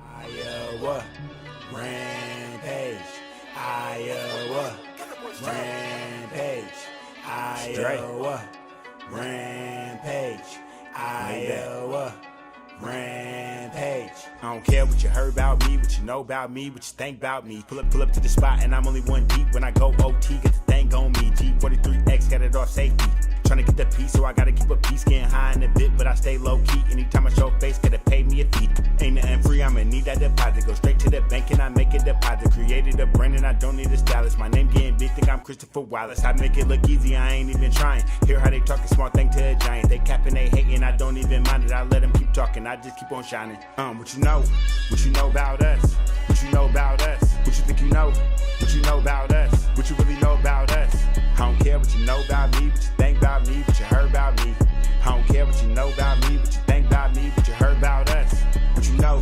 Iowa, Rampage, Iowa, Rampage, Iowa, Rampage, Iowa, Rampage. I don't care what you heard about me, what you know about me, what you think about me. Pull up to the spot and I'm only one deep. When I go OT, get the thing on me. G43X, got it off safety. Tryna get the piece, so I gotta keep a piece. Getting high in the bit, but I stay low key. Anytime I show face, gotta pay me a fee. Ain't nothing free, I'ma need that deposit. Go straight to the bank and I make a deposit. Created a brand and I don't need a stylist. My name getting big, think I'm Christopher Wallace. I make it look easy, I ain't even trying. Hear how they talking, small thing to a giant. They capping, they hating, I don't even mind it. I let them keep talking, I just keep on shining. What you know about us? What you know about us? What you think you know? What you know about us? What you really know about us? I don't care what you know about me, what you think about me, what you heard about me. I don't care what you know about me, what you think about me, what you heard about us. What you know?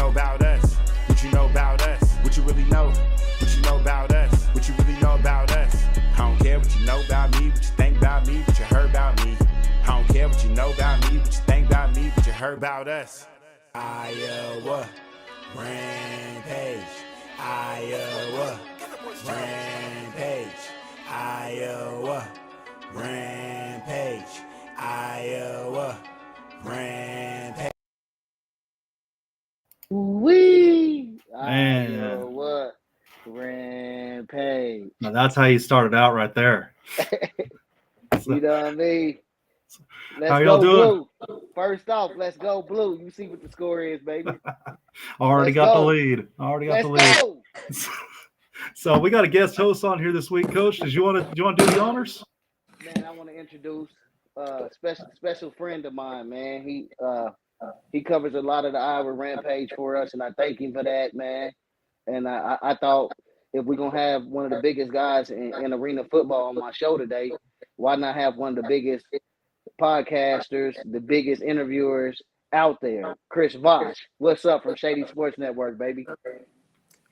know about us? What you know about us? What you really know? What you know about us? What you really know about us? I don't care what you know about me, what you think about me, what you heard about me. I don't care what you know about me, what you think about me, what you heard about us. Iowa, Rampage, Iowa, Rampage, Iowa, Rampage, Iowa, Rampage. Wee! Man. Iowa, Rampage. Now that's how you started out right there. You know what I mean? Let's How y'all go doing? blue. First off, let's go blue. You see what the score is, baby. Already Let's got go. the lead. Already got Let's the lead. go. So we got a guest host on here this week, Coach. Do you want to do the honors? Man, I want to introduce a special friend of mine, man. He covers a lot of the Iowa Rampage for us, and I thank him for that, man. And I thought if we're going to have one of the biggest guys in arena football on my show today, why not have one of the biggest podcasters, the biggest interviewers out there, Chris Vosh. What's up from Shady Sports Network, baby?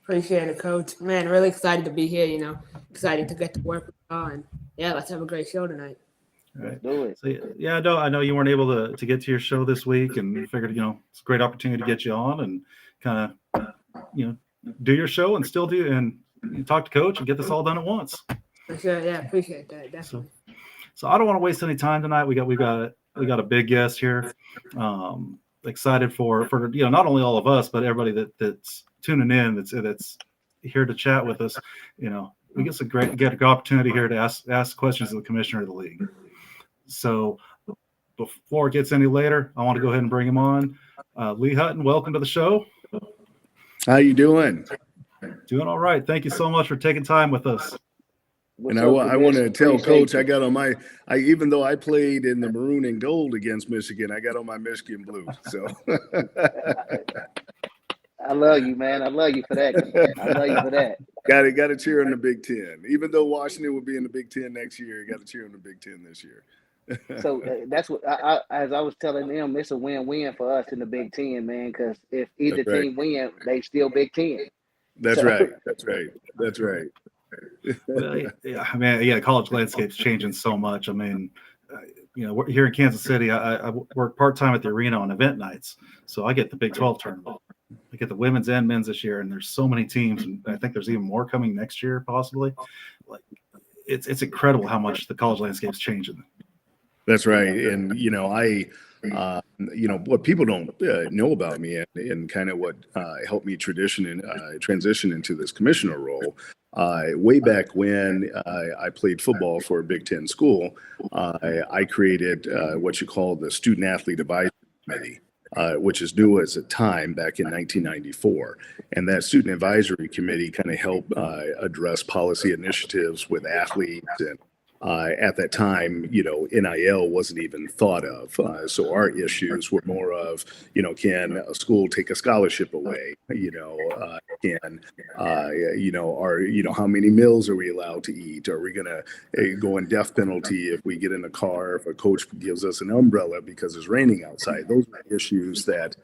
Appreciate it, Coach. Man, really excited to be here, excited to get to work with y'all. And, yeah, let's have a great show tonight. Right. Let's do it. So, yeah, I know you weren't able to get to your show this week, and we figured, it's a great opportunity to get you on and kind of, do your show and still do and talk to Coach and get this all done at once. For sure, yeah, appreciate that, definitely. So I don't want to waste any time tonight. We got a big guest here. Excited for not only all of us, but everybody that's tuning in, that's here to chat with us. We get a great opportunity here to ask questions of the commissioner of the league. So before it gets any later, I want to go ahead and bring him on. Lee Hutton, welcome to the show. How you doing? Doing all right. Thank you so much for taking time with us. And I want to tell Coach, I got on even though I played in the maroon and gold against Michigan, I got on my Michigan blue. So I love you, man. I love you for that. I love you for that. Got to cheer on the Big Ten. Even though Washington will be in the Big Ten next year, you got to cheer on the Big Ten this year. So that's what as I was telling them, it's a win-win for us in the Big Ten, man. Because if either team win, they still Big Ten. That's right. Well, yeah, college landscape's changing so much. I mean, here in Kansas City, I work part-time at the arena on event nights. So I get the Big 12 tournament. I get the women's and men's this year, and there's so many teams, and I think there's even more coming next year, possibly. Like, it's incredible how much the college landscape's changing. That's right. And, what people don't know about me and kind of what helped me transition into this commissioner role, way back when I played football for a Big Ten school, I created what you call the Student Athlete Advisory Committee, which is new as a time back in 1994. And that Student Advisory Committee kind of helped address policy initiatives with athletes. And at that time, NIL wasn't even thought of. So our issues were more of, can a school take a scholarship away? How many meals are we allowed to eat? Are we going to go in death penalty if we get in a car, if a coach gives us an umbrella because it's raining outside? Those are issues that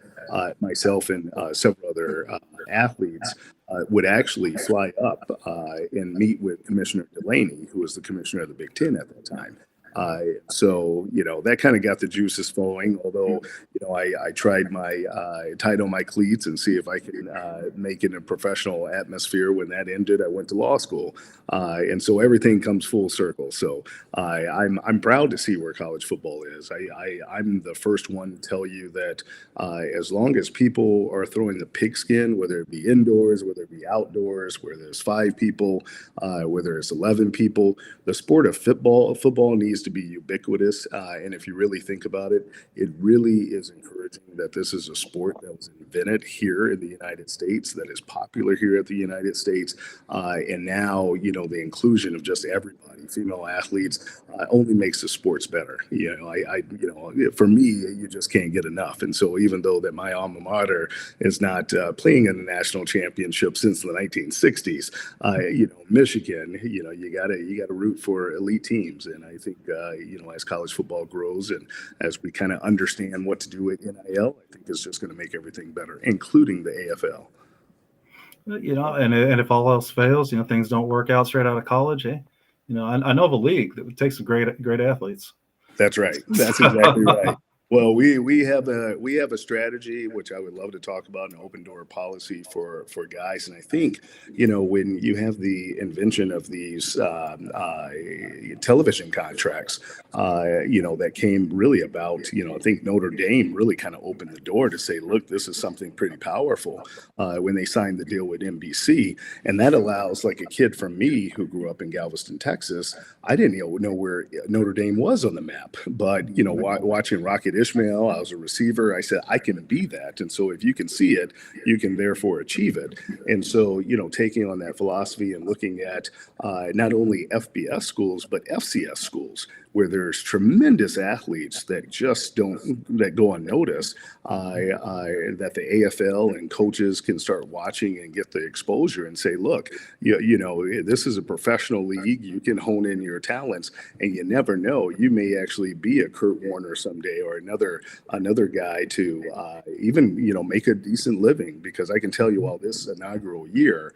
myself and several other athletes would actually fly up and meet with Commissioner Delaney, who was the commissioner of the Big Ten at that time. So that kind of got the juices flowing, although, I tried tied on my cleats and see if I could make it a professional atmosphere. When that ended, I went to law school. And so everything comes full circle. So I'm proud to see where college football is. I'm the first one to tell you that as long as people are throwing the pigskin, whether it be indoors, whether it be outdoors, where there's 5 people, whether it's 11 people, the sport of football needs to be ubiquitous. And if you really think about it, it really is encouraging that this is a sport that was invented here in the United States, that is popular here at the United States. And now, the inclusion of just everybody female athletes only makes the sports better. For me, you just can't get enough. And so even though that my alma mater is not playing in the national championship since the 1960s, Michigan, you gotta root for elite teams. And I think, as college football grows and as we kind of understand what to do with NIL, I think it's just going to make everything better, including the AFL. And if all else fails, things don't work out straight out of college. I know of a league that takes some great athletes. That's right. That's exactly right. Well, we have a strategy which I would love to talk about, an open door policy for guys. And I think when you have the invention of these television contracts, that came really about, I think Notre Dame really kind of opened the door to say, look, this is something pretty powerful when they signed the deal with NBC, and that allows like a kid from me who grew up in Galveston, Texas. I didn't know where Notre Dame was on the map, but watching Rocket Ishmael, I was a receiver. I said, I can be that. And so if you can see it, you can therefore achieve it. And so, taking on that philosophy and looking at not only FBS schools, but FCS schools, where there's tremendous athletes that just that go unnoticed, that the AFL and coaches can start watching and get the exposure and say, look, this is a professional league. You can hone in your talents, and you never know. You may actually be a Kurt Warner someday, or another guy to even make a decent living. Because I can tell you, while this inaugural year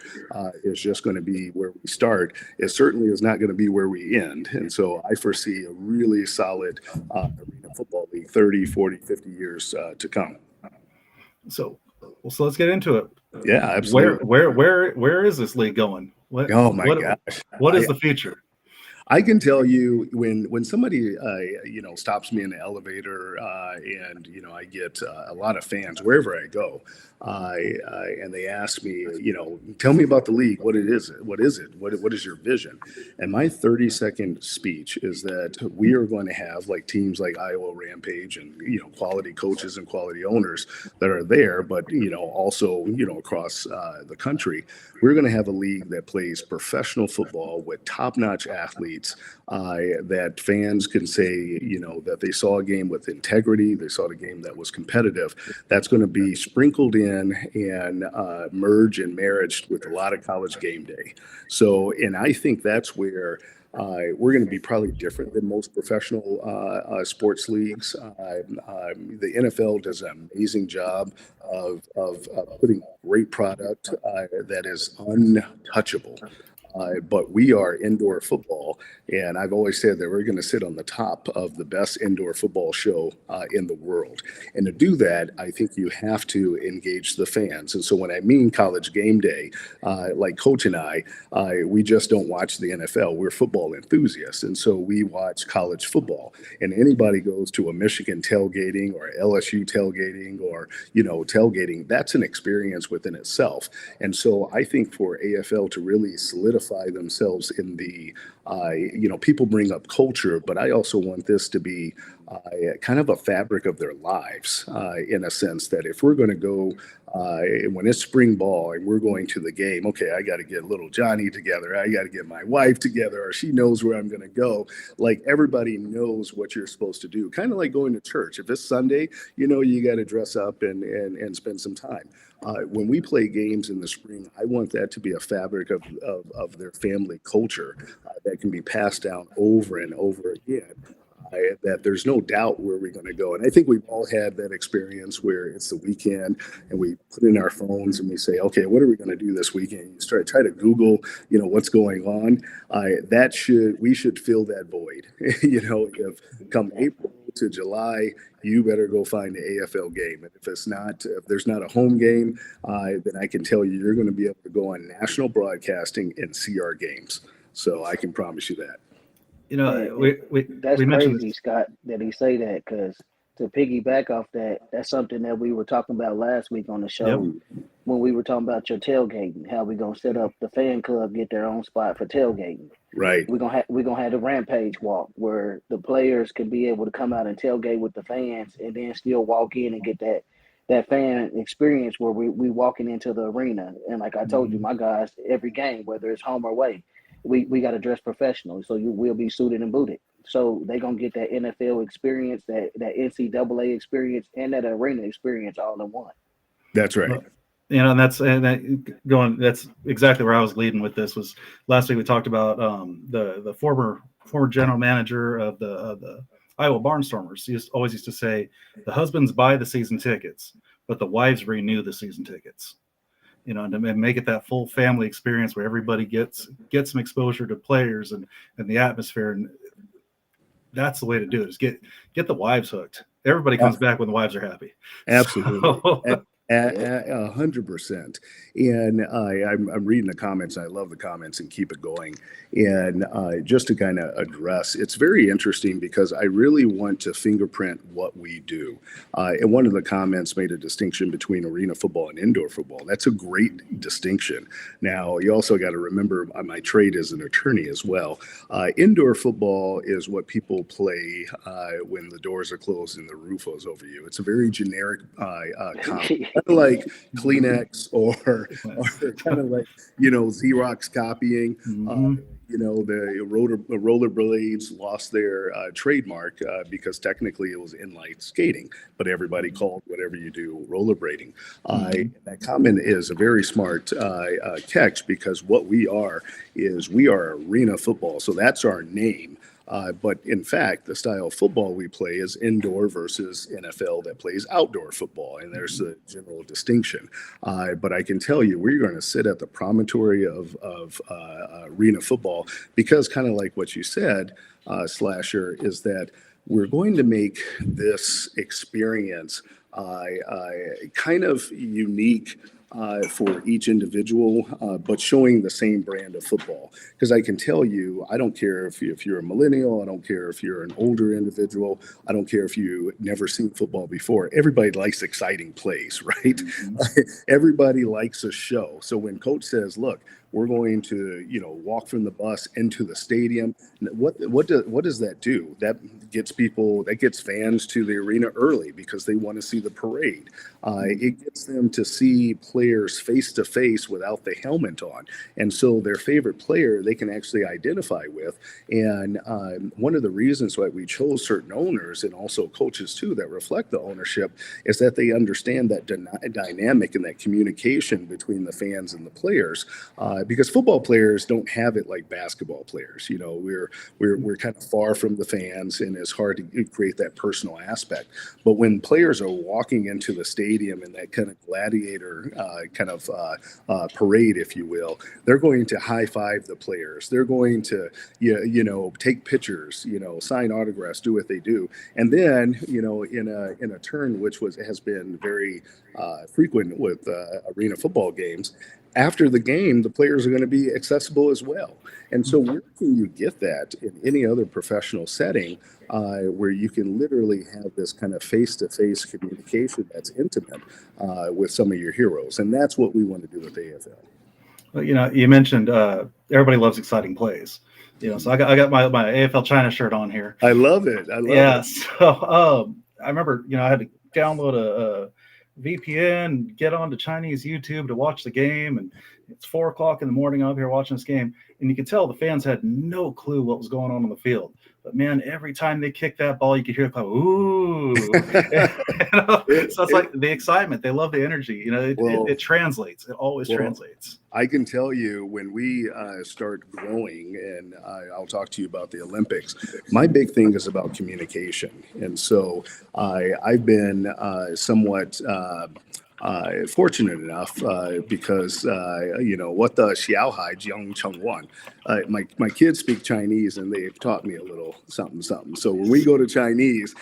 is just going to be where we start, it certainly is not going to be where we end. And so I foresee a really solid arena football league, 30, 40, 50 years to come. So let's get into it. Yeah, absolutely. Where is this league going? Gosh. What is the future? I can tell you when somebody stops me in the elevator and I get a lot of fans wherever I go, and they ask me, tell me about the league. What is it? What is your vision? And my 30-second speech is that we are going to have like teams like Iowa Rampage and quality coaches and quality owners that are there, but also across the country. We're going to have a league that plays professional football with top-notch athletes, that fans can say, that they saw a game with integrity, they saw a game that was competitive. That's going to be sprinkled in and merge and marriage with a lot of college game day. So, and I think that's where we're going to be probably different than most professional sports leagues. The NFL does an amazing job of putting a great product that is untouchable. But we are indoor football, and I've always said that we're going to sit on the top of the best indoor football show in the world. And to do that, I think you have to engage the fans. And so when I mean college game day, like Coach and I, we just don't watch the NFL. We're football enthusiasts, and so we watch college football. And anybody goes to a Michigan tailgating or LSU tailgating or tailgating, that's an experience within itself. And so I think for AFL to really solidify themselves in the people bring up culture, but I also want this to be kind of a fabric of their lives, in a sense that if we're going to go when it's spring ball and we're going to the game, okay, I got to get little Johnny together, I got to get my wife together, or she knows where I'm going to go. Like everybody knows what you're supposed to do, kind of like going to church. If it's Sunday, you got to dress up and spend some time. When we play games in the spring, I want that to be a fabric of their family culture that can be passed down over and over again. That there's no doubt where we're going to go. And I think we've all had that experience where it's the weekend and we put in our phones and we say, okay, what are we going to do this weekend? You try to Google, what's going on. We should fill that void. If come April to July, you better go find the AFL game. And if there's not a home game, then I can tell you, you're going to be able to go on national broadcasting and see our games. So I can promise you that. That's we mentioned crazy, Scott, that he say that, because to piggyback off that, that's something that we were talking about last week on the show. Yep. When we were talking about your tailgating, how we gonna set up the fan club, get their own spot for tailgating. Right. We're gonna have the Rampage walk where the players can be able to come out and tailgate with the fans, and then still walk in and get that fan experience where we walking into the arena. And like I told you, my guys, every game, whether it's home or away, we got to dress professional. So you will be suited and booted. So they're going to get that NFL experience, that NCAA experience, and that arena experience all in one. That's right. And that's exactly where I was leading with this. Was last week we talked about the former general manager of the Iowa Barnstormers. He always used to say the husbands buy the season tickets, but the wives renew the season tickets. And to make it that full family experience where everybody gets some exposure to players and the atmosphere, and that's the way to do it. Is get the wives hooked. Everybody comes back when the wives are happy. Absolutely. So, 100%. And I'm reading the comments. I love the comments and keep it going. And just to kind of address, it's very interesting because I really want to fingerprint what we do. And one of the comments made a distinction between arena football and indoor football. That's a great distinction. Now, you also got to remember my trade as an attorney as well. Indoor football is what people play when the doors are closed and the roof is over you. It's a very generic comment. Kind of like Kleenex or kind of like, Xerox copying. Mhm. The rollerblades lost their trademark because technically it was inline skating, but everybody called whatever you do rollerblading. That comment is a very smart catch, because what we are is we are arena football. So that's our name. But in fact, the style of football we play is indoor versus NFL that plays outdoor football. And there's a general distinction. But I can tell you, we're going to sit at the promontory of arena football, because kind of like what you said, Slasher, is that we're going to make this experience kind of unique for each individual, but showing the same brand of football. Because I can tell you, I don't care if you're a millennial, I don't care if you're an older individual, I don't care if you never seen football before. Everybody likes exciting plays, right? Everybody likes a show. So when coach says, look, we're going to, walk from the bus into the stadium. What does that do? That gets fans to the arena early because they want to see the parade. It gets them to see players face to face without the helmet on, and so their favorite player they can actually identify with. And one of the reasons why we chose certain owners and also coaches too that reflect the ownership is that they understand that dynamic and that communication between the fans and the players. Because football players don't have it like basketball players. We're kind of far from the fans, and it's hard to create that personal aspect. But when players are walking into the stadium in that kind of gladiator parade, if you will, they're going to high five the players. They're going to take pictures, sign autographs, do what they do, and then in a turn which has been very frequent with arena football games. After the game, the players are going to be accessible as well. And so where can you get that in any other professional setting where you can literally have this kind of face-to-face communication that's intimate with some of your heroes? And that's what we want to do with AFL. Well, you mentioned everybody loves exciting plays. So I got my AFL China shirt on here. I love it. So I remember, I had to download a VPN, get onto Chinese YouTube to watch the game, and it's 4:00 in the morning. I'm up here watching this game, and you could tell the fans had no clue what was going on the field. But man, every time they kicked that ball, you could hear it go, ooh. So it's like the excitement. They love the energy. It translates. It always translates. I can tell you when we start growing, and I'll talk to you about the Olympics, my big thing is about communication. And so I've been somewhat fortunate enough because what the Xiaohai Jiang Cheng Wan. My kids speak Chinese, and they've taught me a little something. So when we go to China and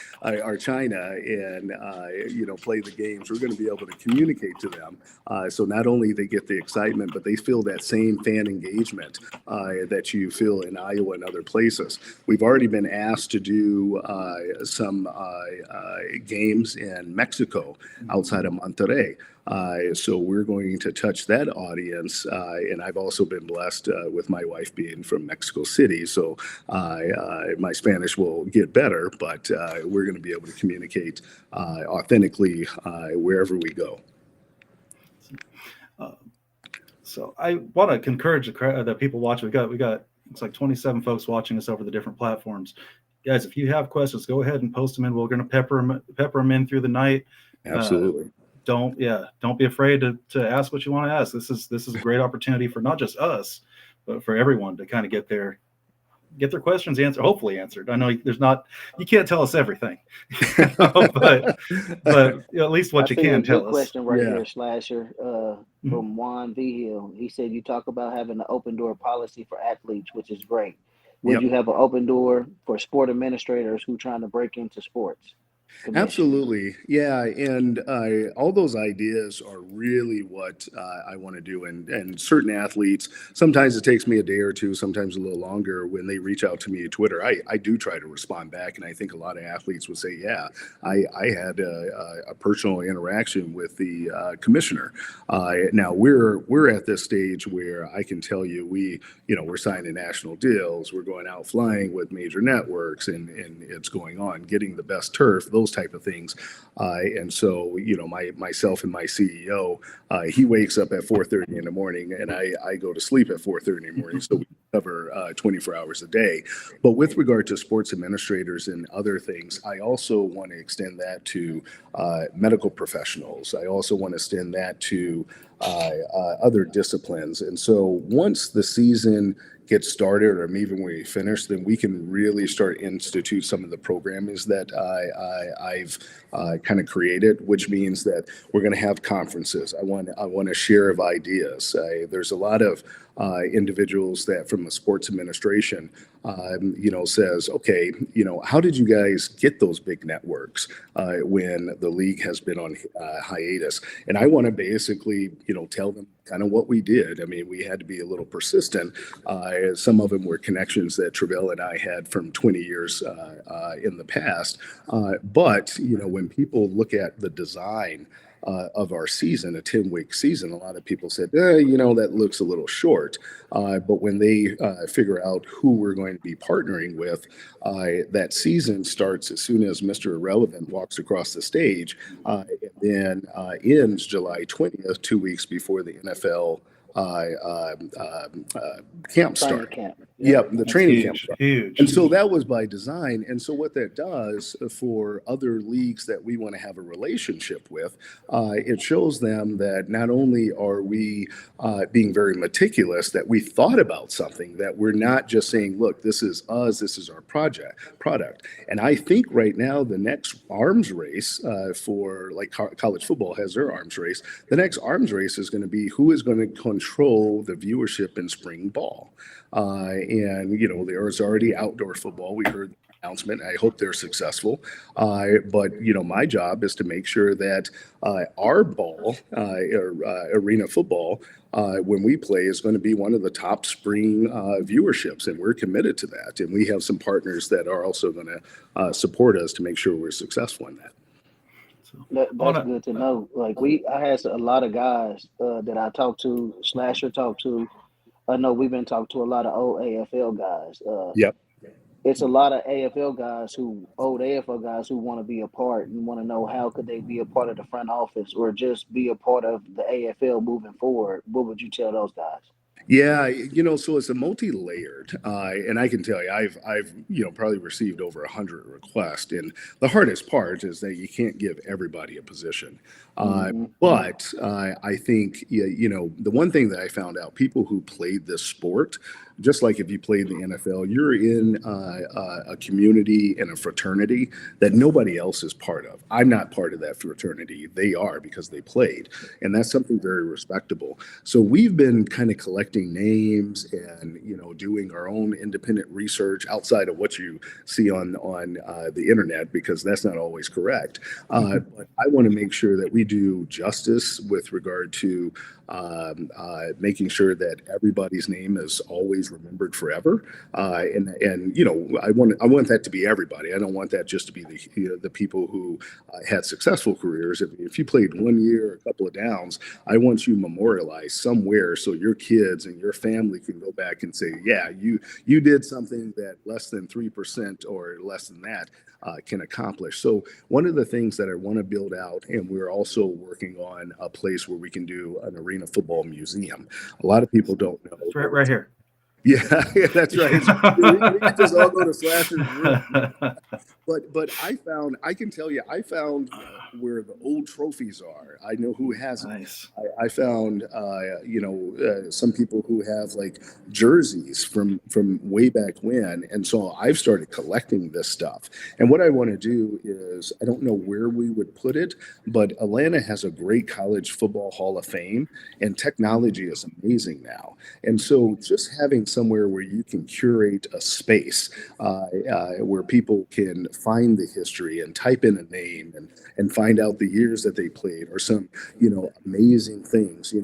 play the games, we're going to be able to communicate to them. So not only they get the excitement, but they feel that same fan engagement that you feel in Iowa and other places. We've already been asked to do some games in Mexico outside of Monterrey. So we're going to touch that audience. And I've also been blessed with my wife being from Mexico City. So my Spanish will get better, but we're going to be able to communicate authentically wherever we go. So I want to encourage the people watching. We got Looks like 27 folks watching us over the different platforms. Guys, if you have questions, go ahead and post them in. We're going to pepper them in through the night. Absolutely. Don't be afraid to ask what you want to ask. This is a great opportunity for not just us, but for everyone to kind of get their questions answered, hopefully answered. I know you can't tell us everything, but at least what you can tell us. Question right here, Slasher, from Juan V. Hill. He said you talk about having an open door policy for athletes, which is great. Would you have an open door for sport administrators who trying to break into sports? Absolutely. Yeah. And all those ideas are really what I want to do. And certain athletes, sometimes it takes me a day or two, sometimes a little longer when they reach out to me at Twitter. I do try to respond back. And I think a lot of athletes would say, yeah, I had a personal interaction with the commissioner. Now we're at this stage where I can tell you we're signing national deals. We're going out flying with major networks and it's going on, getting the best turf, those type of things. And so, myself and my CEO, he wakes up at 4:30 in the morning and I go to sleep at 4:30 in the morning. So we cover 24 hours a day. But with regard to sports administrators and other things, I also want to extend that to medical professionals. I also want to extend that to other disciplines. And so once the season gets started, or even when we finish, then we can really start institute some of the programmings that I've kind of created, which means that we're going to have conferences. I want to share of ideas. There's a lot of individuals that from the sports administration, says, okay, how did you guys get those big networks when the league has been on hiatus? And I want to basically, tell them kind of what we did. I mean, we had to be a little persistent. Some of them were connections that Travell and I had from 20 years in the past. But, when people look at the design of our season, a 10-week season, a lot of people said, that looks a little short. But when they figure out who we're going to be partnering with, that season starts as soon as Mr. Irrelevant walks across the stage, and then ends July 20th, 2 weeks before the NFL camp start. Yep, the training camp. Huge. And so that was by design. And so what that does for other leagues that we want to have a relationship with, it shows them that not only are we being very meticulous, that we thought about something, that we're not just saying, look, this is us, this is our product. And I think right now the next arms race for like college football has their arms race. The next arms race is going to be who is going to control the viewership in spring ball. And there's already outdoor football. We heard the announcement. I hope they're successful. But my job is to make sure that our ball, arena football, when we play, is going to be one of the top spring viewerships, and we're committed to that. And we have some partners that are also going to support us to make sure we're successful in that. That's good to know. Like I had a lot of guys that I talked to, Slasher talked to. I know we've been talking to a lot of old AFL guys. Yep. It's a lot of old AFL guys who want to be a part and want to know how could they be a part of the front office or just be a part of the AFL moving forward. What would you tell those guys? Yeah, so it's a multi-layered, and I can tell you, I've probably received over 100 requests, and the hardest part is that you can't give everybody a position. But I think, the one thing that I found out, people who played this sport, just like if you played the NFL, you're in a community and a fraternity that nobody else is part of. I'm not part of that fraternity. They are, because they played. And that's something very respectable. So we've been kind of collecting names and, doing our own independent research outside of what you see on the internet, because that's not always correct. But I want to make sure that we do justice with regard to making sure that everybody's name is always remembered forever. And I want that to be everybody. I don't want that just to be the people who had successful careers. If you played 1 year, a couple of downs, I want you memorialized somewhere so your kids and your family can go back and say, yeah, you did something that less than 3% or less than that can accomplish. So one of the things that I want to build out, and we're also working on a place where we can do an arena football museum. A lot of people don't know. It's right here. Yeah, yeah, that's right. We could just all go to Slasher's room. But I can tell you, I found where the old trophies are. I know who has them. Nice. I found, some people who have like jerseys from way back when, and so I've started collecting this stuff. And what I want to do is, I don't know where we would put it, but Atlanta has a great college football Hall of Fame, and technology is amazing now. And so, just having somewhere where you can curate a space where people can find the history and type in a name and find out the years that they played, or some amazing things.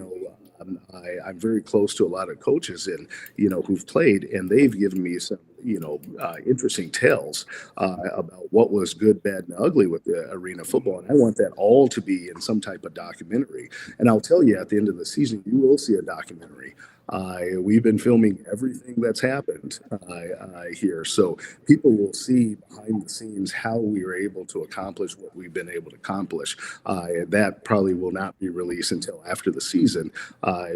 I'm very close to a lot of coaches and who've played, and they've given me some interesting tales about what was good, bad, and ugly with the arena football. And I want that all to be in some type of documentary. And I'll tell you, at the end of the season, you will see a documentary. We've been filming everything that's happened here, so people will see behind the scenes how we were able to accomplish what we've been able to accomplish. That probably will not be released until after the season,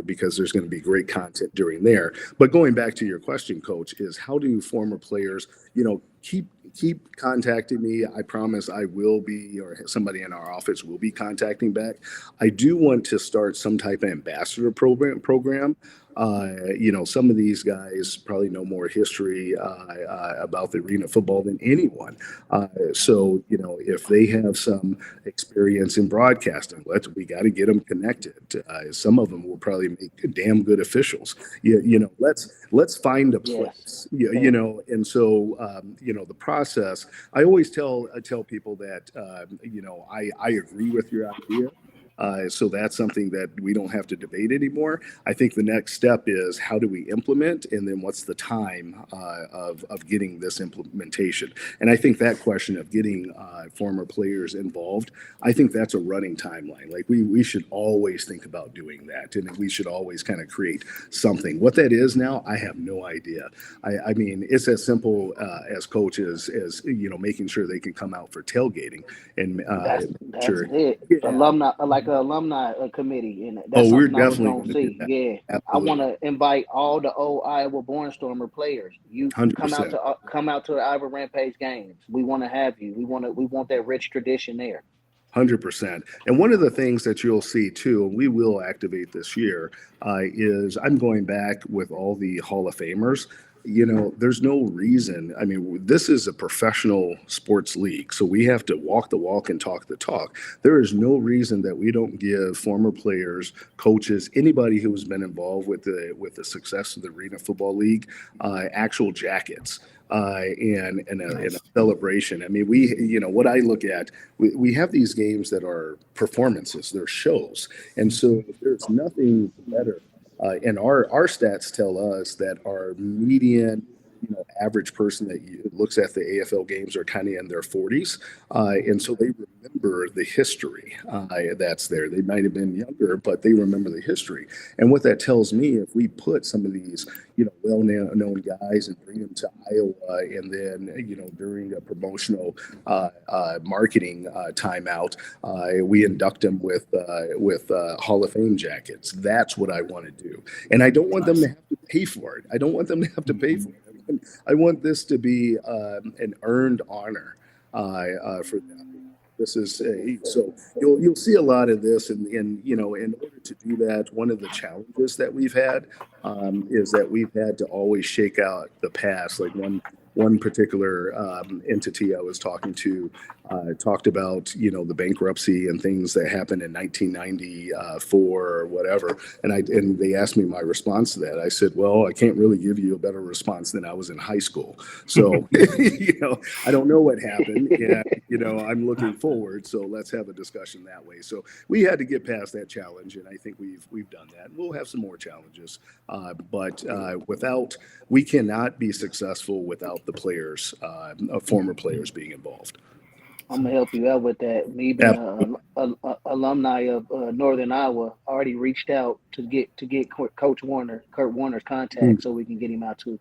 because there's going to be great content during there. But going back to your question, Coach, is how do former players, keep contacting me. I promise I will be, or somebody in our office will be contacting back. I do want to start some type of ambassador program. Some of these guys probably know more history about the arena football than anyone. So if they have some experience in broadcasting, we got to get them connected. Some of them will probably make damn good officials. Let's find a place. Yes. And so the process. I always tell people that I agree with your idea. So that's something that we don't have to debate anymore. I think the next step is, how do we implement, and then what's the time of getting this implementation? And I think that question of getting former players involved, I think that's a running timeline. Like we should always think about doing that, and we should always kind of create something. What that is now, I have no idea. I mean, it's as simple as coaches as making sure they can come out for tailgating, and That's sure. it. Yeah. Alumni, like an alumni committee, and that's We're something I was definitely gonna going to do see. that. Yeah, I Absolutely. want to invite all the old Iowa Barnstormer players. You come out 100%. to the Iowa Rampage games. We want to have you. We want that rich tradition there. 100%. And one of the things that you'll see too, and we will activate this year, is I'm going back with all the Hall of Famers. There's no reason. I mean, this is a professional sports league, so we have to walk the walk and talk the talk. There is no reason that we don't give former players, coaches, anybody who has been involved with the success of the Arena Football League, actual jackets. And a celebration. I mean, what I look at, we have these games that are performances, they're shows. And so there's nothing better. And our stats tell us that our median, average person that looks at the AFL games are kind of in their 40s. And so they remember the history that's there. They might have been younger, but they remember the history. And what that tells me, if we put some of these, well-known guys and bring them to Iowa, and then, during a promotional marketing timeout, we induct them with Hall of Fame jackets. That's what I want to do. And I don't want them to have to pay for it. I don't want them to have to pay for it. I want this to be an earned honor for them. This is so you'll see a lot of this, and in order to do that, one of the challenges that we've had is that we've had to always shake out the past. Like one particular entity I was talking to talked about the bankruptcy and things that happened in 1994 or whatever, and they asked me my response to that. I said, well, I can't really give you a better response than I was in high school. So I don't know what happened, and I'm looking forward. So let's have a discussion that way. So we had to get past that challenge, and I think we've done that. We'll have some more challenges, but we cannot be successful without the players, former players being involved. I'm gonna help you out with that. Me being a alumni of Northern Iowa, already reached out to get Coach Kurt Warner's contact, so we can get him out to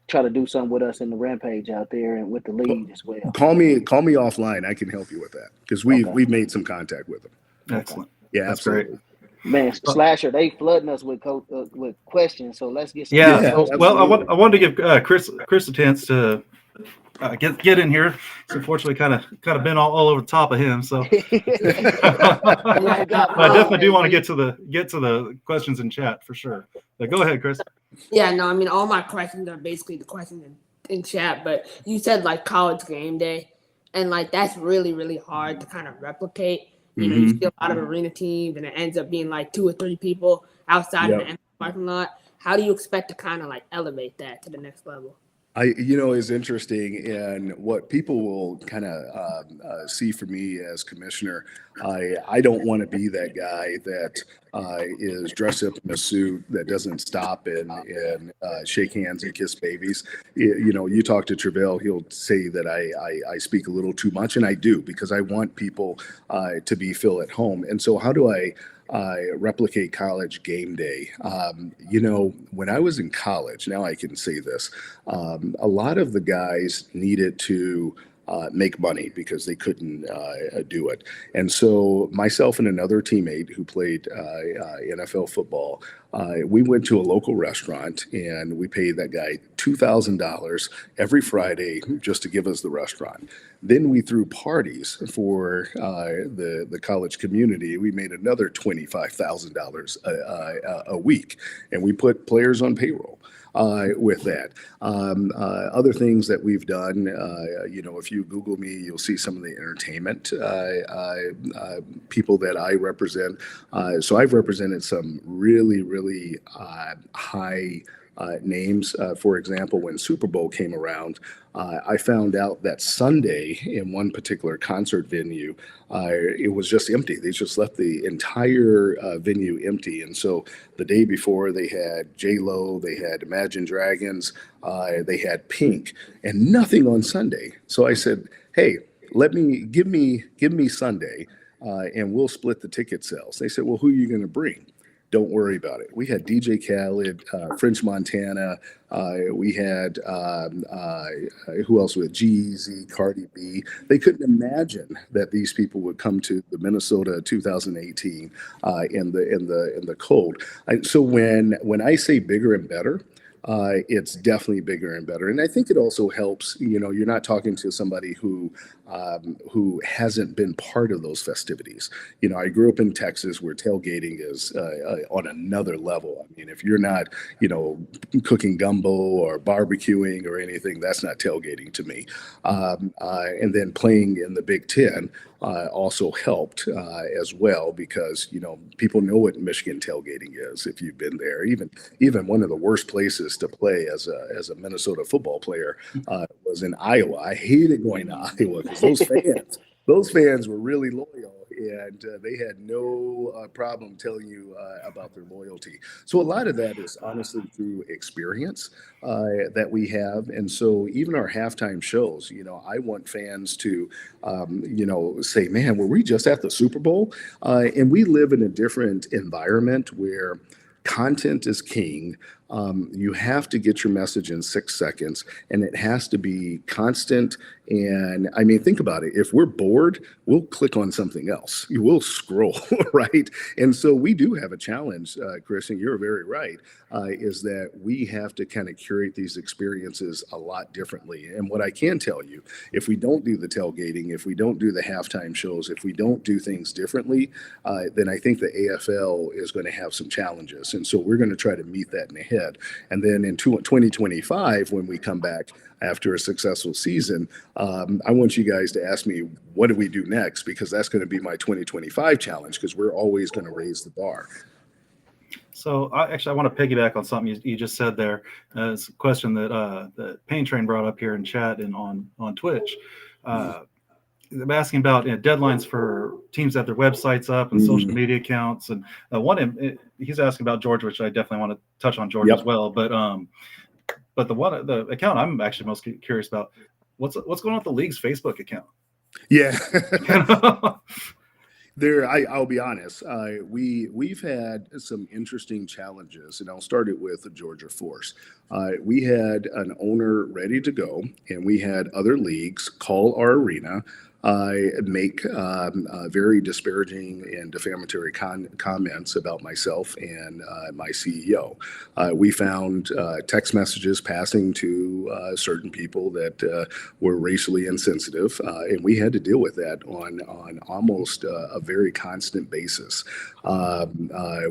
try to do something with us in the Rampage out there and with the league as well. Call me offline. I can help you with that, because we've made some contact with him. Excellent. Yeah, That's absolutely. great. Man, Slasher, they flooding us with with questions. So let's get some. Yeah. Yeah, Well, absolutely. I wanted to give Chris a chance to get in here. It's unfortunately kind of been all over the top of him. So I I definitely do want to get to the questions in chat for sure. But go ahead, Chris. Yeah, no, I mean, all my questions are basically the questions in chat, but you said like college game day, and like that's really, really hard to kind of replicate. You know, you see a lot of arena teams, and it ends up being like 2 or 3 people outside in the Yep. empty parking lot. How do you expect to kind of like elevate that to the next level? Is interesting, and what people will kind of see for me as commissioner. I don't want to be that guy that is dressed up in a suit that doesn't stop and shake hands and kiss babies. You talk to Travell, he'll say that I speak a little too much, and I do, because I want people to feel at home. And so, how do I replicate college game day? When I was in college, now I can say this, a lot of the guys needed to make money because they couldn't do it. And so myself and another teammate who played NFL football, we went to a local restaurant and we paid that guy $2,000 every Friday just to give us the restaurant. Then we threw parties for the college community. We made another $25,000 a week, and we put players on payroll with that. Other things that we've done, if you Google me, you'll see some of the entertainment people that I represent. So I've represented some really, really high names. For example, when Super Bowl came around, I found out that Sunday in one particular concert venue, it was just empty. They just left the entire venue empty. And so the day before, they had J-Lo, they had Imagine Dragons, they had Pink, and nothing on Sunday. So I said, hey, give me Sunday, and we'll split the ticket sales. They said, well, who are you going to bring? Don't worry about it. We had DJ Khaled, French Montana. We had who else? With G-Eazy, Cardi B. They couldn't imagine that these people would come to the Minnesota 2018 in the cold. So when I say bigger and better, it's definitely bigger and better. And I think it also helps, you're not talking to somebody who hasn't been part of those festivities. I grew up in Texas where tailgating is on another level. I mean, if you're not, cooking gumbo or barbecuing or anything, that's not tailgating to me. And then playing in the Big Ten also helped as well, because people know what Michigan tailgating is if you've been there. Even one of the worst places to play as a Minnesota football player was in Iowa. I hated going to Iowa because those fans were really loyal, and they had no problem telling you about their loyalty. So a lot of that is honestly through experience that we have. And so even our halftime shows, I want fans to, say, man, were we just at the Super Bowl? And we live in a different environment where content is king. You have to get your message in 6 seconds, and it has to be constant. And I mean, think about it. If we're bored, we'll click on something else. You will scroll, right? And so we do have a challenge, Chris, and you're very right, is that we have to kind of curate these experiences a lot differently. And what I can tell you, if we don't do the tailgating, if we don't do the halftime shows, if we don't do things differently, then I think the AFL is going to have some challenges. And so we're going to try to meet that in the head. And then in 2025, when we come back after a successful season, I want you guys to ask me, what do we do next? Because that's going to be my 2025 challenge, because we're always going to raise the bar. So I want to piggyback on something you just said there. It's a question that Pain Train brought up here in chat and on Twitch. I'm asking about deadlines for teams that have their websites up and social media accounts. And he's asking about Georgia, which I definitely want to touch on Georgia as well. But the account I'm actually most curious about, what's going on with the league's Facebook account? Yeah. I'll be honest. We've had some interesting challenges, and I'll start it with the Georgia Force. We had an owner ready to go, and we had other leagues call our arena make very disparaging and defamatory comments about myself and my CEO. We found text messages passing to certain people that were racially insensitive, and we had to deal with that on almost a very constant basis.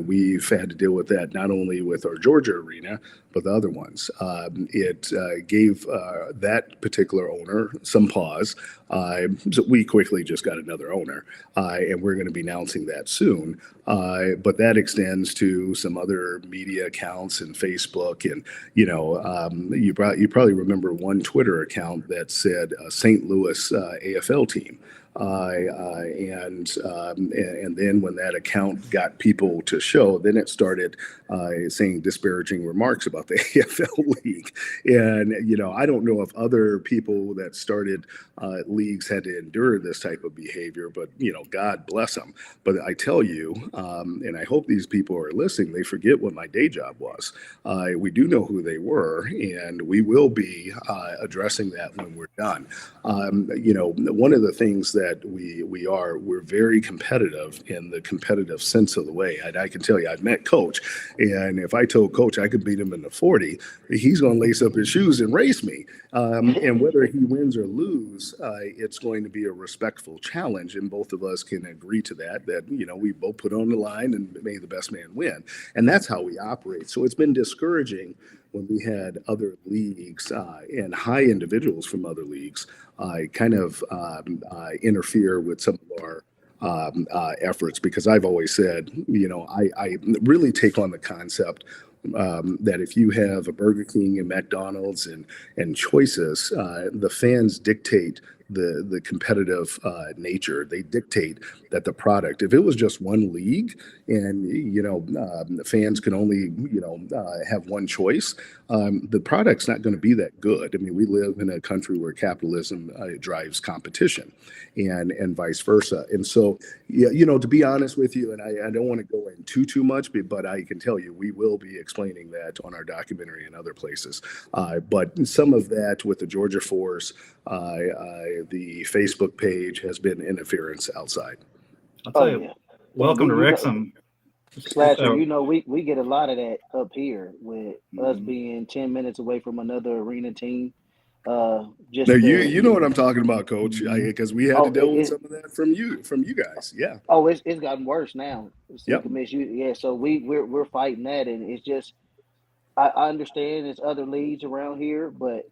We've had to deal with that not only with our Georgia arena, but the other ones. It gave that particular owner some pause. So we quickly just got another owner, and we're going to be announcing that soon. But that extends to some other media accounts and Facebook, and you probably remember one Twitter account that said St. Louis AFL team. And then when that account got people to show, then it started saying disparaging remarks about the AFL league. And, I don't know if other people that started leagues had to endure this type of behavior, but, God bless them. But I tell you, and I hope these people are listening, they forget what my day job was. We do know who they were, and we will be addressing that when we're done. One of the things that we're very competitive in the competitive sense of the way. I can tell you, I've met Coach, and if I told Coach I could beat him in the 40, he's going to lace up his shoes and race me. And whether he wins or lose, it's going to be a respectful challenge, and both of us can agree to that we both put on the line and may the best man win. And that's how we operate. So it's been discouraging when we had other leagues and high individuals from other leagues kind of interfere with some of our efforts, because I've always said, I really take on the concept that if you have a Burger King and McDonald's and choices, the fans dictate the competitive nature. They dictate that the product, if it was just one league and the fans can only have one choice, the product's not going to be that good. I mean, we live in a country where capitalism drives competition, and vice versa. And so, to be honest with you, and I don't want to go in too much, but I can tell you we will be explaining that on our documentary and other places. But some of that with the Georgia Force, the Facebook page has been interference outside. I'll tell you, welcome to Wrexham. Slasher, we get a lot of that up here with us being 10 minutes away from another arena team. You know what I'm talking about, Coach, because we had to deal with some of that from you guys. Yeah. Oh, it's gotten worse now. Yep. So we're fighting that, and it's just I understand there's other leagues around here, but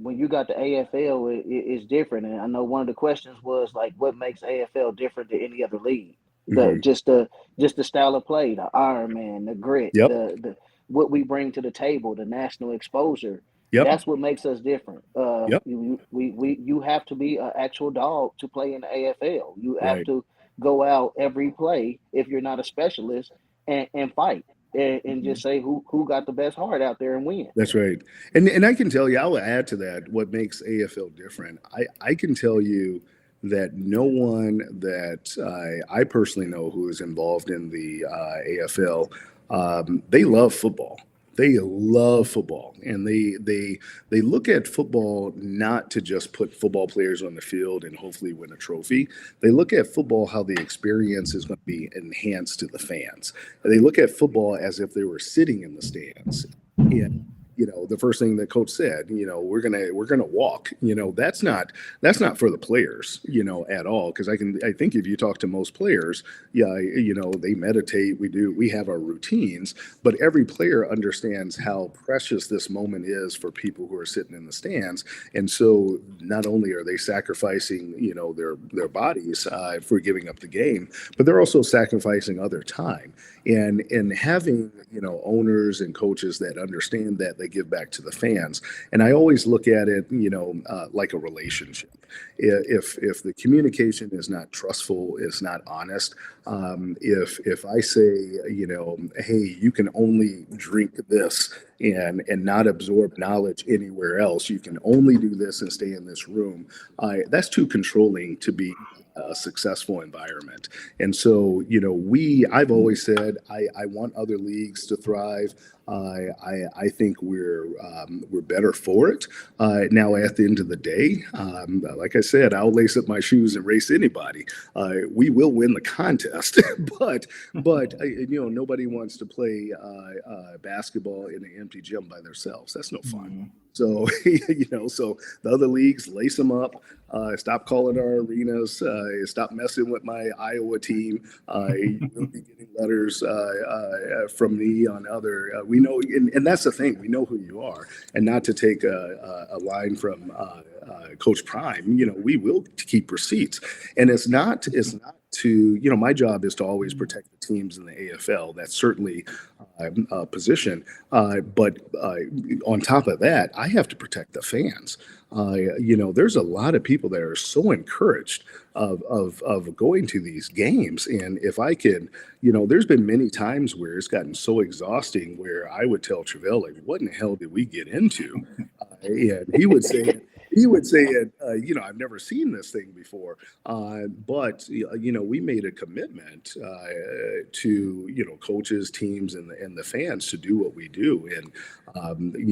when you got the AFL, it's different. And I know one of the questions was like, what makes AFL different than any other league? Just the style of play, the Iron Man, the grit, the what we bring to the table, the national exposure. Yep. That's what makes us different. Yep. You have to be an actual dog to play in the AFL. You have to go out every play if you're not a specialist and fight. And just say who got the best heart out there and win. That's right. And I can tell you, I'll add to that what makes AFL different. I can tell you that no one that I personally know who is involved in the AFL, they love football. They love football, and they look at football not to just put football players on the field and hopefully win a trophy. They look at football how the experience is going to be enhanced to the fans. They look at football as if they were sitting in the stands. And the first thing that Coach said, we're gonna walk. That's not for the players, at all. Because I think if you talk to most players, they meditate. We have our routines, but every player understands how precious this moment is for people who are sitting in the stands. And so not only are they sacrificing, their bodies for giving up the game, but they're also sacrificing other time. And having owners and coaches that understand that, they give back to the fans. And I always look at it like a relationship. If the communication is not trustful, is not honest, if I say hey, you can only drink this and not absorb knowledge anywhere else, you can only do this and stay in this room, that's too controlling to be a successful environment. And so, I've always said I want other leagues to thrive. I think we're better for it. Now, at the end of the day, like I said, I'll lace up my shoes and race anybody. We will win the contest, but nobody wants to play basketball in an empty gym by themselves. That's no fun. So, so the other leagues, lace them up, stop calling our arenas, stop messing with my Iowa team. You will be getting letters from me on other, we know, and that's the thing, we know who you are. And not to take a line from Coach Prime, we will keep receipts. And it's not to, my job is to always protect the teams in the AFL. That's certainly a position. But on top of that, I have to protect the fans. There's a lot of people that are so encouraged of going to these games. And if I can, there's been many times where it's gotten so exhausting where I would tell Travell, like, what in the hell did we get into? And he would say, I've never seen this thing before. But we made a commitment to, coaches, teams, and the fans to do what we do. And,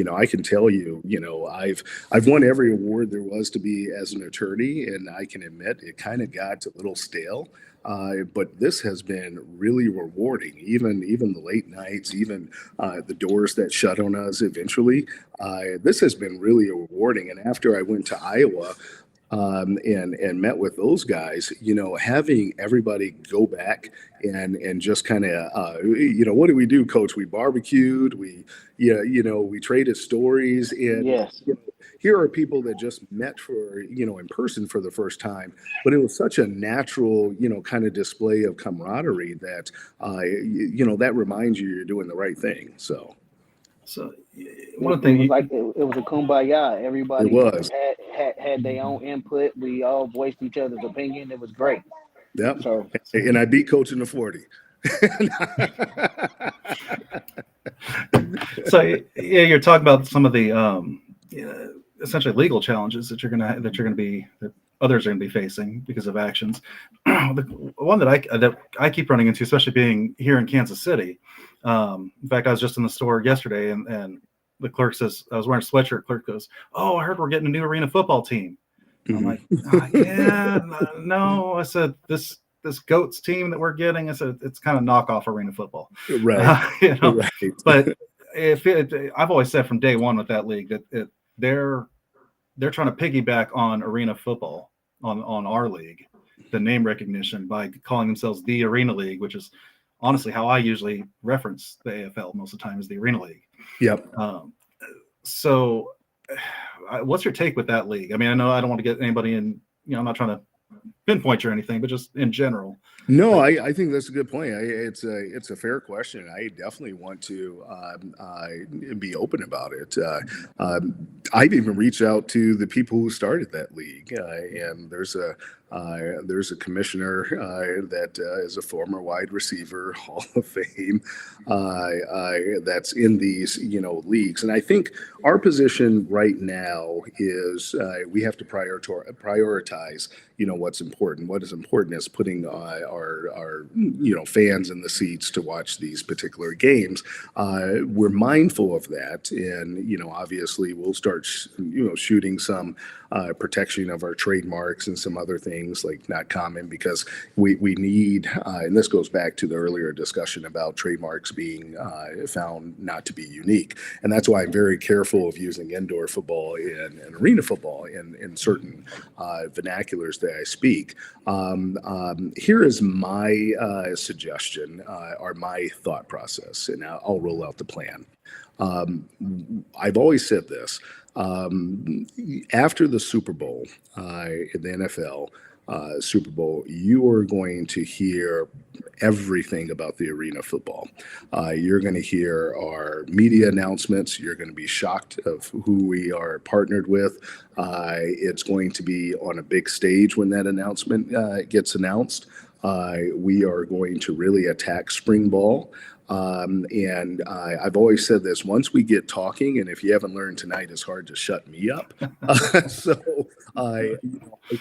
I can tell you, I've won every award there was to be as an attorney, and I can admit it kind of got a little stale. But this has been really rewarding, even the late nights, even the doors that shut on us eventually. This has been really rewarding. And after I went to Iowa and met with those guys, having everybody go back and just kind of, what do we do, Coach? We barbecued, we traded stories, and Yes. here are people that just met for, in person for the first time, but it was such a natural, kind of display of camaraderie that, that reminds you you're doing the right thing. So one thing, it was a kumbaya. Everybody It was. had their own input. We all voiced each other's opinion. It was great. Yep. So, and I beat Coach in the 40. so yeah, you're talking about some of the essentially legal challenges that others are going to be facing because of actions. The one that I keep running into, especially being here in Kansas City. In fact, I was just in the store yesterday, and the clerk says, I was wearing a sweatshirt. Clerk goes, "Oh, I heard we're getting a new arena football team." I'm like, yeah, no. I said, this GOATs team that we're getting, I said, it's kind of knockoff arena football. Right. Right. But I've always said from day one with that league that they're trying to piggyback on arena football on our league, the name recognition, by calling themselves the Arena League, which is honestly how I usually reference the AFL most of the time, is the Arena League. Yep. So what's your take with that league? I mean, I know I don't want to get anybody in, I'm not trying to pinpoint you or anything, but just in general. No, I think that's a good point. It's a fair question. I definitely want to be open about it. I've even reached out to the people who started that league, and there's a commissioner that is a former wide receiver, Hall of Fame, that's in these leagues. And I think our position right now is we have to prioritize what's important. What is important is putting our fans in the seats to watch these particular games. We're mindful of that, and obviously we'll start shooting some protection of our trademarks and some other things like not common, because we need, and this goes back to the earlier discussion about trademarks being found not to be unique. And that's why I'm very careful of using indoor football and arena football in certain vernaculars that I speak. Here is my suggestion or my thought process, and I'll roll out the plan. I've always said this. After the Super Bowl, in the NFL Super Bowl, you are going to hear everything about the arena football. You're going to hear our media announcements. You're going to be shocked of who we are partnered with. It's going to be on a big stage when that announcement gets announced. We are going to really attack spring ball. And I've always said this: once we get talking, and if you haven't learned tonight, it's hard to shut me up. So I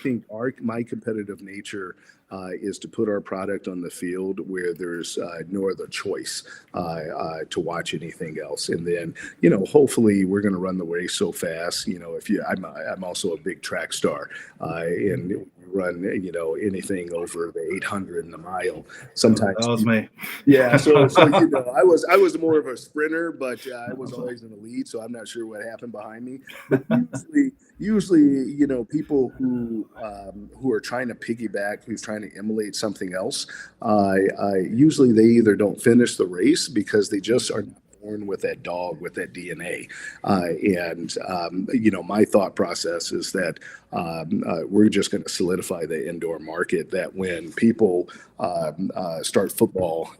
think my competitive nature is to put our product on the field where there's no other choice to watch anything else. And then, hopefully we're going to run the race so fast. I'm also a big track star, and run, anything over the 800 and the mile. Sometimes that was me. Yeah, so I was more of a sprinter, but I was always in the lead, so I'm not sure what happened behind me. But usually, people who are trying to piggyback, who's trying to emulate something else, usually they either don't finish the race because they just are born with that dog, with that DNA. My thought process is that we're just going to solidify the indoor market, that when people start football,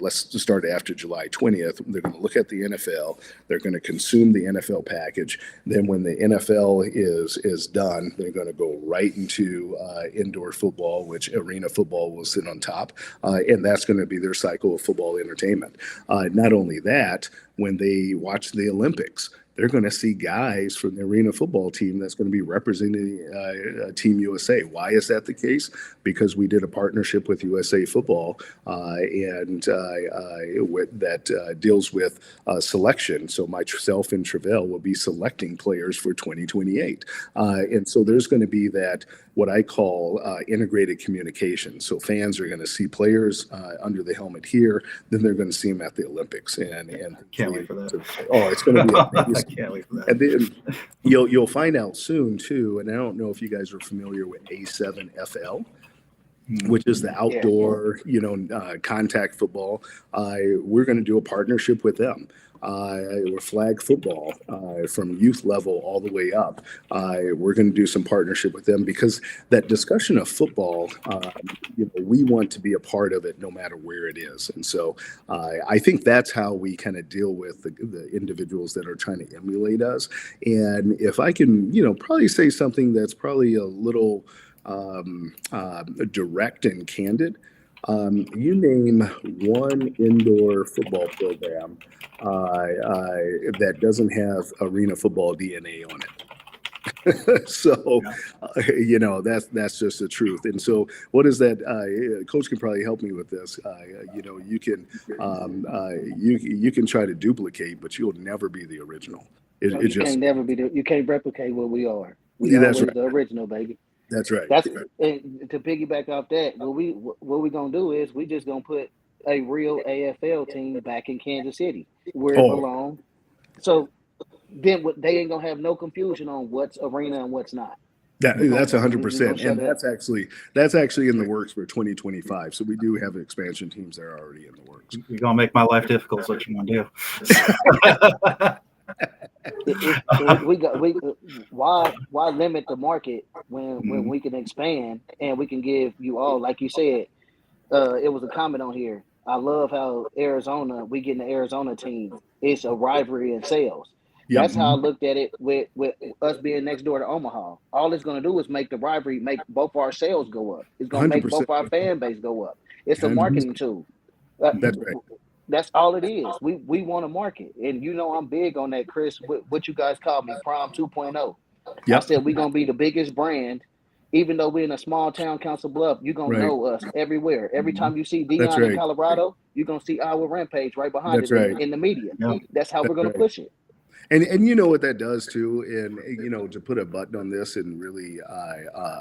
let's just start after July 20th, they're going to look at the NFL, they're going to consume the NFL package. Then when the NFL is done, they're going to go right into indoor football, which arena football will sit on top. And that's going to be their cycle of football entertainment. Not only that, when they watch the Olympics, they're going to see guys from the arena football team that's going to be representing Team USA. Why is that the case? Because we did a partnership with USA Football that deals with selection. So myself and Travell will be selecting players for 2028. And so there's going to be that, what I call integrated communication. So fans are going to see players under the helmet here, then they're going to see them at the Olympics. And Can't wait for that. Oh, it's going to be amazing. I can't wait for that. And then you'll find out soon too. And I don't know if you guys are familiar with A7FL, which is the outdoor, contact football. We're going to do a partnership with them. Flag football from youth level all the way up. We're going to do some partnership with them because that discussion of football, we want to be a part of it no matter where it is. And so I think that's how we kind of deal with the individuals that are trying to emulate us. And if I can, probably say something that's probably a little direct and candid. You name one indoor football program that doesn't have arena football DNA on it. So, that's just the truth. And so what is that? Coach can probably help me with this. You can try to duplicate, but you'll never be the original. Can't never be. You can't replicate what we are. That's right. The original, baby. That's right. And to piggyback off that, what we gonna do is we just gonna put a real AFL team back in Kansas City where it belongs. So then they ain't gonna have no confusion on what's arena and what's not. That's 100%, and that's actually in the works for 2025. So we do have expansion teams that are already in the works. You're gonna make my life difficult. So what you gonna do? Why limit the market when we can expand and we can give you all, like you said, it was a comment on here. I love how Arizona, we getting the Arizona team. It's a rivalry in sales. Yep. That's how I looked at it with us being next door to Omaha. All it's going to do is make the rivalry, make both our sales go up. It's going to make both our fan base go up. It's a marketing tool. That's right. That's all it is. We want to market. And I'm big on that, Chris, what you guys call me, Prime 2.0. Yep. I said we're going to be the biggest brand. Even though we're in a small town, Council Bluff, you're going to know us everywhere. Every time you see Dion in Colorado, you're going to see our Rampage right behind it in the media. Yep. That's how we're going to push it. And you know what that does too, and to put a button on this and really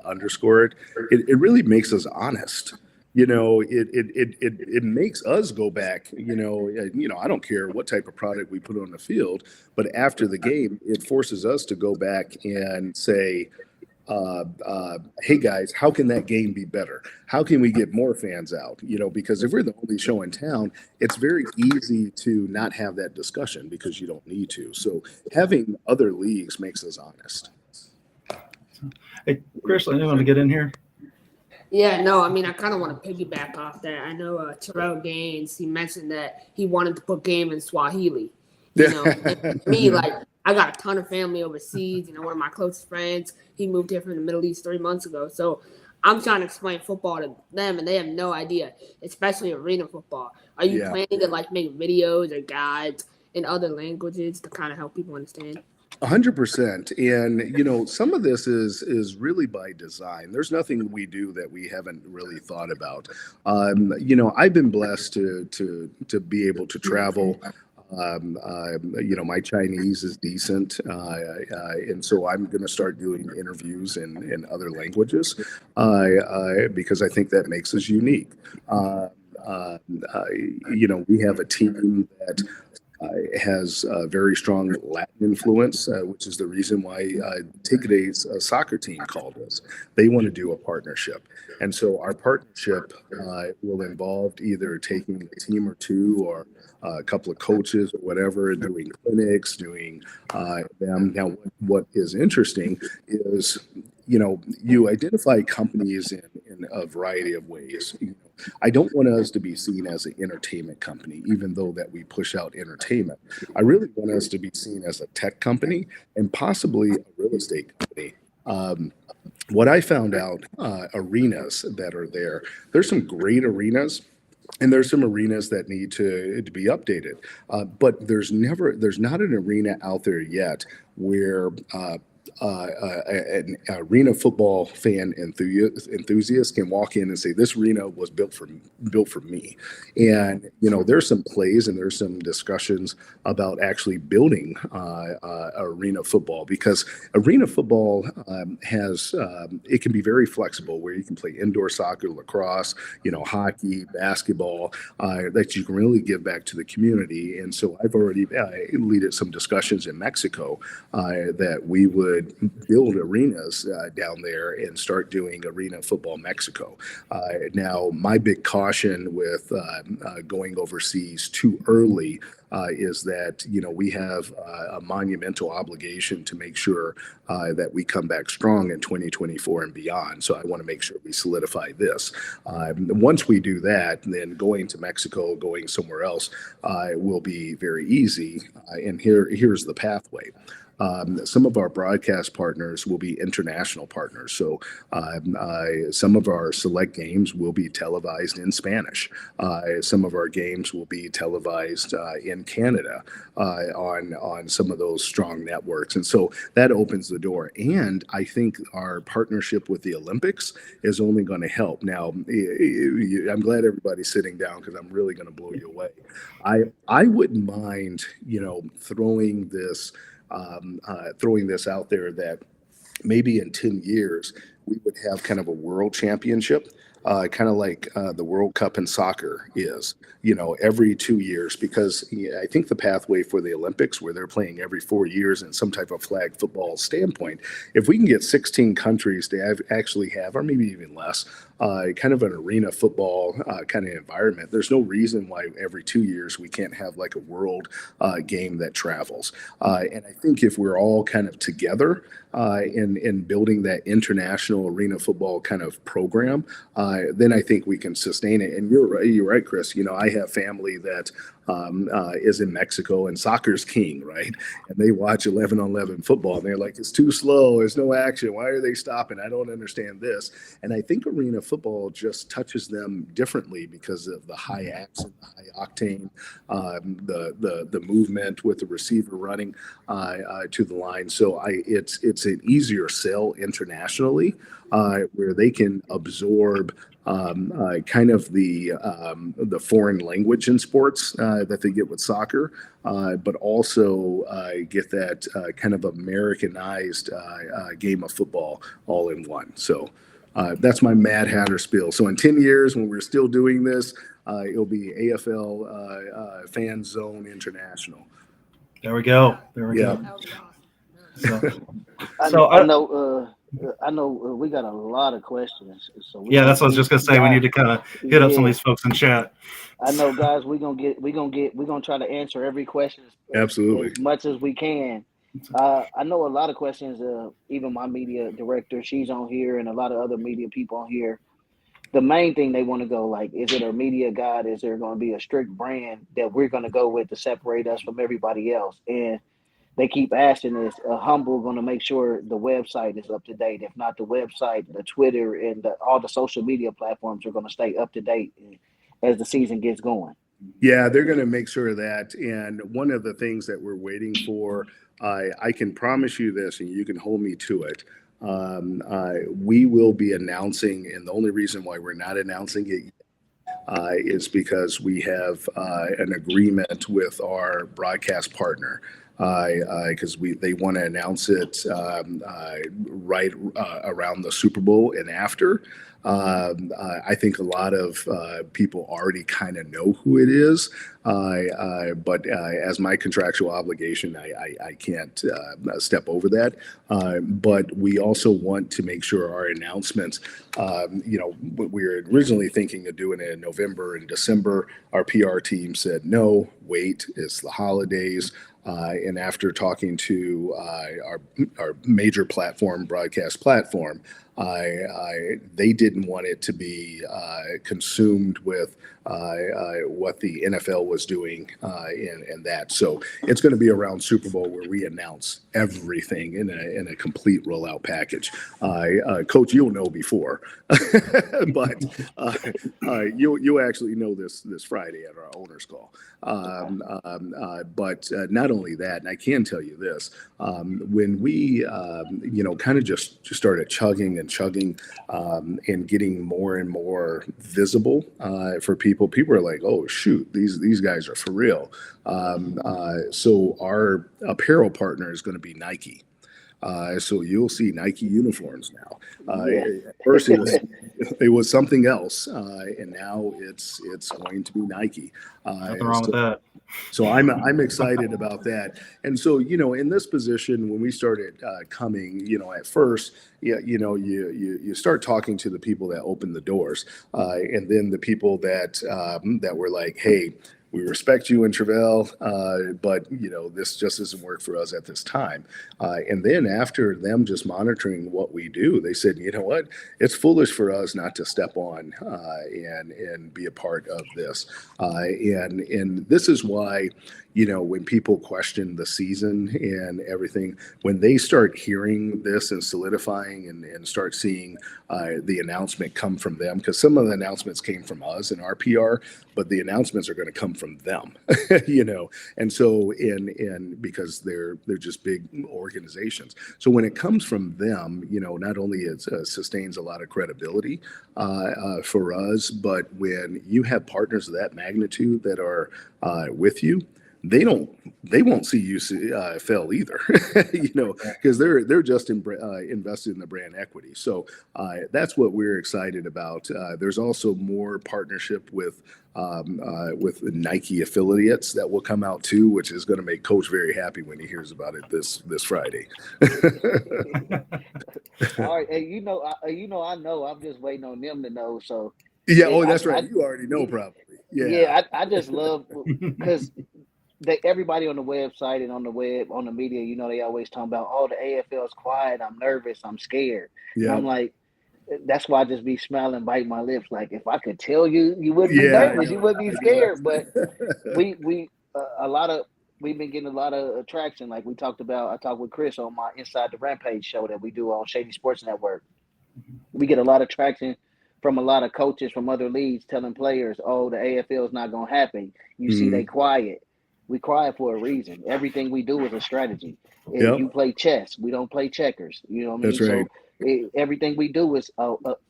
underscore it, it really makes us honest. It makes us go back. I don't care what type of product we put on the field, but after the game, it forces us to go back and say, hey guys, how can that game be better? How can we get more fans out? Because if we're the only show in town, it's very easy to not have that discussion because you don't need to. So having other leagues makes us honest. Hey, Chris, I want to get in here. Yeah, no, I mean, I kind of want to piggyback off that. I know Terrell Gaines, he mentioned that he wanted to put game in Swahili. And me, I got a ton of family overseas. One of my closest friends, he moved here from the Middle East 3 months ago. So I'm trying to explain football to them, and they have no idea, especially arena football. Are you Yeah. planning to like make videos or guides in other languages to kind of help people understand? 100%. And some of this is really by design. There's nothing we do that we haven't really thought about. I've been blessed to be able to travel. My Chinese is decent, and so I'm going to start doing interviews in other languages because I think that makes us unique. We have a team that has a very strong Latin influence, which is the reason why Tigre's soccer team called us. They want to do a partnership. And so our partnership will involve either taking a team or two or a couple of coaches or whatever, doing clinics, doing them. Now, what is interesting is, you identify companies in a variety of ways. I don't want us to be seen as an entertainment company, even though that we push out entertainment. I really want us to be seen as a tech company and possibly a real estate company. What I found out, arenas that are there, there's some great arenas. And there's some arenas that need to be updated, but there's not an arena out there yet where an arena football fan enthusiast can walk in and say, this arena was built for me. And there's some plays and there's some discussions about actually building arena football, because arena football has it can be very flexible, where you can play indoor soccer, lacrosse, hockey, basketball, that you can really give back to the community. And so I've already led some discussions in Mexico that we would build arenas down there and start doing arena football Mexico. Now, my big caution with going overseas too early is that we have a monumental obligation to make sure that we come back strong in 2024 and beyond. So I want to make sure we solidify this. Once we do that, then going to Mexico, going somewhere else will be very easy. And here's the pathway. Some of our broadcast partners will be international partners. So some of our select games will be televised in Spanish. Some of our games will be televised in Canada on some of those strong networks. And so that opens the door. And I think our partnership with the Olympics is only going to help. Now, I'm glad everybody's sitting down, because I'm really going to blow you away. I wouldn't mind, throwing this out there, that maybe in 10 years we would have kind of a world championship, kind of like the World Cup in soccer is, every 2 years, because I think the pathway for the Olympics, where they're playing every 4 years in some type of flag football standpoint, if we can get 16 countries to actually have, or maybe even less, kind of an arena football kind of environment, there's no reason why every 2 years we can't have like a world game that travels. And I think if we're all kind of together in building that international arena football kind of program, then I think we can sustain it. And you're right, Chris. I have family that is in Mexico, and soccer's king, right? And they watch 11-on-11 football, and they're like, it's too slow. There's no action. Why are they stopping? I don't understand this. And I think arena football just touches them differently because of the high accent, the high octane, the movement with the receiver running to the line. So it's an easier sell internationally, where they can absorb kind of the foreign language in sports that they get with soccer, but also get that kind of Americanized game of football all in one. So that's my Mad Hatter spiel. So in 10 years, when we're still doing this, it'll be AFL Fan Zone International. There we go. Yeah. That would be awesome. So I know we got a lot of questions. So that's what I was just gonna say. We need to kind of hit up some of these folks in chat. I know, guys. We're gonna try to answer every question Absolutely. as much as we can. I know a lot of questions. Even my media director, she's on here, and a lot of other media people on here. The main thing they want to go, like, is it a media guide? Is there going to be a strict brand that we're going to go with to separate us from everybody else? And they keep asking is Humble going to make sure the website is up to date. If not the website, the Twitter and all the social media platforms are going to stay up to date as the season gets going. Yeah, they're going to make sure of that. And one of the things that we're waiting for, I can promise you this, and you can hold me to it. We will be announcing, and the only reason why we're not announcing it is because we have an agreement with our broadcast partner. Because they want to announce it right around the Super Bowl and after. I think a lot of people already kind of know who it is, but as my contractual obligation, I can't step over that. But we also want to make sure our announcements, we were originally thinking of doing it in November and December. Our PR team said, no, wait, it's the holidays. And after talking to our major platform, broadcast platform, they didn't want it to be consumed with what the NFL was doing and that. So it's going to be around Super Bowl where we announce everything in a complete rollout package. Coach, you'll know before, but you'll actually know this Friday at our owners call. But not only that, and I can tell you this, when we, kind of just started chugging and getting more and more visible for people are like, oh, shoot, these guys are for real. So our apparel partner is going to be Nike. So you'll see Nike uniforms now. At first it was something else, and now it's going to be Nike. Nothing wrong with that. So I'm excited about that. And so, in this position, when we started coming, at first, you start talking to the people that open the doors, and then the people that were like, hey, we respect you in Travell, but this just doesn't work for us at this time. And then after them just monitoring what we do, they said, you know what, it's foolish for us not to step on and be a part of this. And this is why, when people question the season and everything, when they start hearing this and solidifying and start seeing the announcement come from them, because some of the announcements came from us in our PR, but the announcements are going to come from them, and so and because they're just big organizations. So when it comes from them, not only it sustains a lot of credibility for us, but when you have partners of that magnitude that are with you, they won't see you fail either, because they're just invested in the brand equity. So that's what we're excited about. There's also more partnership with the Nike affiliates that will come out too, which is going to make Coach very happy when he hears about it this Friday. All right, hey, I know. I'm just waiting on them to know. So yeah, that's right. You already know, probably. Yeah, I just love because everybody on the website and on the web, on the media, they always talking about, oh, the AFL's quiet, I'm nervous, I'm scared. Yeah. And I'm like, that's why I just be smiling, biting my lips. Like, if I could tell you, you wouldn't be nervous, you wouldn't be scared. But we've been getting a lot of attraction. Like I talked with Chris on my Inside the Rampage show that we do on Shady Sports Network. We get a lot of traction from a lot of coaches from other leagues telling players, oh, the AFL is not going to happen. You see, they quiet. We quiet for a reason. Everything we do is a strategy. If you play chess, we don't play checkers. You know what I mean? That's right. So everything we do is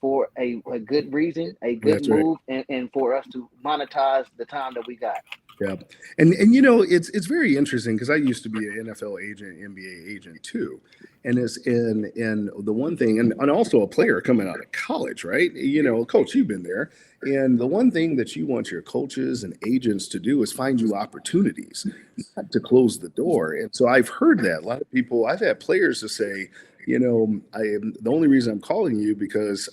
for a good reason, a good move, and for us to monetize the time that we got. Yeah. And it's very interesting because I used to be an NFL agent, NBA agent too. And the one thing, and also a player coming out of college, right? Coach, you've been there. And the one thing that you want your coaches and agents to do is find you opportunities, not to close the door. And so I've heard that a lot of people, I've had players to say, the only reason I'm calling you because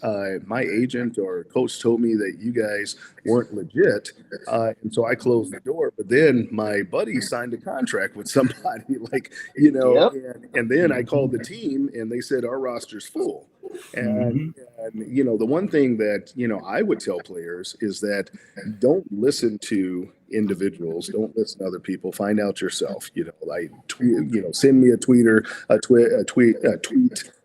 my agent or coach told me that you guys weren't legit, and so I closed the door. But then my buddy signed a contract with somebody, and then I called the team, and they said our roster's full. And the one thing that I would tell players is that don't listen to individuals. Don't listen to other people. Find out yourself. Like tweet. Send me a tweet.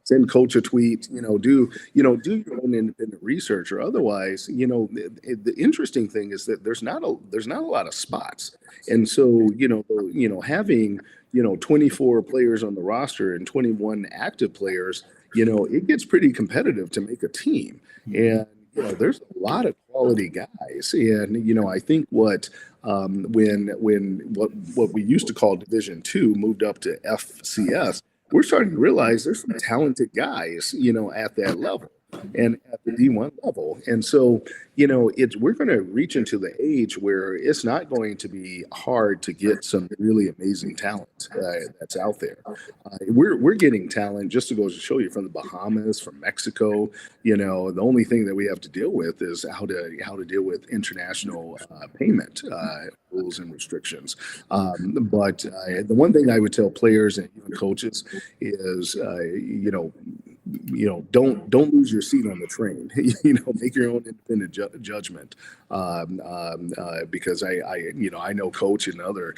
Send coach a tweet. Do your own independent research, or otherwise, the interesting thing is that there's not a lot of spots, and so having 24 players on the roster and 21 active players, it gets pretty competitive to make a team. And there's a lot of quality guys. And I think when what we used to call Division II moved up to FCS, we're starting to realize there's some talented guys, at that level and at the D1 level. And so, we're going to reach into the age where it's not going to be hard to get some really amazing talent that's out there. We're getting talent, just to go to show you, from the Bahamas, from Mexico. The only thing that we have to deal with is how to deal with international payment rules and restrictions. But the one thing I would tell players and even coaches is, don't lose your seat on the train. Make your own independent judgment. Because I know coach and other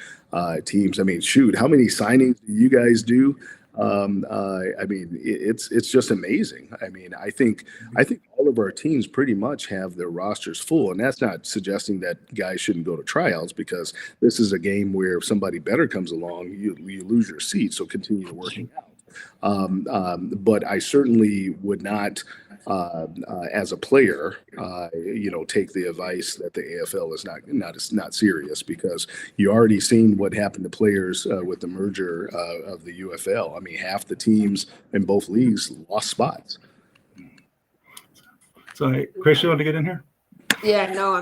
teams. I mean, shoot, how many signings do you guys do? It's just amazing. I think all of our teams pretty much have their rosters full, and that's not suggesting that guys shouldn't go to tryouts, because this is a game where if somebody better comes along, you lose your seat. So continue working out. But I certainly would not, as a player, take the advice that the AFL is not serious, because you already seen what happened to players with the merger of the UFL. Half the teams in both leagues lost spots. So, Chris, you want to get in here? Yeah, no,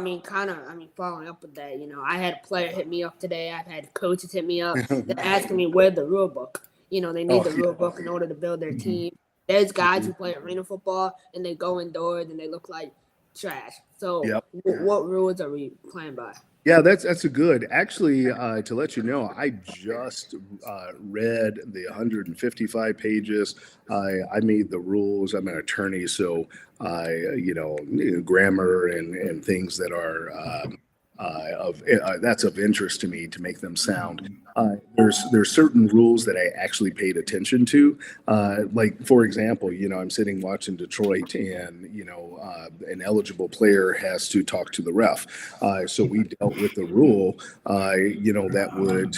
following up with that, I had a player hit me up today. I've had coaches hit me up. They're asking me where's the rule book. They need the rule book in order to build their team. There's guys who play arena football and they go indoors and they look like trash. So what rules are we playing by? Yeah, that's a good. Actually, to let you know, I just read the 155 pages. I made the rules. I'm an attorney, so grammar and things that are that's of interest to me to make them sound. There's certain rules that I actually paid attention to. Like, for example, I'm sitting watching Detroit, and an eligible player has to talk to the ref. So we dealt with the rule, that would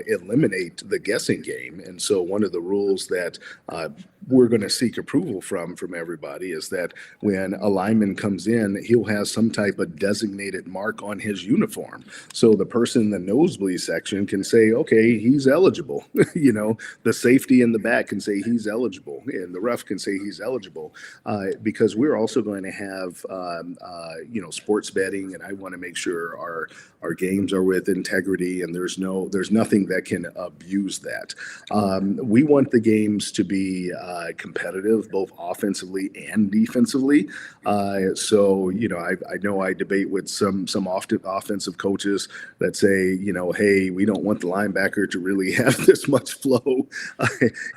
eliminate the guessing game. And so one of the rules that we're going to seek approval from everybody is that when a lineman comes in, he'll have some type of designated mark on his uniform. So the person in the nosebleed section can say, okay, he's eligible. The safety in the back can say he's eligible, and the ref can say he's eligible, because we're also going to have, sports betting, and I want to make sure our games are with integrity, and there's nothing that can abuse that. We want the games to be competitive, both offensively and defensively. So I know I debate with some often offensive coaches that say, hey, we don't want the linebacker to really have this much flow,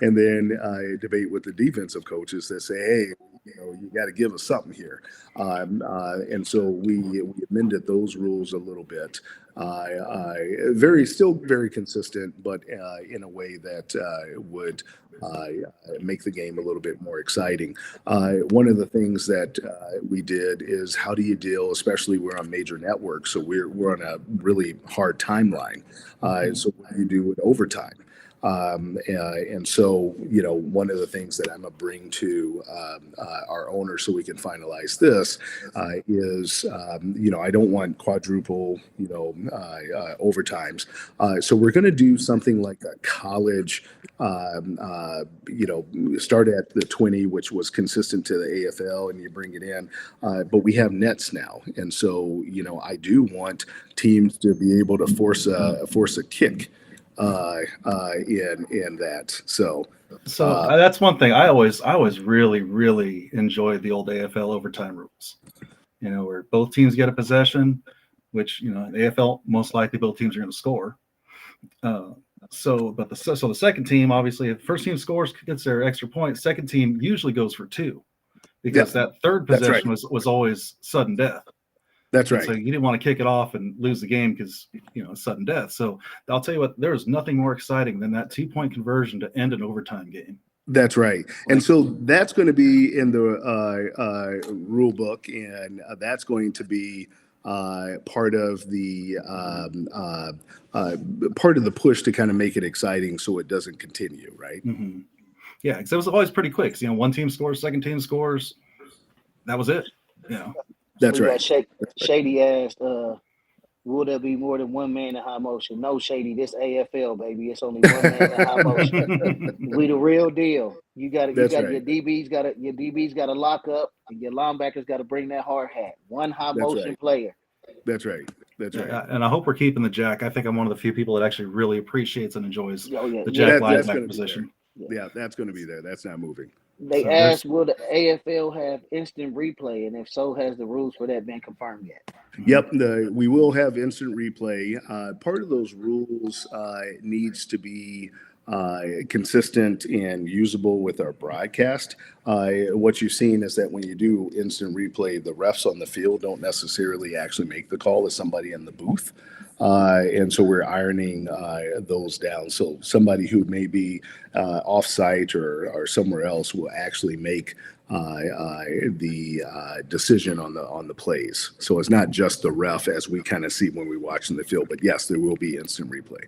and then I debate with the defensive coaches that say, hey, you got to give us something here. And so we amended those rules a little bit. Still very consistent, but in a way that would make the game a little bit more exciting. One of the things that we did is, how do you deal, especially we're on major networks, so we're on a really hard timeline. So what do you do with overtime? And so, one of the things that I'm going to bring to our owner so we can finalize this is, I don't want quadruple, overtimes. So we're going to do something like a college, start at the 20, which was consistent to the AFL, and you bring it in. But we have nets now. And so, I do want teams to be able to force a kick in that. So that's one thing I always really enjoyed the old AFL overtime rules. Where both teams get a possession, which in the AFL most likely both teams are going to score. So the second team, obviously, if first team scores, gets their extra point. Second team usually goes for two, because that third possession was always sudden death. That's And right. so you didn't want to kick it off and lose the game because, sudden death. So I'll tell you what, there is nothing more exciting than that 2-point conversion to end an overtime game. That's right. And so that's going to be in the rule book, and that's going to be part of the push to kind of make it exciting so it doesn't continue, right? Mm-hmm. Yeah, because it was always pretty quick. One team scores, second team scores. That was it. That's We right. got Shady asked, will there be more than one man in high motion? No, Shady, this AFL, baby. It's only one man in high motion. We the real deal. That's right. Your DB's got to lock up, and your linebackers got to bring that hard hat. One high That's motion right. player. That's right. That's right. Yeah, and I hope we're keeping the jack. I think I'm one of the few people that actually really appreciates and enjoys Oh, yeah, the yeah. jack That's linebacker gonna be position. Yeah, that's going to be there. That's not moving. They So asked, will the AFL have instant replay? And if so, has the rules for that been confirmed yet? Yep, we will have instant replay. Part of those rules needs to be consistent and usable with our broadcast. What you've seen is that when you do instant replay, the refs on the field don't necessarily actually make the call as somebody in the booth. And so we're ironing those down. So somebody who may be off-site or somewhere else will actually make the decision on the plays. So it's not just the ref as we kind of see when we watch in the field, but yes, there will be instant replay.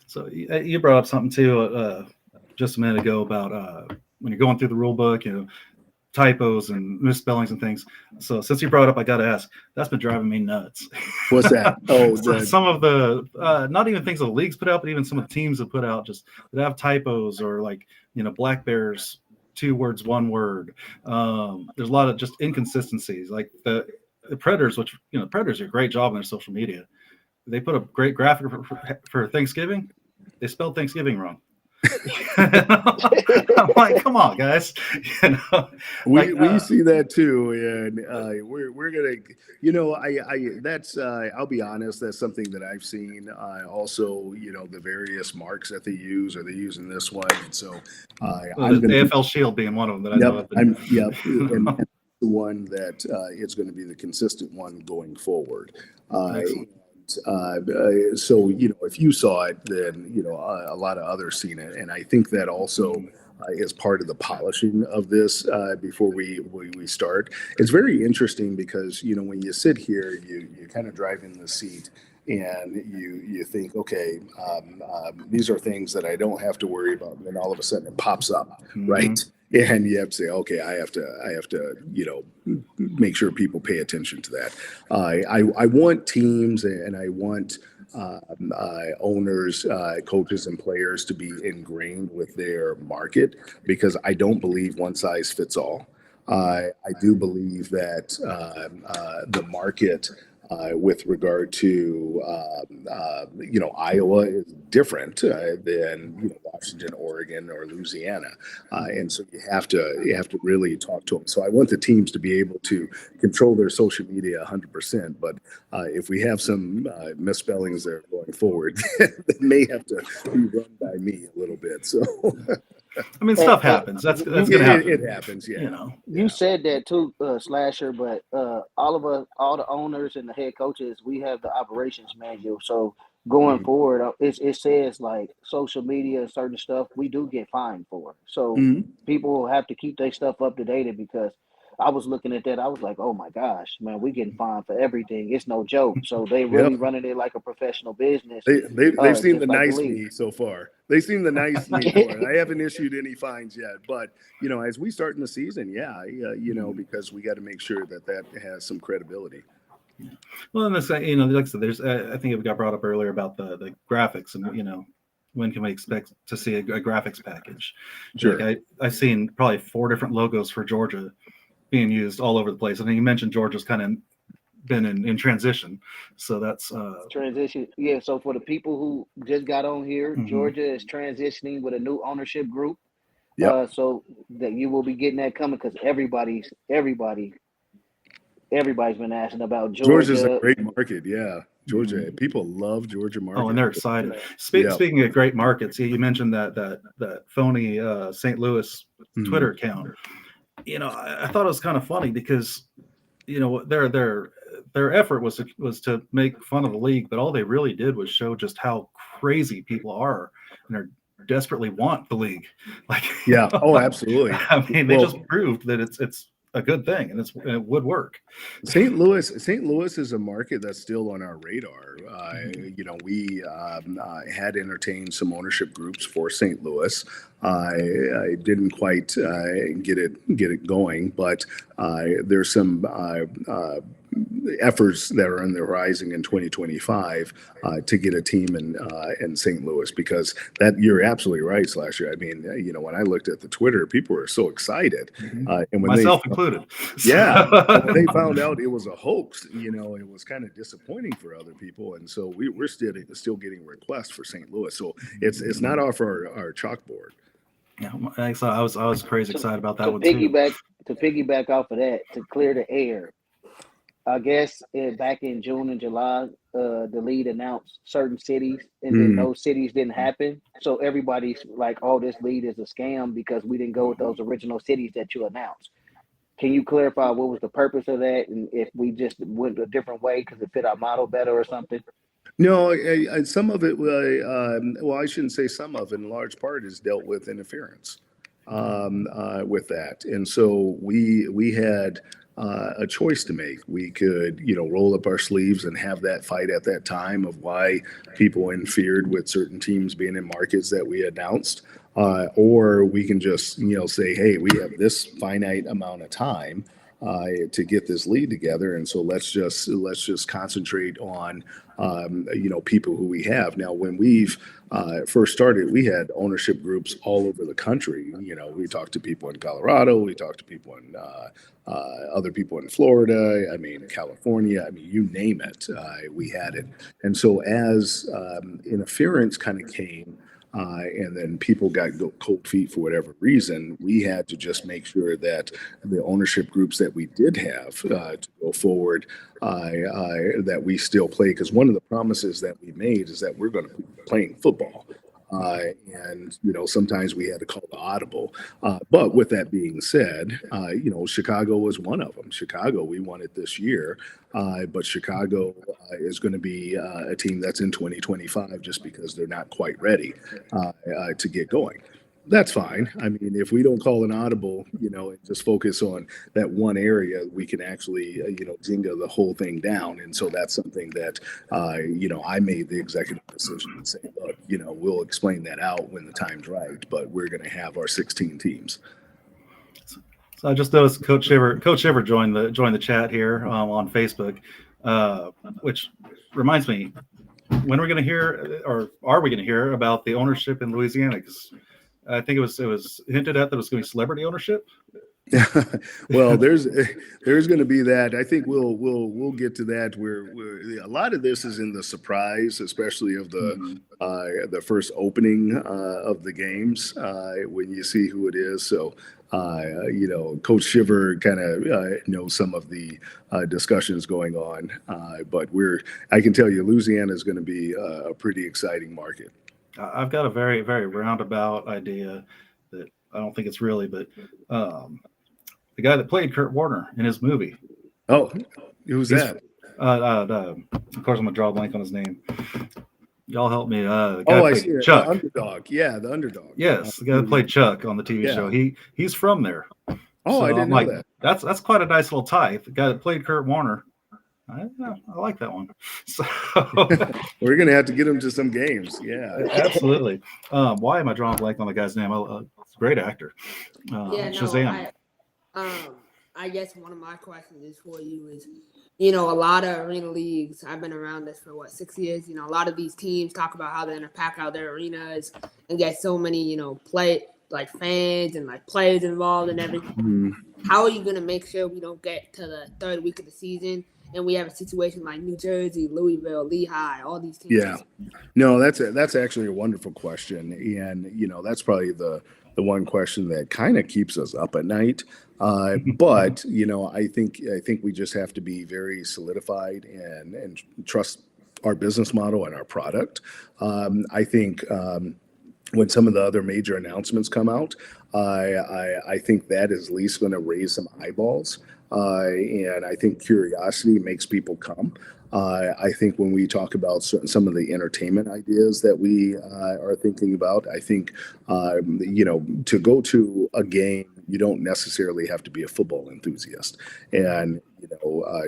So you brought up something too just a minute ago about when you're going through the rule book, typos and misspellings and things. So since you brought it up, I got to ask, that's been driving me nuts. What's that? Oh, some of the, not even things the leagues put out, but even some of the teams have put out just that have typos or Black Bears, 2 words, 1 word. There's a lot of just inconsistencies. Like the Predators, which, Predators do a great job on their social media. They put a great graphic for Thanksgiving. They spelled Thanksgiving wrong. I'm like, come on, guys. We see that too, and we're gonna, that's I'll be honest, that's something that I've seen. Also, the various marks that they use, or they use in this one. So I'm the gonna AFL Shield being one of them that I know. And the one that is going to be the consistent one going forward. So if you saw it, then a lot of others seen it, and I think that also is part of the polishing of this before we start. It's very interesting because when you sit here, you kind of drive in the seat, and you think, okay, these are things that I don't have to worry about, and then all of a sudden it pops up, right? And you have to say, okay, I have to, make sure people pay attention to that. I want teams, and I want owners, coaches, and players to be ingrained with their market, because I don't believe one size fits all. I do believe that the market with regard to Iowa is different than Washington, Oregon, or Louisiana, and so you have to really talk to them. So I want the teams to be able to control their social media 100%. But if we have some misspellings there going forward, they may have to be run by me a little bit. So. I mean, stuff happens. That's going to happen. It happens, yeah. You said that too, Slasher, but all of us, all the owners and the head coaches, we have the operations manual. So going forward, it says like social media, certain stuff, we do get fined for. So people will have to keep their stuff up to date, because I was looking at that. I was like, oh my gosh, man, we getting fined for everything. It's no joke. So they really running it like a professional business. They've seen the like nice me so far. They've seen the nice me so far. I haven't issued any fines yet, but as we start in the season, because we got to make sure that has some credibility. Well, and this, like I said, there's, I think it got brought up earlier about the graphics, and when can we expect to see a graphics package? Sure. Like I've seen probably 4 different logos for Georgia being used all over the place. I think you mentioned Georgia's kind of been in transition, so that's transition. Yeah. So for the people who just got on here, Georgia is transitioning with a new ownership group. Yeah. So that you will be getting that coming, because everybody's been asking about Georgia. Georgia's a great market. Yeah. Georgia, people love Georgia market. Oh, and they're excited. Speaking of great markets, you mentioned that phony St. Louis Twitter account. I thought it was kind of funny because, they're their effort was to make fun of the league, but all they really did was show just how crazy people are and are desperately want the league. Like, Yeah. Oh, absolutely. I mean, they Well, just proved that it's a good thing and it would work. St. Louis is a market that's still on our radar. We had entertained some ownership groups for St. Louis. I didn't quite get it going, but there's some efforts that are on the horizon in 2025 to get a team in St. Louis, because that, you're absolutely right, Slasher. I mean, when I looked at the Twitter, people were so excited, and when Myself included. yeah, when they found out it was a hoax, it was kind of disappointing for other people, and so we're still getting requests for St. Louis. So it's not off our chalkboard. Yeah, so I was crazy excited about that one To piggyback off of that, to clear the air, I guess back in June and July, the league announced certain cities, and then those cities didn't happen. So everybody's like, "Oh, this league is a scam because we didn't go with those original cities that you announced." Can you clarify what was the purpose of that, and if we just went a different way because it fit our model better or something? No, some of it, well, I shouldn't say some of it, in large part is dealt with interference with that. And so we had a choice to make. We could, roll up our sleeves and have that fight at that time of why people interfered with certain teams being in markets that we announced. Or we can just, say, hey, we have this finite amount of time to get this lead together, and so let's just concentrate on people who we have. Now, when we've first started, we had ownership groups all over the country. We talked to people in Colorado, we talked to people in other people in Florida, California, you name it, we had it. And so as interference kind of came, and then people got cold feet for whatever reason, we had to just make sure that the ownership groups that we did have to go forward, that we still play. Because one of the promises that we made is that we're going to be playing football. And sometimes we had to call the audible. But with that being said, Chicago was one of them. Chicago, we won it this year, but Chicago is going to be a team that's in 2025 just because they're not quite ready to get going. That's fine. If we don't call an audible, and just focus on that one area, we can actually, Jenga the whole thing down. And so that's something that, I made the executive decision to say, look, we'll explain that out when the time's right, but we're going to have our 16 teams. So I just noticed Coach Shiver joined the chat here on Facebook, which reminds me, when are we going to hear, or are we going to hear about the ownership in Louisiana? Because I think it was hinted at that it was going to be celebrity ownership. Well, there's going to be that. I think we'll get to that. Where a lot of this is in the surprise, especially of the first opening of the games when you see who it is. So Coach Shiver kind of knows some of the discussions going on, but I can tell you, Louisiana is going to be a pretty exciting market. I've got a very, very roundabout idea that I don't think it's really, but the guy that played Kurt Warner in his movie. Oh, who's that? Of course, I'm gonna draw a blank on his name. Y'all help me. The I guy played see. Chuck. The underdog. Yeah, the underdog. Yes, the guy that played Chuck on the TV show. He's from there. Oh, so I didn't know that. That's quite a nice little tie. The guy that played Kurt Warner. I like that one. So we're gonna have to get him to some games. Yeah, absolutely. Why am I drawing a blank on the guy's name? He's a great actor. Shazam. I guess one of my questions is for you is, a lot of arena leagues, I've been around this for 6 years. A lot of these teams talk about how they're going to pack out their arenas and get so many, fans and players involved and everything. How are you going to make sure we don't get to the third week of the season and we have a situation like New Jersey, Louisville, Lehigh, all these teams? Yeah, no, that's actually a wonderful question, and that's probably the one question that kind of keeps us up at night. But I think we just have to be very solidified and trust our business model and our product. I think when some of the other major announcements come out, I think that is at least going to raise some eyeballs. And I think curiosity makes people come. I think when we talk about some of the entertainment ideas that we are thinking about, I think, to go to a game, you don't necessarily have to be a football enthusiast and,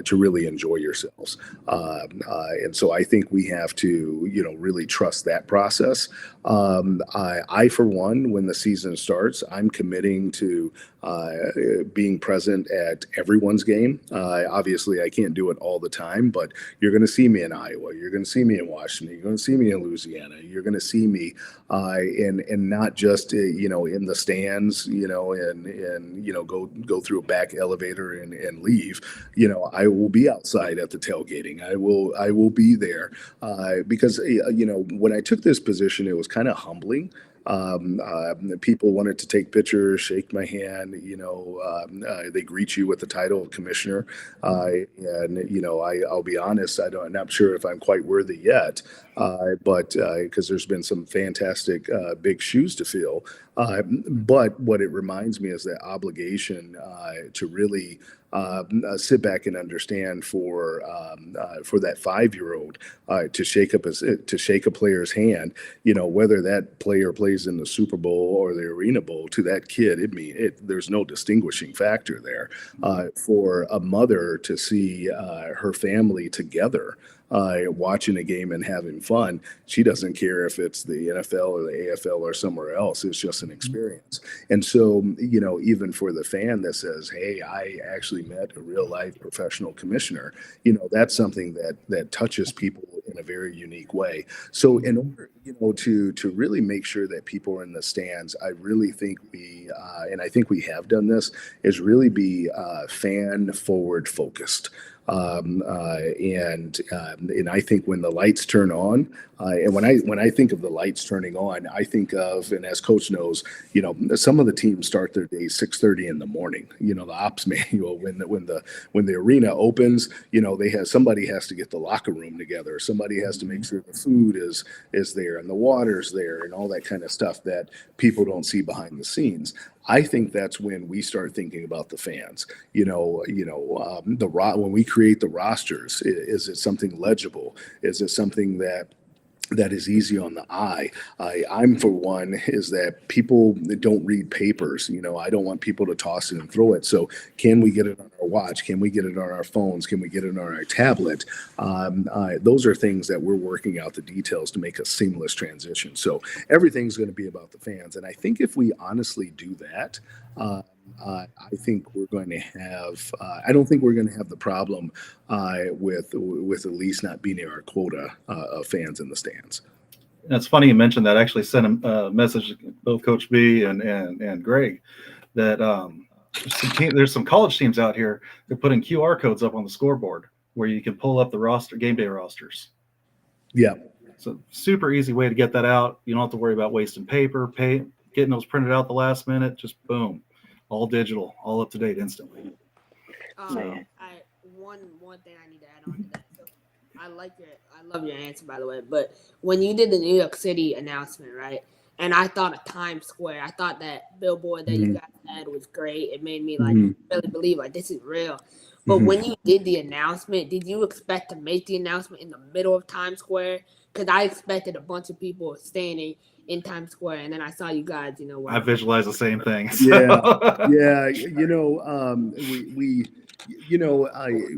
to really enjoy yourselves. And so I think we have to, really trust that process. For one, when the season starts, I'm committing to being present at everyone's game. Obviously, I can't do it all the time, but you're going to see me in Iowa. You're going to see me in Washington. You're going to see me in Louisiana. You're going to see me, and not just in the stands, and go through a back elevator and leave. I will be outside at the tailgating. I will be there because when I took this position, it was kind of humbling. People wanted to take pictures, shake my hand. They greet you with the title of commissioner, I'll be honest, I'm not sure if I'm quite worthy yet, but because there's been some fantastic big shoes to fill. But what it reminds me is that obligation to really sit back and understand for that 5-year-old to shake a player's hand, whether that player plays in the Super Bowl or the Arena Bowl. To that kid, there's no distinguishing factor there. For a mother to see her family together watching a game and having fun, she doesn't care if it's the NFL or the AFL or somewhere else. It's just an experience. And so, even for the fan that says, "Hey, I actually met a real life professional commissioner," that's something that touches people in a very unique way. So in order, to really make sure that people are in the stands, I really think and I think we have done this, is really be fan forward focused. And I think when the lights turn on, and when I think of the lights turning on, I think of, and as coach knows, some of the teams start their day 6:30 in the morning. The ops manual, when the arena opens, somebody has to get the locker room together. Somebody has to make sure the food is there and the water's there and all that kind of stuff that people don't see behind the scenes. I think that's when we start thinking about the fans. When we create the rosters, is it something legible? Is it something that is easy on the eye? I'm for one, is that people don't read papers. I don't want people to toss it and throw it. So can we get it on our watch? Can we get it on our phones? Can we get it on our tablet? Those are things that we're working out the details to make a seamless transition. So everything's going to be about the fans. And I think if we honestly do that, I think we're going to have. I don't think we're going to have the problem with at least not being near our quota of fans in the stands. It's funny you mentioned that. I actually sent a message to both Coach B and Greg that there's some college teams out here. They're putting QR codes up on the scoreboard where you can pull up the game day rosters. Yeah. So super easy way to get that out. You don't have to worry about wasting paper, getting those printed out the last minute. Just boom. All digital, all up to date instantly. One thing I need to add on to that. So I love your answer, by the way. But when you did the New York City announcement, right? And I thought of Times Square. I thought that billboard that you guys had was great. It made me really believe this is real. But when you did the announcement, did you expect to make the announcement in the middle of Times Square? Because I expected a bunch of people standing in Times Square, and then I saw you guys. I visualized the same thing. So. Yeah.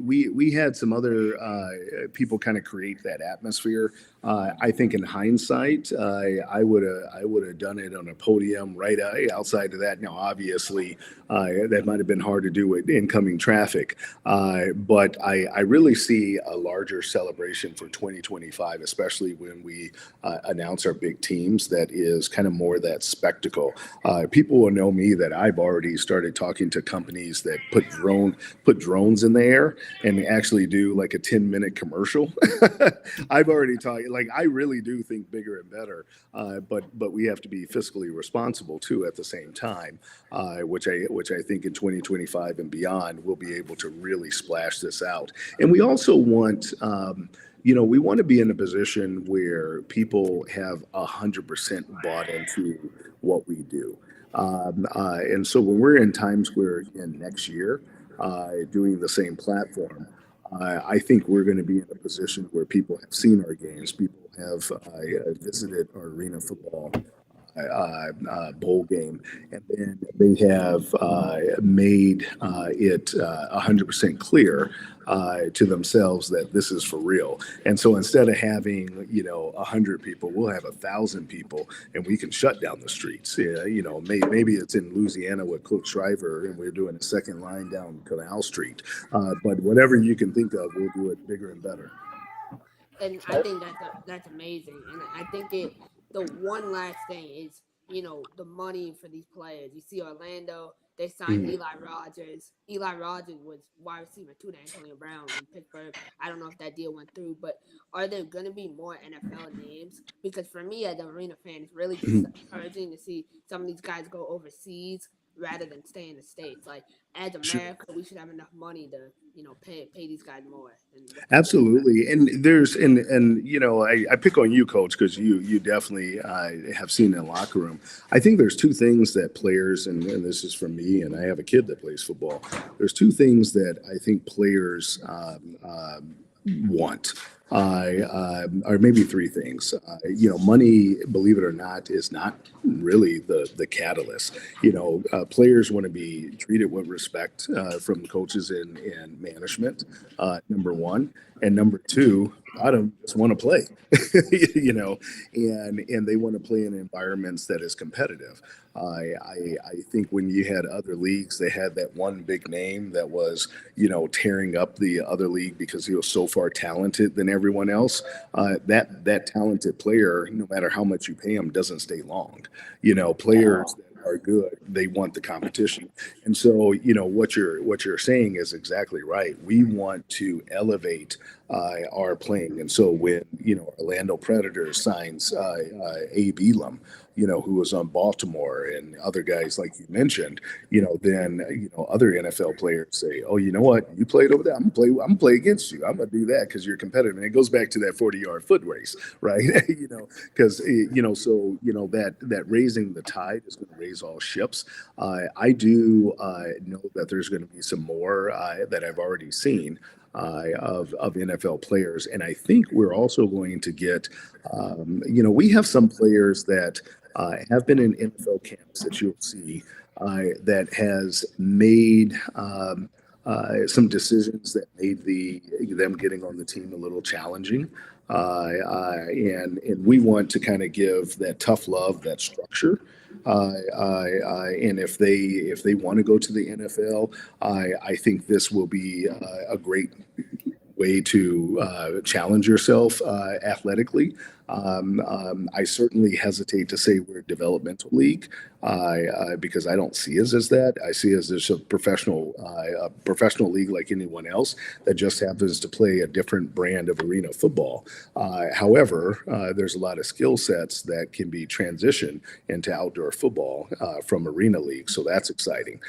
We had some other people kind of create that atmosphere. I think in hindsight, I would have done it on a podium right outside of that. Now, obviously, that might have been hard to do with incoming traffic, but I really see a larger celebration for 2025, especially when we announce our big teams. That is kind of more that spectacle. People will know me that I've already started talking to companies that put drones in the air and actually do like a 10-minute commercial. I've already talked. I really do think bigger and better, but we have to be fiscally responsible too at the same time, which I think in 2025 and beyond we'll be able to really splash this out. And we also want. We want to be in a position where people have 100% bought into what we do. And so when we're in Times Square again next year, doing the same platform, I think we're going to be in a position where people have seen our games, people have visited our arena football bowl game, and then they have made it 100% clear to themselves that this is for real. And so instead of having 100 people, we'll have 1,000 people, and we can shut down the streets. Yeah, maybe it's in Louisiana with Coach Shriver, and we're doing a second line down Canal Street. But whatever you can think of, we'll do it bigger and better. And I think that's amazing. And I think the one last thing is, the money for these players. You see Orlando, they signed Eli Rogers. Eli Rogers was wide receiver too to Antonio Brown in Pittsburgh. I don't know if that deal went through, but are there going to be more NFL names? Because for me as an arena fan, it's really encouraging to see some of these guys go overseas rather than stay in the States. Like, as America, we should have enough money to, pay these guys more. Absolutely. And there's, I pick on you, Coach, because you definitely have seen in the locker room. I think there's two things that players, and this is from me, and I have a kid that plays football. There's two things that I think players want. Or maybe three things. Money, believe it or not, is not really the catalyst. Players want to be treated with respect from coaches and management, number one. And number two, a lot of them just want to play, and they want to play in environments that is competitive. I think when you had other leagues, they had that one big name that was, tearing up the other league because he was so far talented than everyone else. That talented player, no matter how much you pay him, doesn't stay long. Players that are good, they want the competition. And so, what you're saying is exactly right. We want to elevate our playing. And so when, Orlando Predators signs Abe Elam, who was on Baltimore, and other guys like you mentioned, then, other NFL players say, oh, you know what? You played over there. I'm gonna play against you. I'm gonna do that because you're competitive. And it goes back to that 40-yard foot race, right? Because, that raising the tide is going to raise all ships. I do know that there's going to be some more that I've already seen of NFL players. And I think we're also going to get, we have some players that have been in NFL camps that you'll see that has made some decisions that made them getting on the team a little challenging. And we want to kind of give that tough love, that structure. And if they want to go to the NFL, I think this will be a great way to challenge yourself athletically. I certainly hesitate to say we're a developmental league because I don't see us as that. I see us as a professional league like anyone else that just happens to play a different brand of arena football. However, there's a lot of skill sets that can be transitioned into outdoor football from arena league, so that's exciting.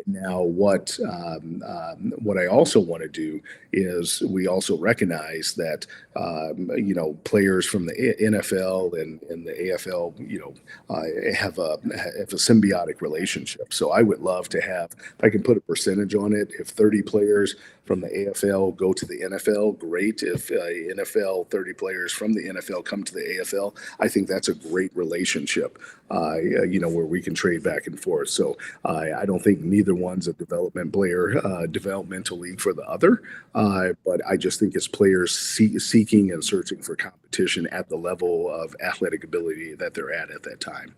Now, what I also want to do is we also recognize that players from the NFL and the AFL have a symbiotic relationship. So I would love to have, if I can put a percentage on it, if 30 players from the AFL go to the NFL, great. If NFL 30 players from the NFL come to the AFL, I think that's a great relationship, where we can trade back and forth. So I don't think neither one's a developmental league for the other, but I just think it's players seeking and searching for competition at the level of athletic ability that they're at that time.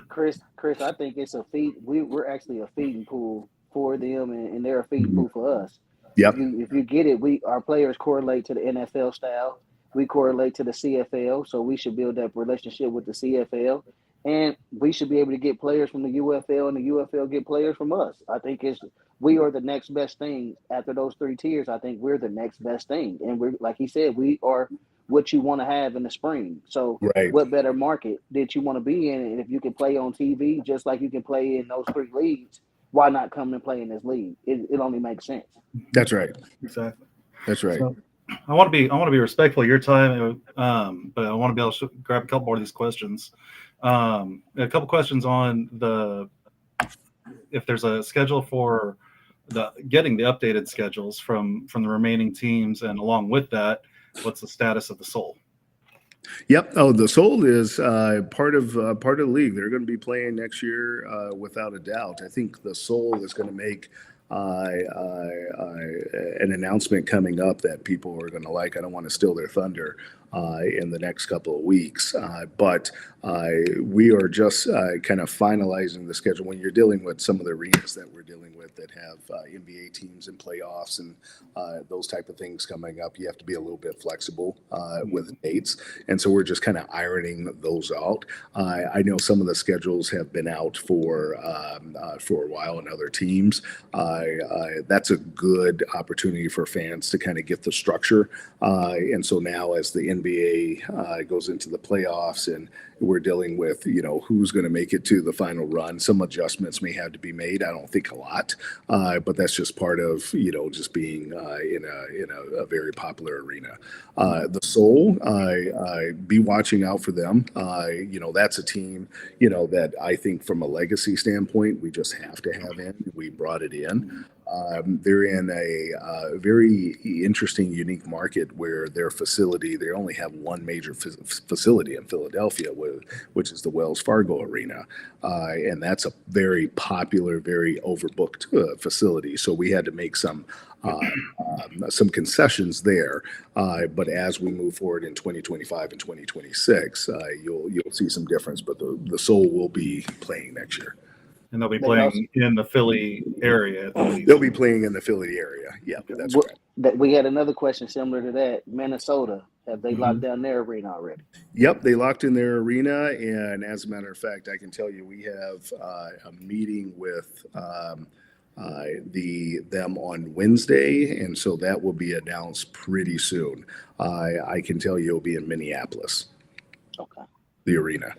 Chris, I think it's a feed. We're actually a feeding pool for them, and they're a feeding pool for us. Yep. If you get it, our players correlate to the NFL style. We correlate to the CFL, so we should build that relationship with the CFL, and we should be able to get players from the UFL, and the UFL get players from us. I think we are the next best thing after those three tiers. I think we're the next best thing, and we're, like he said, we are what you want to have in the spring. So right. What better market did you want to be in? And if you can play on TV just like you can play in those three leagues, why not come and play in this league? It only makes sense. That's right. Exactly. That's right. So, I want to be respectful of your time, but I want to be able to grab a couple more of these questions. A couple questions on the if there's a schedule for getting the updated schedules from the remaining teams, and along with that, what's the status of the Soul? Yep. Oh, the Soul is part of the league. They're going to be playing next year without a doubt. I think the Soul is going to make an announcement coming up that people are going to like. I don't want to steal their thunder in the next couple of weeks, but we are just kind of finalizing the schedule. When you're dealing with some of the arenas that we're dealing with that have NBA teams and playoffs and those type of things coming up, you have to be a little bit flexible with dates, and so we're just kind of ironing those out. I know some of the schedules have been out for a while in other teams. That's a good opportunity for fans to kind of get the structure, and so now as the NBA goes into the playoffs and we're dealing with, who's going to make it to the final run. Some adjustments may have to be made. I don't think a lot, but that's just part of, just being in a very popular arena. The Soul, be watching out for them. That's a team, that I think from a legacy standpoint, we just have to have in. We brought it in. They're in a very interesting, unique market where their facility, they only have one major facility in Philadelphia, which is the Wells Fargo Arena. And that's a very popular, very overbooked facility. So we had to make some concessions there. But as we move forward in 2025 and 2026, you'll see some difference. But the Soul will be playing next year. And they'll be playing in the Philly area. They'll be playing in the Philly area. Yeah, that's correct. We had another question similar to that. Minnesota, have they locked down their arena already? Yep, they locked in their arena. And as a matter of fact, I can tell you we have a meeting with them on Wednesday. And so that will be announced pretty soon. I can tell you it'll be in Minneapolis. Okay. The arena.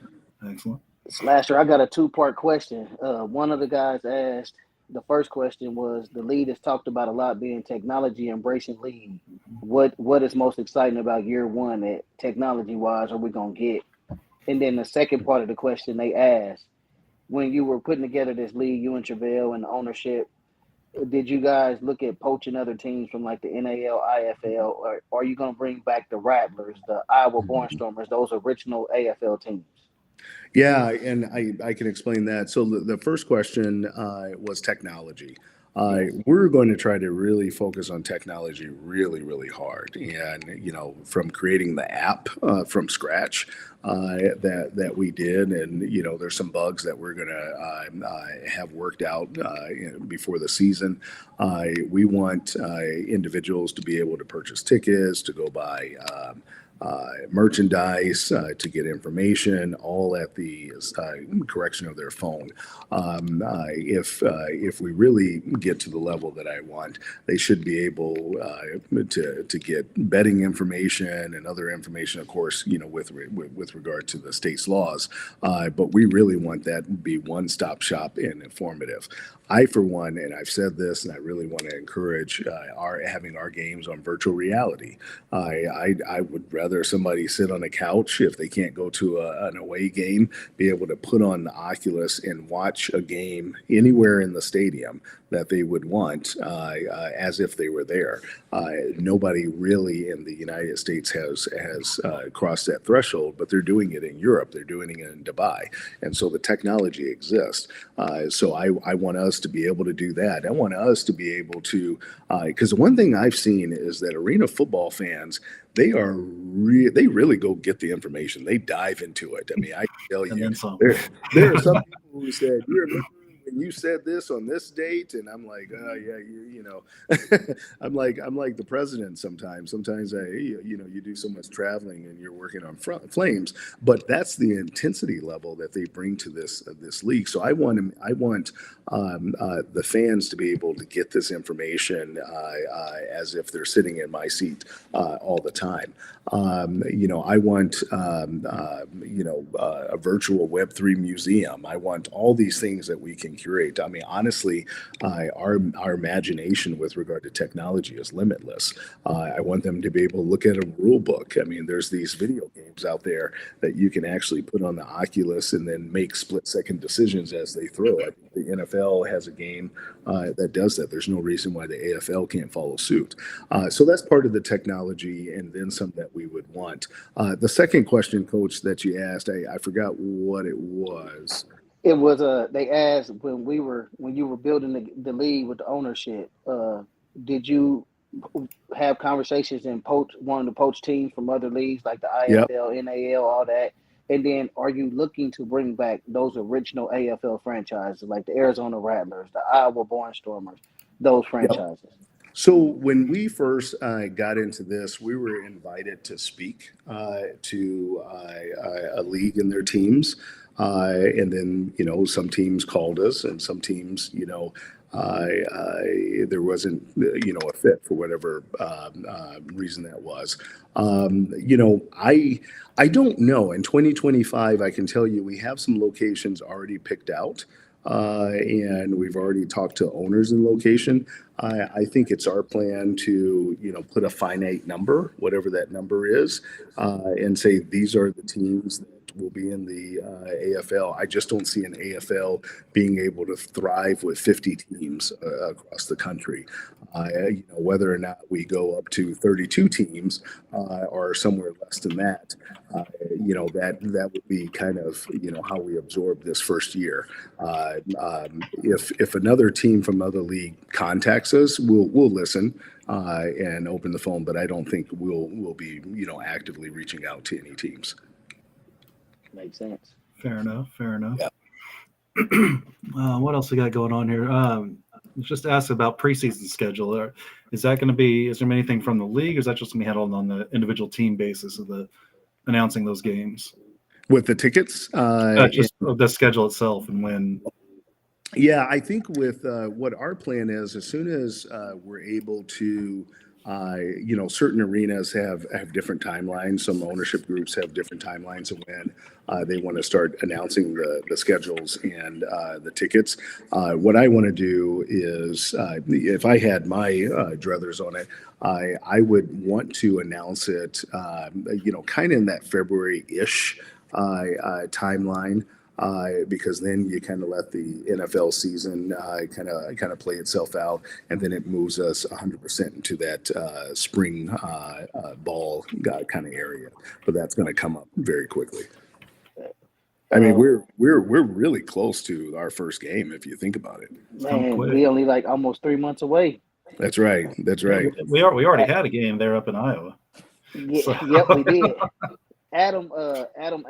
Excellent. Slasher, I got a two-part question. One of the guys asked, the first question was, the lead is talked about a lot being technology embracing lead. What is most exciting about year one that technology-wise are we going to get? And then the second part of the question they asked, when you were putting together this league, you and Travell and the ownership, did you guys look at poaching other teams from like the NAL, IFL, or are you going to bring back the Rattlers, the Iowa Barnstormers, those original AFL teams? Yeah, and I can explain that. So the first question was technology. We're going to try to really focus on technology really, really hard. And, from creating the app from scratch that we did. And, there's some bugs that we're going to have worked out before the season. We want individuals to be able to purchase tickets, to go buy merchandise, to get information, all at the correction of their phone. If we really get to the level that I want, they should be able to get betting information and other information, of course, with regard to the state's laws. But we really want that to be one-stop shop and informative. I, for one, and I've said this, and I really want to encourage having our games on virtual reality. I would rather somebody sit on a couch if they can't go to an away game, be able to put on the Oculus and watch a game anywhere in the stadium that they would want as if they were there. Nobody really in the United States has crossed that threshold, but they're doing it in Europe. They're doing it in Dubai. And so the technology exists. So I want us to be able to do that. I want us to be able to, because the one thing I've seen is that arena football fans, they really go get the information. They dive into it. I mean, I tell you, there are some people who said, "You remember when you said this on this date?" And I'm like, "Oh yeah, I'm like the president sometimes. Sometimes you do so much traveling and you're working on flames, but that's the intensity level that they bring to this league. So I want the fans to be able to get this information as if they're sitting in my seat all the time. I want a virtual Web3 museum. I want all these things that we can curate. I mean, honestly, our imagination with regard to technology is limitless. I want them to be able to look at a rule book. I mean, there's these video games out there that you can actually put on the Oculus and then make split-second decisions as they throw. I think the NFL has a game that does that. There's no reason why the AFL can't follow suit. So that's part of the technology, and then some that we would want. The second question, Coach, that you asked, I forgot what it was. It was they asked when you were building the league with the ownership, did you have conversations and wanting to poach teams from other leagues like the IFL, Yep. NAL, all that? And then are you looking to bring back those original AFL franchises like the Arizona Rattlers, the Iowa Barnstormers, those franchises? Yep. So when we first got into this, we were invited to speak to a league and their teams. And then, some teams called us, and some teams, there wasn't, a fit for whatever reason that was. I don't know. In 2025, I can tell you we have some locations already picked out. And we've already talked to owners in location. I think it's our plan to, put a finite number, whatever that number is, and say these are the teams that will be in the AFL. I just don't see an AFL being able to thrive with 50 teams across the country. Whether or not we go up to 32 teams or somewhere less than that, that would be kind of, how we absorb this first year. If another team from another league contacts us, we'll listen and open the phone, but I don't think we'll be, actively reaching out to any teams. Makes sense. Fair enough. Yeah. What else we got going on here? Just ask about preseason schedule. Is there anything from the league, or is that just going to be handled on the individual team basis of announcing those games? With the tickets? Just the schedule itself and when. Yeah, I think with what our plan is, as soon as we're able to, certain arenas have different timelines. Some ownership groups have different timelines of when they want to start announcing the schedules and the tickets. What I want to do is, if I had my druthers on it, I would want to announce it, kind of in that February-ish timeline. Because then you kind of let the NFL season kind of play itself out, and then it moves us 100% into that spring ball kind of area. But that's going to come up very quickly. I mean, we're really close to our first game if you think about it. Man, we only like almost 3 months away. That's right. We already had a game there up in Iowa. Yeah, So. Yep, we did. Adam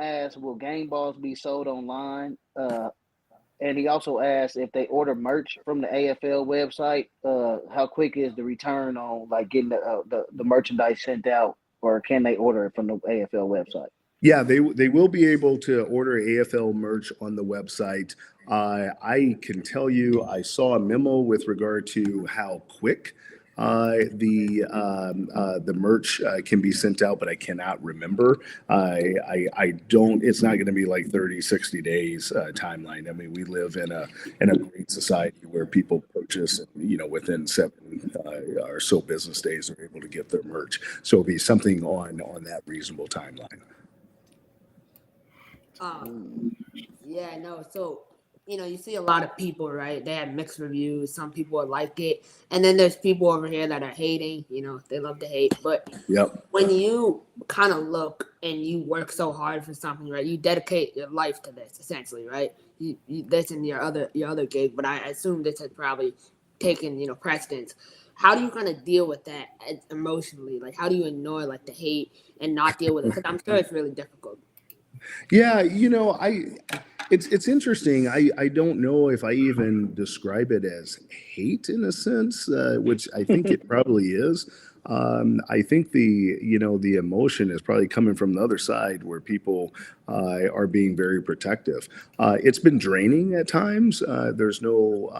asked, will game balls be sold online? And he also asked if they order merch from the AFL website, how quick is the return on like getting the merchandise sent out, or can they order it from the AFL website? Yeah, they will be able to order AFL merch on the website. I can tell you, I saw a memo with regard to how quick the merch can be sent out, but I cannot remember. I don't, it's not going to be like 30, 60 days timeline. I mean, we live in a great society where people purchase, within 7 or so business days are able to get their merch. So it'll be something on that reasonable timeline. Yeah, no. So, you see a lot of people, right? They have mixed reviews. Some people like it. And then there's people over here that are hating, they love to hate. But Yep. When you kind of look and you work so hard for something, right? You dedicate your life to this, essentially, right? You that's in your other gig, but I assume this has probably taken, precedence. How do you kind of deal with that emotionally? Like, how do you ignore, like, the hate and not deal with it? Because I'm sure it's really difficult. Yeah, it's interesting. I don't know if I even describe it as hate in a sense, which I think it probably is. I think the emotion is probably coming from the other side where people are being very protective. It's been draining at times. There's no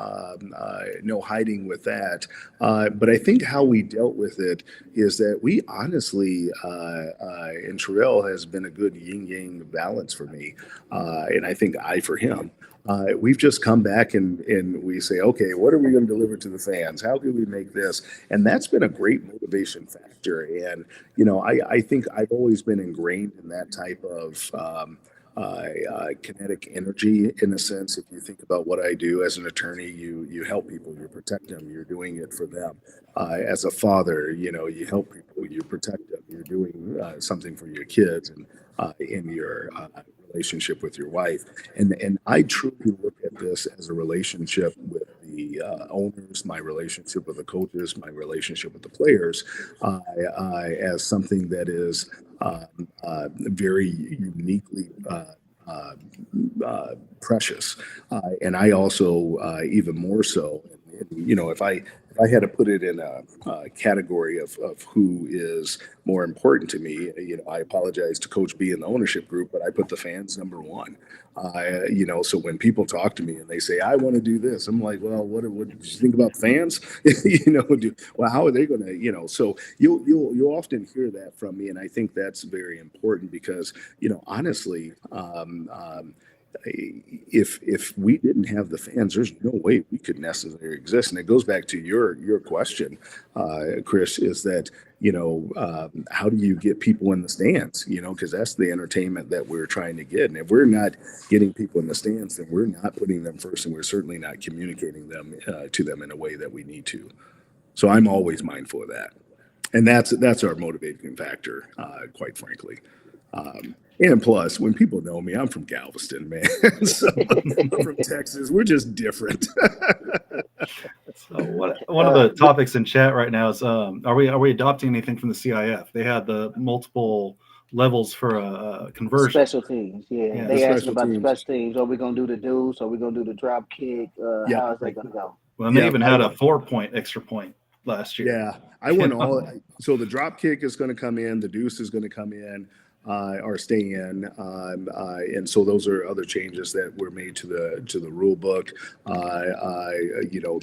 hiding with that. But I think how we dealt with it is that we honestly, and Terrell has been a good yin-yang balance for me. And I think I for him. we've just come back and we say, okay, what are we going to deliver to the fans? How can we make this? And that's been a great motivation factor. And, I think I've always been ingrained in that type of kinetic energy in a sense. If you think about what I do as an attorney, you help people, you protect them, you're doing it for them. As a father, you help people, you protect them, you're doing something for your kids and in your relationship with your wife. And I truly look at this as a relationship with the owners, my relationship with the coaches, my relationship with the players, as something that is very uniquely precious. And I also even more so, if I had to put it in a category of who is more important to me, I apologize to Coach B and the ownership group, but I put the fans number one. So when people talk to me and they say, I want to do this, I'm like, well, what did you think about fans? Well, how are they going to, so you'll often hear that from me. And I think that's very important because, honestly, if we didn't have the fans, there's no way we could necessarily exist. And it goes back to your question, Chris, is that, how do you get people in the stands? Because that's the entertainment that we're trying to get. And if we're not getting people in the stands, then we're not putting them first, and we're certainly not communicating them to them in a way that we need to. So I'm always mindful of that. And that's our motivating factor, quite frankly. And plus, when people know me, I'm from Galveston, man. So I'm from Texas. We're just different. So one of the topics in chat right now is, are we adopting anything from the CIF? They had the multiple levels for conversion. Special teams, yeah. They asked about the special teams. Are we gonna do the deuce? Are we gonna do the drop kick? How is that gonna go? Well, and they even had a 4-point extra point last year. Yeah, I went all. So the drop kick is going to come in. The deuce is going to come in. Or stay in, and so those are other changes that were made to the rule book. The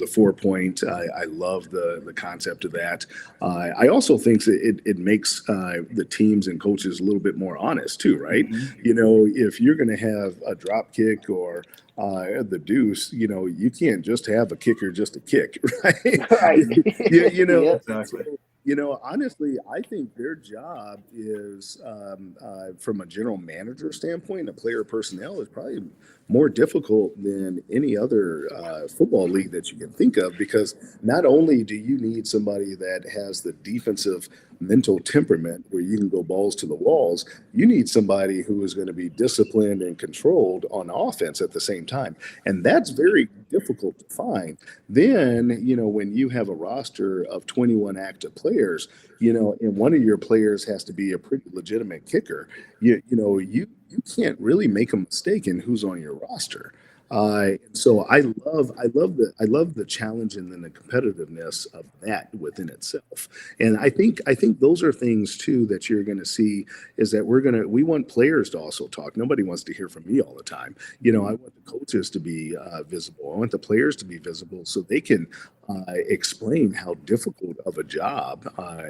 4-point, I love the concept of that. I also think that it makes the teams and coaches a little bit more honest too, right? Mm-hmm. If you're going to have a drop kick or the deuce, you can't just have a kicker just to kick, right? Right. Exactly. Honestly, I think their job is, from a general manager standpoint, a player personnel is probably more difficult than any other football league that you can think of, because not only do you need somebody that has the defensive mental temperament where you can go balls to the walls, you need somebody who is going to be disciplined and controlled on offense at the same time. And that's very difficult to find. Then, when you have a roster of 21 active players, and one of your players has to be a pretty legitimate kicker, you can't really make a mistake in who's on your roster. So I love the challenge and then the competitiveness of that within itself. And I think those are things too that you're going to see, is that we want players to also talk. Nobody wants to hear from me all the time. I want the coaches to be visible. I want the players to be visible so they can explain how difficult of a job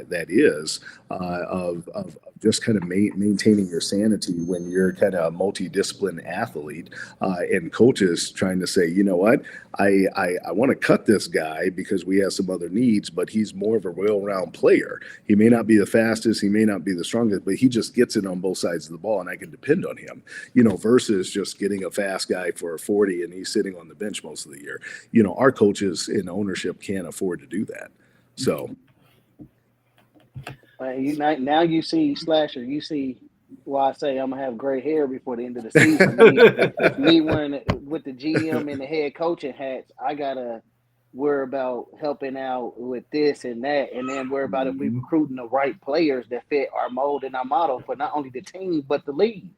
that is, of just kind of maintaining your sanity when you're kind of a multidisciplined athlete, and coaches trying to say, you know what, I want to cut this guy because we have some other needs, but he's more of a well-round player. He may not be the fastest, he may not be the strongest, but he just gets it on both sides of the ball, and I can depend on him, versus just getting a fast guy for a 40 and he's sitting on the bench most of the year. Our coaches in ownership can't afford to do that. So now you see Slasher. You see why I say I'm gonna have gray hair before the end of the season. me wearing it with the GM and the head coaching hats, I gotta worry about helping out with this and that, and then worry about if we recruiting the right players that fit our mold and our model for not only the team but the league.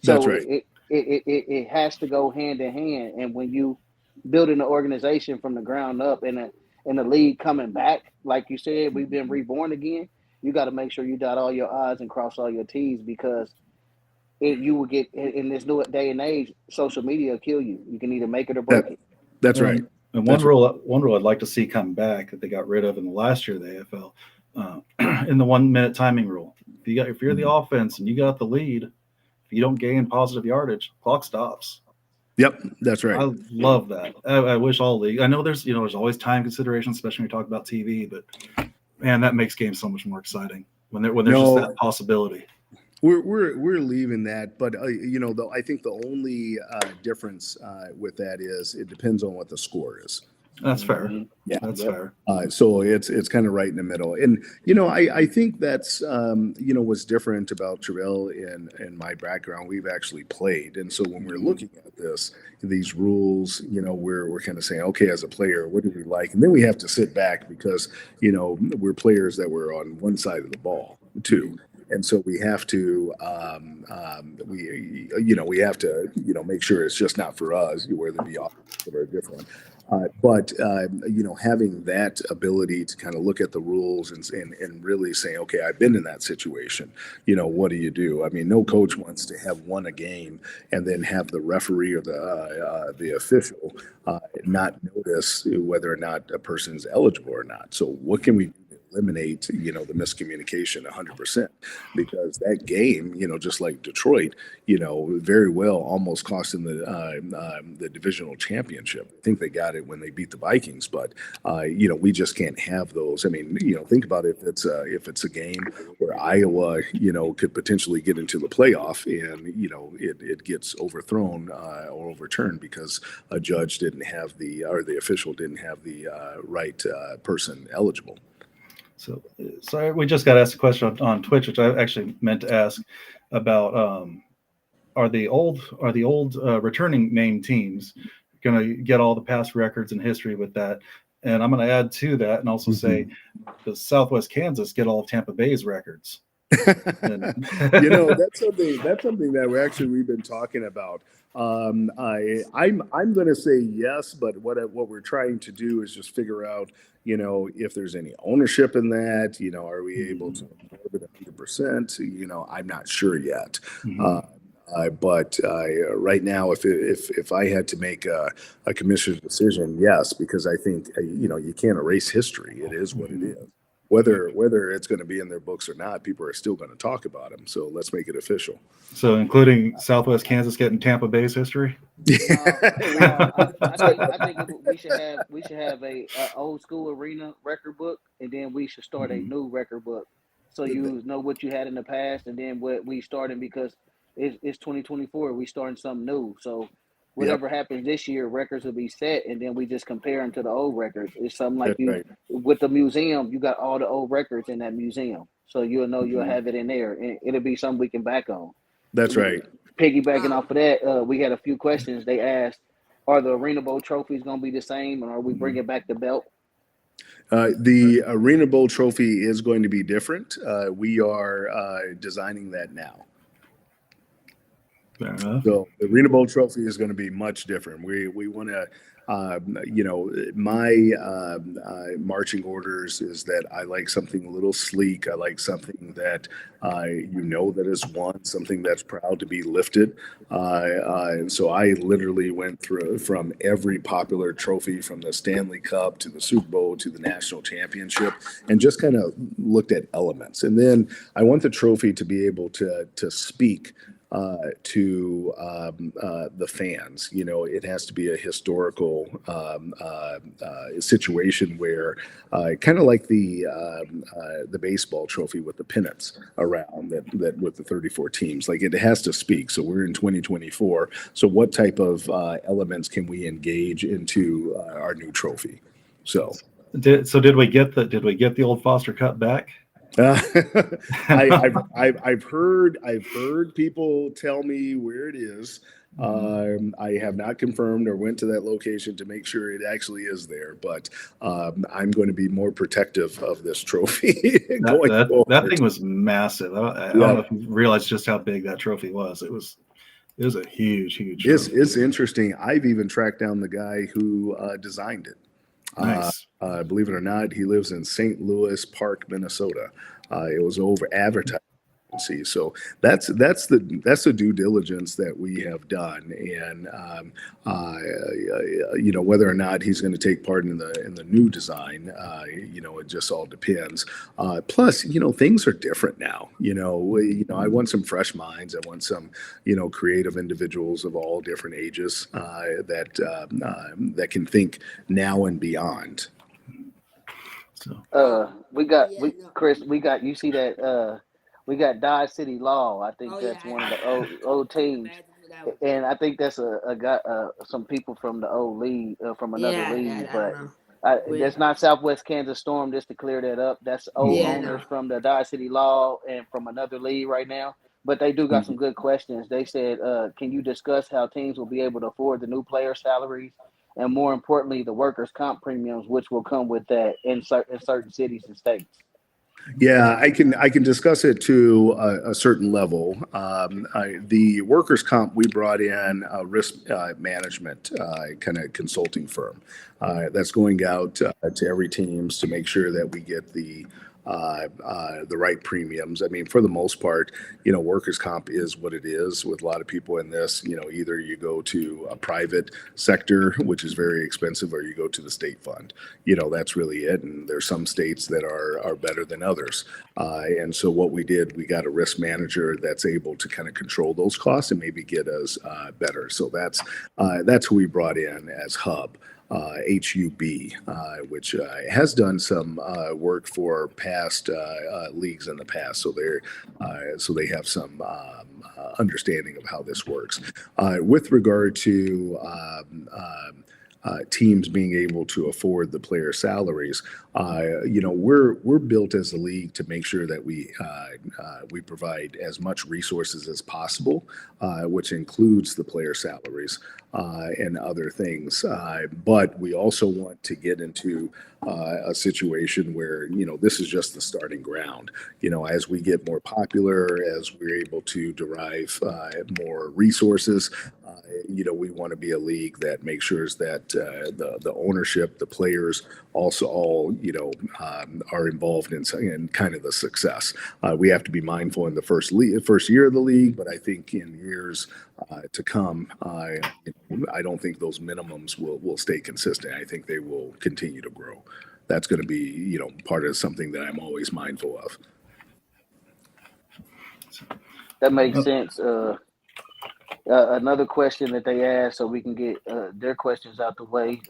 So that's right. It has to go hand in hand. And when you building an organization from the ground up and the league coming back, like you said, we've been reborn again. You got to make sure you dot all your I's and cross all your T's, because you will get in this new day and age, social media will kill you. You can either make it or break it. That's right. And one rule I'd like to see come back that they got rid of in the last year of the AFL, in the 1-minute timing rule. If you're the offense and you got the lead, if you don't gain positive yardage, clock stops. Yep, that's right. I love that. I wish all league. I know there's always time considerations, especially when you talk about TV, but man, that makes games so much more exciting when there's just that possibility. We're leaving that, but though I think the only difference with that is it depends on what the score is. That's fair. Yeah, That's fair. So it's kind of right in the middle, and I think that's what's different about Terrell and my background. We've actually played, and so when we're looking at these rules, we're kind of saying, okay, as a player, what do we like, and then we have to sit back because we're players that were on one side of the ball too. And so we have to, we have to, make sure it's just not for us, whether it be offensive or different. But having that ability to kind of look at the rules and really say, okay, I've been in that situation. What do you do? I mean, no coach wants to have won a game and then have the referee or the official not notice whether or not a person's eligible or not. So what can we do to eliminate, the miscommunication 100%? Because that game, just like Detroit, very well almost cost them the divisional championship. I think they got it when they beat the Vikings, but we just can't have those. I mean, think about it. If it's a game where Iowa, could potentially get into the playoff and it gets overthrown or overturned because a judge didn't have the official didn't have the right person eligible. So we just got asked a question on Twitch, which I actually meant to ask about. Are the old returning named teams going to get all the past records and history with that? And I'm going to add to that and also say, does Southwest Kansas get all of Tampa Bay's records? That's something that we've been talking about. I'm going to say yes, but what we're trying to do is just figure out, if there's any ownership in that. Are we able to absorb it 100%? I'm not sure yet. But right now, if I had to make a commissioner's decision, yes, because I think you can't erase history. It is what it is. Whether it's going to be in their books or not, people are still going to talk about them. So let's make it official. So, including Southwest Kansas getting Tampa Bay's history. I think we should have a old school arena record book, and then we should start a new record book. So you know what you had in the past, and then what we starting, because it's 2024. We starting something new. So whatever happens this year, records will be set, and then we just compare them to the old records. It's something like with the museum, you got all the old records in that museum. So you'll know you'll have it in there, and it'll be something we can back on. That's right. Piggybacking off of that, we had a few questions. They asked, are the Arena Bowl trophies going to be the same, or are we bringing back the belt? The Arena Bowl trophy is going to be different. We are designing that now. Fair enough. So the Arena Bowl trophy is going to be much different. We want to, my marching orders is that I like something a little sleek. I like something that that is won, something that's proud to be lifted. And so I literally went through from every popular trophy, from the Stanley Cup to the Super Bowl to the national championship, and just kind of looked at elements. And then I want the trophy to be able to speak to the fans. It has to be a historical situation where, kind of like the baseball trophy with the pennants around that with the 34 teams, like it has to speak. So we're in 2024. So what type of elements can we engage into our new trophy? So did we get the old Foster Cup back? I've heard people tell me where it is. I have not confirmed or went to that location to make sure it actually is there, but I'm going to be more protective of this trophy. That thing was massive. I don't know if you realize just how big that trophy was. It was a huge trophy. It's interesting. I've even tracked down the guy who designed it. Nice. Believe it or not, he lives in St. Louis Park, Minnesota. It was over advertised See, so that's the due diligence that we have done, and whether or not he's going to take part in the new design, it just all depends. Plus, things are different now. I want some fresh minds. I want some creative individuals of all different ages that can think now and beyond. So Chris, you see that we got Dodge City Law. I think that's one of the old teams, and I think that's a guy, some people from the old league, from another league, but that's not Southwest Kansas Storm. Just to clear that up, that's old owners from the Dodge City Law and from another league right now. But they do got some good questions. They said, can you discuss how teams will be able to afford the new player salaries? And more importantly, the workers' comp premiums, which will come with that in certain cities and states. Yeah, I can discuss it to a certain level. The workers' comp, we brought in a risk management kind of consulting firm that's going out to every teams to make sure that we get the right premiums. I mean, for the most part, workers' comp is what it is with a lot of people in this. Either you go to a private sector, which is very expensive, or you go to the state fund. That's really it. And there's some states that are better than others. And so what we did, we got a risk manager that's able to kind of control those costs and maybe get us better. So that's who we brought in as Hub. HUB, which has done some work for past leagues in the past, so they have some understanding of how this works. With regard to teams being able to afford the player salaries, we're built as a league to make sure that we provide as much resources as possible, which includes the player salaries and other things. But we also want to get into a situation where this is just the starting ground. As we get more popular, as we're able to derive more resources, we want to be a league that makes sure that the ownership, the players, also all are involved in kind of the success. We have to be mindful in the first year of the league, but I think in years to come, I don't think those minimums will stay consistent. I think they will continue to grow. That's going to be part of something that I'm always mindful of. That makes sense. Another question that they asked, so we can get their questions out the way.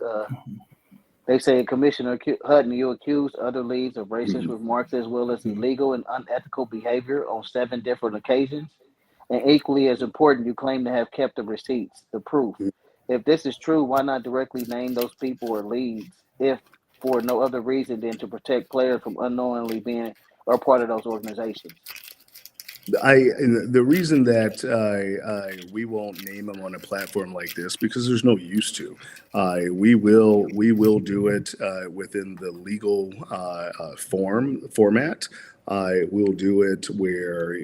They say, Commissioner Hutton, you accused other leagues of racist remarks as well as illegal and unethical behavior on 7 different occasions. And equally as important, you claim to have kept the receipts, the proof. If this is true, why not directly name those people or leagues, if for no other reason than to protect players from unknowingly being a part of those organizations? The reason that we won't name them on a platform like this, because there's no use to. We will do it within the legal format. We'll do it where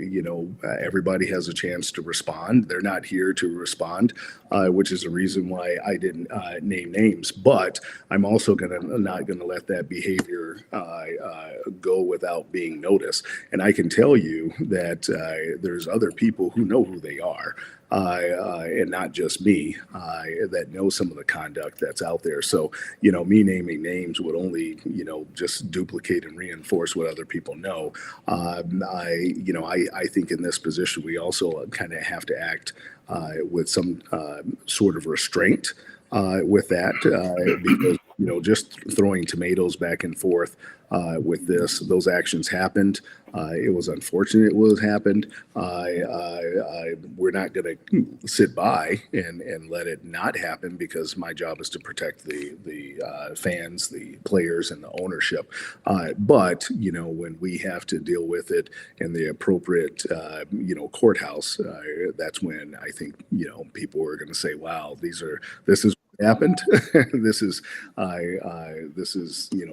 everybody has a chance to respond. They're not here to respond, which is the reason why I didn't name names. But I'm also not gonna let that behavior go without being noticed. And I can tell you that there's other people who know who they are. And not just me, that know some of the conduct that's out there. So, me naming names would only, just duplicate and reinforce what other people know. I think in this position, we also kind of have to act with some sort of restraint with that, because, just throwing tomatoes back and forth with those actions happened. It was unfortunate what happened. We're not going to sit by and let it not happen, because my job is to protect the fans, the players, and the ownership. But when we have to deal with it in the appropriate courthouse, that's when I think people are going to say, "Wow, this is." Happened. This is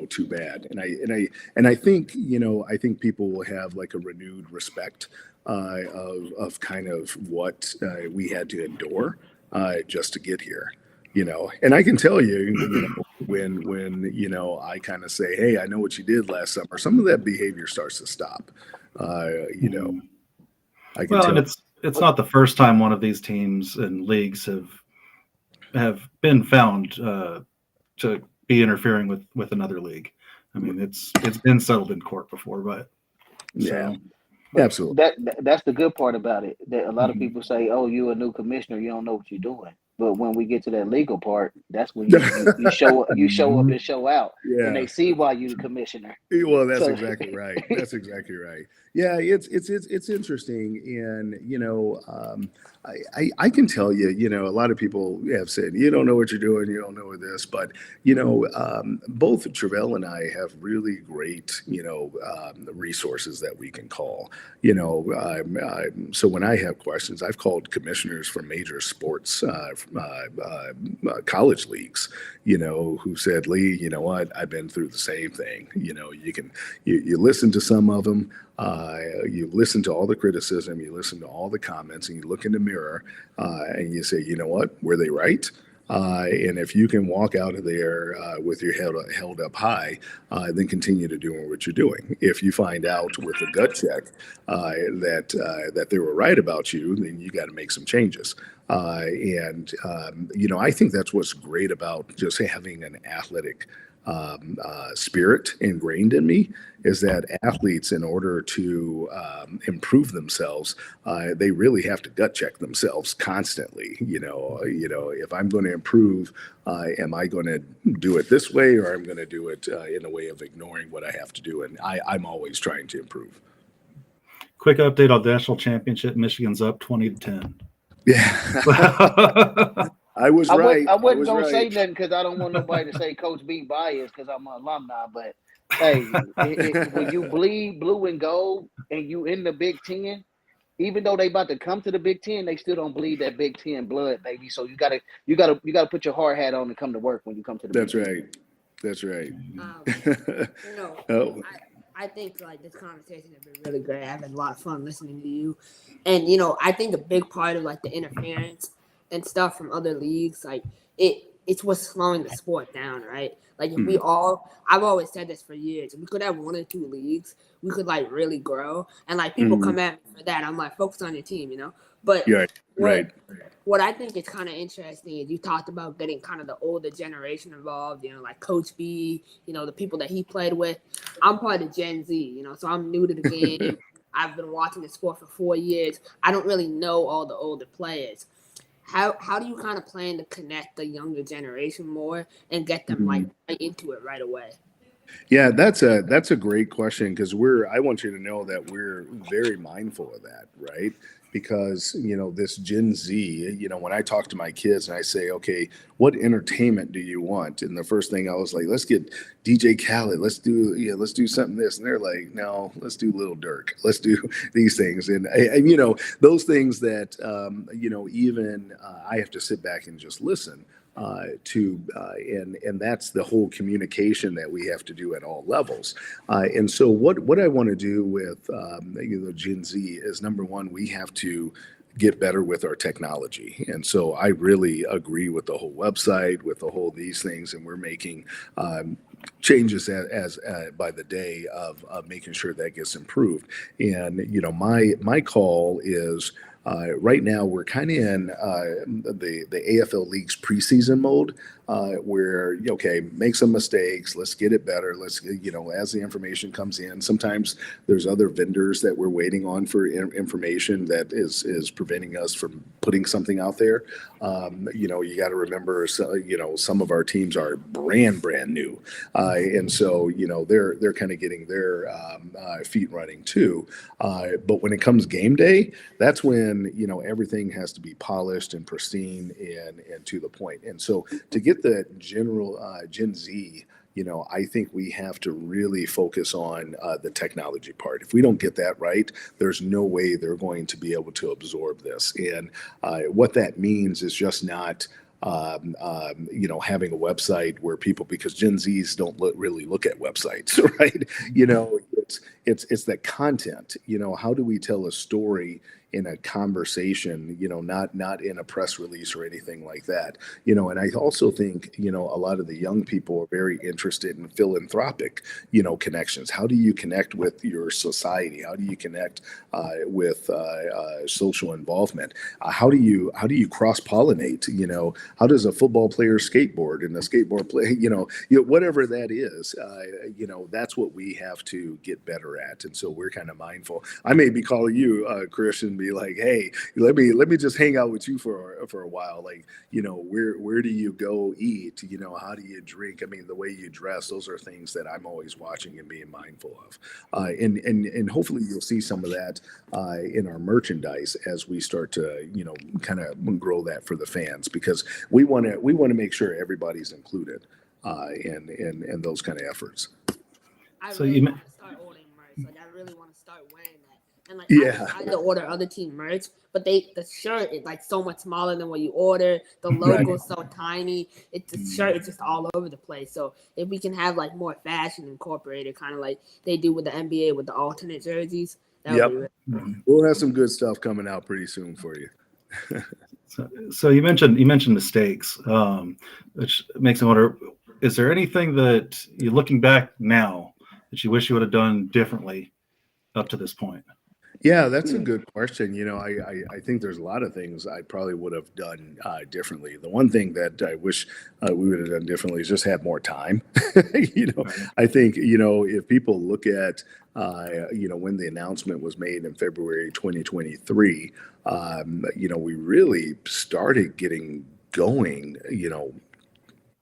too bad, and I think people will have like a renewed respect of kind of what we had to endure just to get here. And I can tell you, when I kind of say, "Hey, I know what you did last summer," some of that behavior starts to stop. I can Well, and tell. it's not the first time one of these teams and leagues have been found to be interfering with another league. I mean, it's been settled in court before, but Yeah, so But absolutely. that's the good part about it. That a lot of mhm. people say, "Oh, you're a new commissioner, you don't know what you're doing." But when we get to that legal part, that's when you show up Mhm. and show out, and Yeah. they see why you the commissioner. Well, that's So exactly right. That's exactly right. Yeah, it's interesting, and I can tell you, a lot of people have said you don't know what you're doing, you don't know this, but both Travell and I have really great resources that we can call. So when I have questions, I've called commissioners from major sports, college leagues, who said, Lee, you know what, I've been through the same thing. You listen to some of them, you listen to all the criticism, you listen to all the comments, and you look in the mirror and you say, you know what, were they right? And if you can walk out of there with your head held up high, then continue to doing what you're doing. If you find out with a gut check that they were right about you, then you got to make some changes. I think that's what's great about just having an athletic spirit ingrained in me is that athletes, in order to improve themselves, they really have to gut check themselves constantly. If I'm going to improve, am I going to do it this way, or I'm going to do it in a way of ignoring what I have to do? And I'm always trying to improve. Quick update on the national championship. Michigan's up 20-10. Yeah, Well, I was right. I I wasn't was gonna say right. nothing because I don't want nobody to say Coach B biased because I'm an alumni. But hey, when you bleed blue and gold and you in the Big Ten, even though they about to come to the Big Ten, they still don't bleed that Big Ten blood, baby. So you gotta put your hard hat on and come to work when you come to the Big That's Ten. right. That's right. Um, you know, Oh, I think like this conversation has been really great. I've had a lot of fun listening to you, and I think a big part of like the interference and stuff from other leagues, like it's what's slowing the sport down, right? Like if we mm, all, I've always said this for years, if we could have one or two leagues, we could like really grow. And like people mm, come at me for that, I'm like, focus on your team. But yeah, what right. what I think is kind of interesting is you talked about getting kind of the older generation involved, like Coach B, the people that he played with. I'm part of Gen Z, so I'm new to the game. I've been watching the sport for 4 years. I don't really know all the older players. How do you kind of plan to connect the younger generation more and get them like Mm. right into it right away? Yeah, that's a great question because I want you to know that we're very mindful of that, right? Because this Gen Z, when I talk to my kids and I say, okay, what entertainment do you want? And the first thing I was like, let's get DJ Khaled, let's do something this, and they're like, no, let's do Little Dirk, let's do these things, and those things that even I have to sit back and just listen and that's the whole communication that we have to do at all levels. And so what I want to do with Gen Z is, number one, we have to get better with our technology. And so I really agree with the whole website, with the whole these things, and we're making changes as by the day of making sure that gets improved. And my call is, right now, we're kind of in the AFL League's preseason mode, where okay, make some mistakes, let's get it better. Let's as the information comes in, sometimes there's other vendors that we're waiting on for information that is preventing us from putting something out there. You got to remember, some of our teams are brand new, and so they're kind of getting their feet running too. But when it comes game day, that's when everything has to be polished and pristine and to the point. And so to get the general Gen Z, I think we have to really focus on the technology part. If we don't get that right, there's no way they're going to be able to absorb this. And what that means is just not having a website where people, because Gen Zs don't really look at websites, right? it's that content. How do we tell a story in a conversation, not in a press release or anything like that. And I also think, a lot of the young people are very interested in philanthropic, connections. How do you connect with your society? How do you connect with social involvement? How do you cross pollinate? How does a football player skateboard and a skateboard play, whatever that is, that's what we have to get better at. And so we're kind of mindful. I may be calling you, Christian, be like, hey, let me just hang out with you for a while. Like, where do you go eat? How do you drink? I mean, the way you dress, those are things that I'm always watching and being mindful of. And hopefully you'll see some of that in our merchandise as we start to, kind of grow that for the fans, because we want to make sure everybody's included in those kind of efforts. I So really you want to start ordering merch. Like, I really want to start wearing that. And like, Yeah. I tried to order other team merch, but the shirt is like so much smaller than what you order. The logo's so tiny. The shirt is just all over the place. So if we can have like more fashion incorporated, kind of like they do with the NBA with the alternate jerseys, that would be really cool. We'll have some good stuff coming out pretty soon for you. So you mentioned mistakes, which makes me wonder: is there anything that you're looking back now that you wish you would have done differently up to this point? Yeah, that's a good question. I think there's a lot of things I probably would have done differently. The one thing that I wish we would have done differently is just have more time. I think, if people look at, when the announcement was made in February 2023, we really started getting going,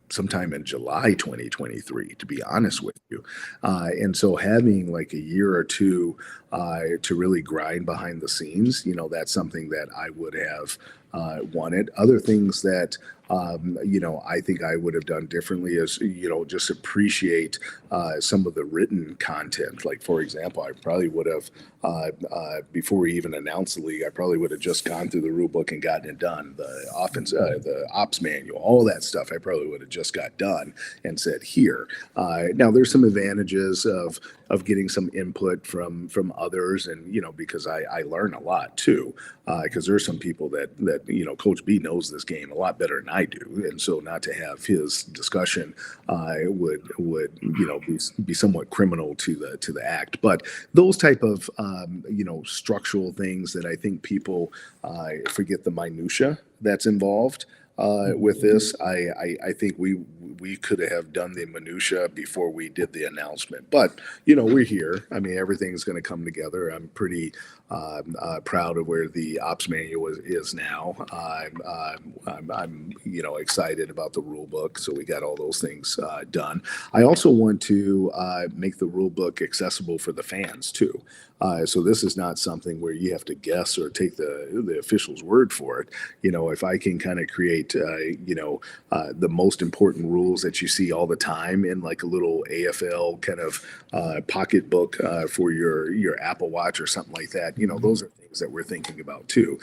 sometime in July 2023, to be honest with you. And so having like a year or two to really grind behind the scenes, that's something that I would have wanted. Other things that, I think I would have done differently is, just appreciate some of the written content. Like, for example, I probably would have, before we even announced the league, I probably would have just gone through the rule book and gotten it done. The offense, the ops manual, all that stuff, I probably would have just got done and said, here. Now, there's some advantages of getting some input from others, and because I learn a lot too, because there's some people that Coach B knows this game a lot better than I do, and so not to have his discussion would be somewhat criminal to the act. But those type of structural things that I think people forget the minutia that's involved with this. I think we could have done the minutia before we did the announcement, but we're here. I mean, everything's going to come together. I'm pretty proud of where the ops manual is now. I'm excited about the rule book, so we got all those things done. I also want to make the rule book accessible for the fans too. So this is not something where you have to guess or take the official's word for it. If I can kind of create, the most important rules that you see all the time in like a little AFL kind of pocketbook for your Apple Watch or something like that, those are things that we're thinking about too.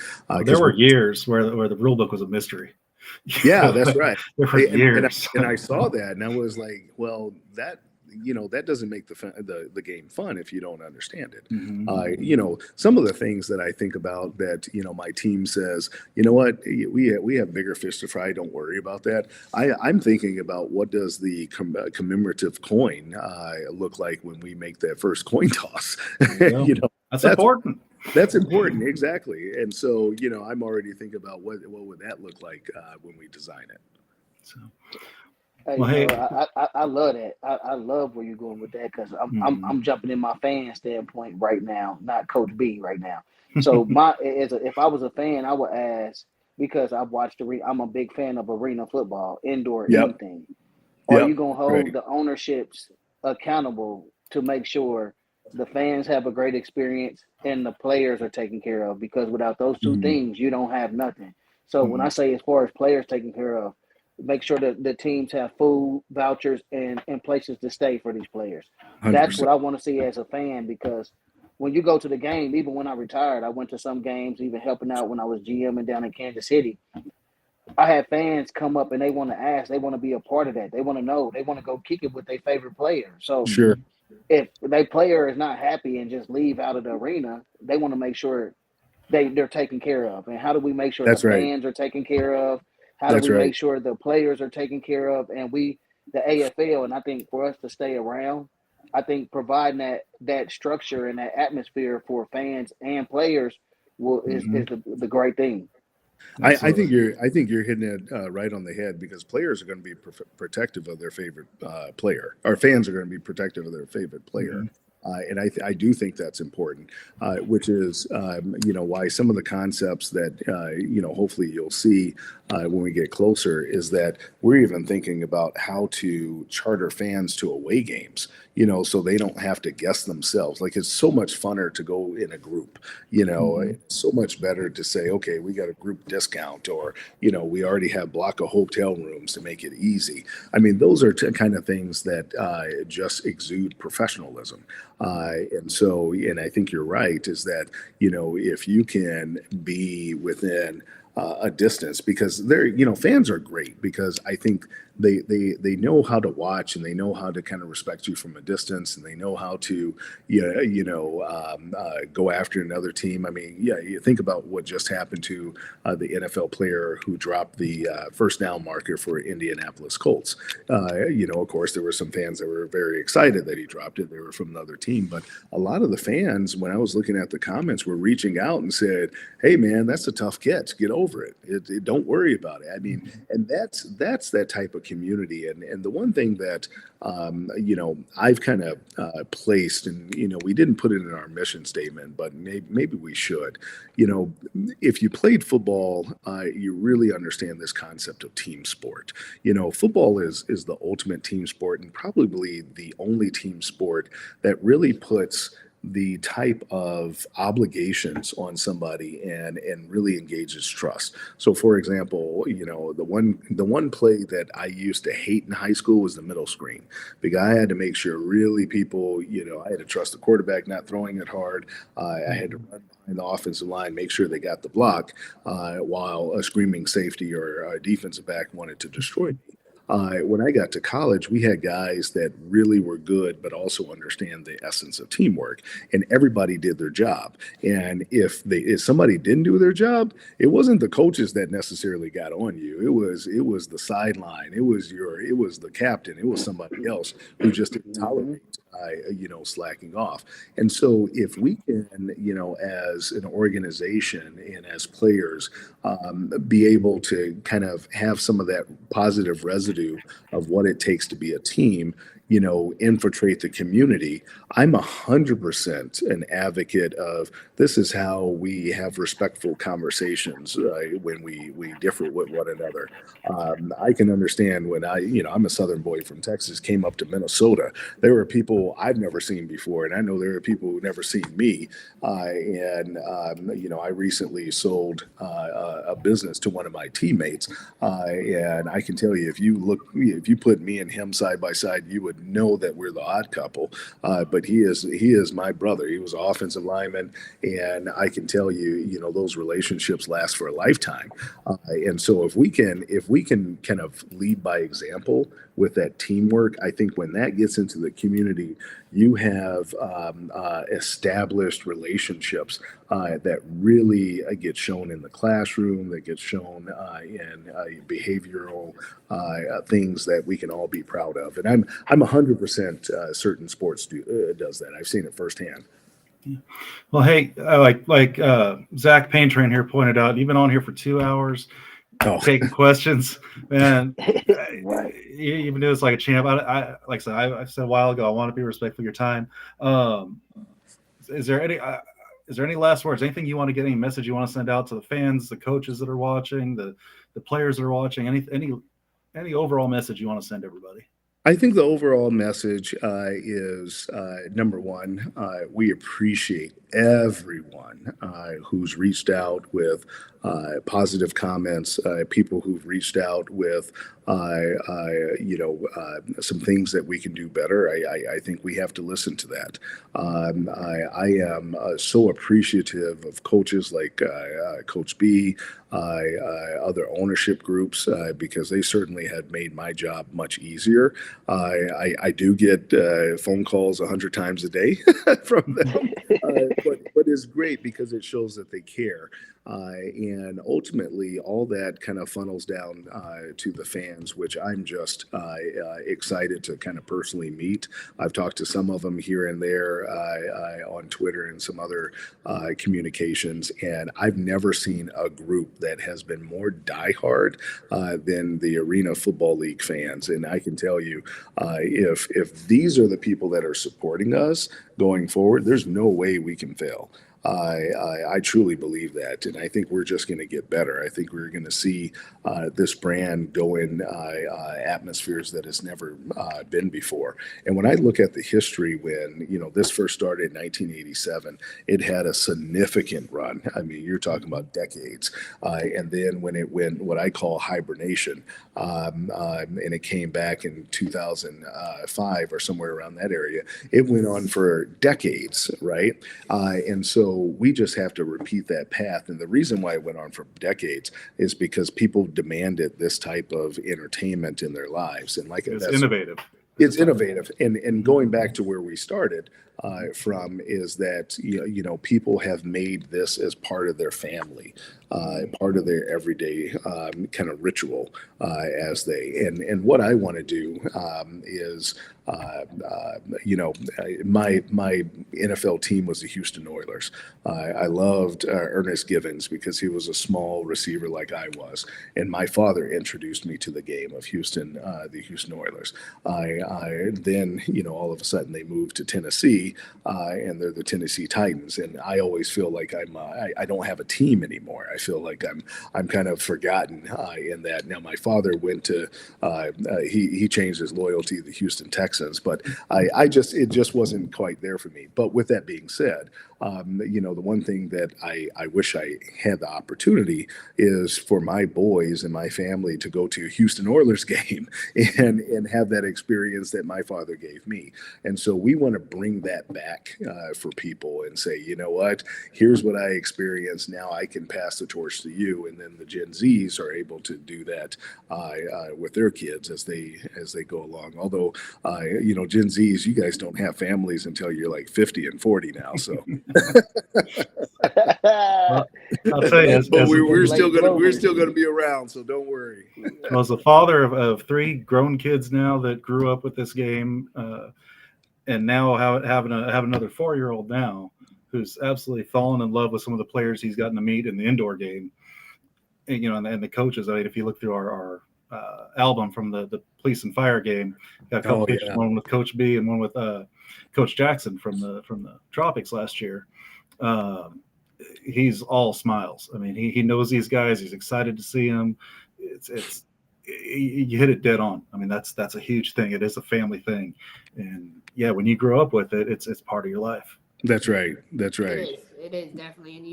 There were years where the rule book was a mystery. Yeah, that's right. There were years. And I saw that and I was like, well, that doesn't make the game fun if you don't understand it. Mm-hmm. Some of the things that I think about that, my team says, what, we have bigger fish to fry. Don't worry about that. I'm thinking about what does the commemorative coin look like when we make that first coin toss? That's important. That's important. Exactly. And so, I'm already thinking about what would that look like when we design it. So. Hey, Well, hey. I love that. I love where you're going with that, because I'm jumping in my fan standpoint right now, not Coach B right now. So if I was a fan, I would ask, because I've watched I'm a big fan of arena football, indoor anything. Are you gonna hold the ownerships accountable to make sure the fans have a great experience and the players are taken care of? Because without those two things, you don't have nothing. So when I say as far as players taken care of, make sure that the teams have food, vouchers, and places to stay for these players. 100%. That's what I want to see as a fan, because when you go to the game, even when I retired, I went to some games, even helping out when I was GMing down in Kansas City. I had fans come up and they want to ask, they want to be a part of that. They want to know, they want to go kick it with their favorite player. So Sure. if their player is not happy and just leave out of the arena, they want to make sure they're taken care of. And how do we make sure the That's right. fans are taken care of? How do That's we right. make sure the players are taken care of? And the AFL, and I think for us to stay around, I think providing that structure and that atmosphere for fans and players is Mhm. the great thing. I think you're hitting it right on the head because players are going to be protective of their favorite player, or fans are going to be protective of their favorite player. Mm-hmm. And I do think that's important, which is, why some of the concepts that, hopefully you'll see when we get closer is that we're even thinking about how to charter fans to away games, so they don't have to guess themselves. Like it's so much funner to go in a group, it's so much better to say, okay, we got a group discount or, we already have block of hotel rooms to make it easy. I mean, those are kind of things that just exude professionalism. And I think you're right, is that, if you can be within a distance, because fans are great because I think they know how to watch and they know how to kind of respect you from a distance and they know how to go after another team. I mean, yeah, you think about what just happened to the NFL player who dropped the first down marker for Indianapolis Colts. Of course, there were some fans that were very excited that he dropped it. They were from another team, but a lot of the fans, when I was looking at the comments, were reaching out and said, "Hey, man, that's a tough catch. Get over it. Don't worry about it." I mean, and that's that type of community. And the one thing that I've kind of placed, and we didn't put it in our mission statement, but maybe we should. If you played football, you really understand this concept of team sport. Football is the ultimate team sport and probably the only team sport that really puts the type of obligations on somebody and really engages trust. So for example, the one play that I used to hate in high school was the middle screen, because I had to make sure really people, I had to trust the quarterback not throwing it hard. I had to run behind the offensive line, make sure they got the block, while a screaming safety or a defensive back wanted to destroy me. When I got to college, we had guys that really were good, but also understand the essence of teamwork, and everybody did their job. And if somebody didn't do their job, it wasn't the coaches that necessarily got on you. It was the sideline. It was the captain. It was somebody else who just didn't tolerate slacking off. And so if we can, as an organization and as players, be able to kind of have some of that positive residue of what it takes to be a team, infiltrate the community. I'm 100% an advocate of this is how we have respectful conversations when we differ with one another. I can understand when I'm a Southern boy from Texas, came up to Minnesota. There were people I've never seen before, and I know there are people who've never seen me. I recently sold a business to one of my teammates, and I can tell you, if you put me and him side by side, you would know that we're the odd couple. But he is my brother. He was an offensive lineman, and I can tell you, those relationships last for a lifetime. And so if we can kind of lead by example with that teamwork, I think when that gets into the community, you have established relationships that really get shown in the classroom, that get shown in behavioral things that we can all be proud of. And I'm 100% certain sports does that. I've seen it firsthand. Well, hey, like Zach Paintrain here pointed out, you've been on here for 2 hours taking questions, man. Right. You even do this like a champ. I like I said, I said a while ago, I want to be respectful of your time. Is there any last words? Anything you want to get? Any message you want to send out to the fans, the coaches that are watching, the players that are watching? Any overall message you want to send everybody? I think the overall message is number one, we appreciate everyone who's reached out with positive comments, people who've reached out with some things that we can do better. I think we have to listen to that. I am so appreciative of coaches like Coach B, other ownership groups, because they certainly had made my job much easier. I do get phone calls 100 times a day from them, but it's great because it shows that they care. And ultimately, all that kind of funnels down to the fans, which I'm just excited to kind of personally meet. I've talked to some of them here and there on Twitter and some other communications, and I've never seen a group that has been more diehard than the Arena Football League fans. And I can tell you, if these are the people that are supporting us going forward, there's no way we can fail. I truly believe that, and I think we're just going to get better. I think we're going to see this brand go in atmospheres that it's never been before. And when I look at the history, when this first started in 1987, it had a significant run. I mean, you're talking about decades. And then when it went what I call hibernation, and it came back in 2005 or somewhere around that area, it went on for decades, right? And so we just have to repeat that path. And the reason why it went on for decades is because people demanded this type of entertainment in their lives. And like it's innovative. It's innovative. And going back to where we started from is that, people have made this as part of their family, part of their everyday kind of ritual and what I want to do is, my NFL team was the Houston Oilers. I loved Ernest Givens because he was a small receiver like I was. And my father introduced me to the game of Houston, the Houston Oilers. Then, all of a sudden they moved to Tennessee, and they're the Tennessee Titans. And I always feel like I don't have a team anymore. I feel like I'm kind of forgotten in that. Now my father went to he changed his loyalty to the Houston Texans, but it just wasn't quite there for me. But with that being said, the one thing that I wish I had the opportunity is for my boys and my family to go to a Houston Oilers game and have that experience that my father gave me. And so we want to bring that back for people and say, you know what, here's what I experienced. Now I can pass the torch to you. And then the Gen Zs are able to do that with their kids as they go along. Although, Gen Zs, you guys don't have families until you're like 50 and 40 now. So. Well, I'll tell you, but we're still gonna be around, so don't worry. Well, as a father of three grown kids now that grew up with this game, and now have another 4-year-old now who's absolutely fallen in love with some of the players he's gotten to meet in the indoor game, and the coaches. I mean, if you look through our album from the police and fire game, got a couple pictures, one with Coach B and one with Coach Jackson from the Tropics last year. He's all smiles. I mean, he knows these guys. He's excited to see them. You hit it dead on. I mean, that's a huge thing. It is a family thing, and yeah, when you grow up with it, it's part of your life. That's right. It is definitely. And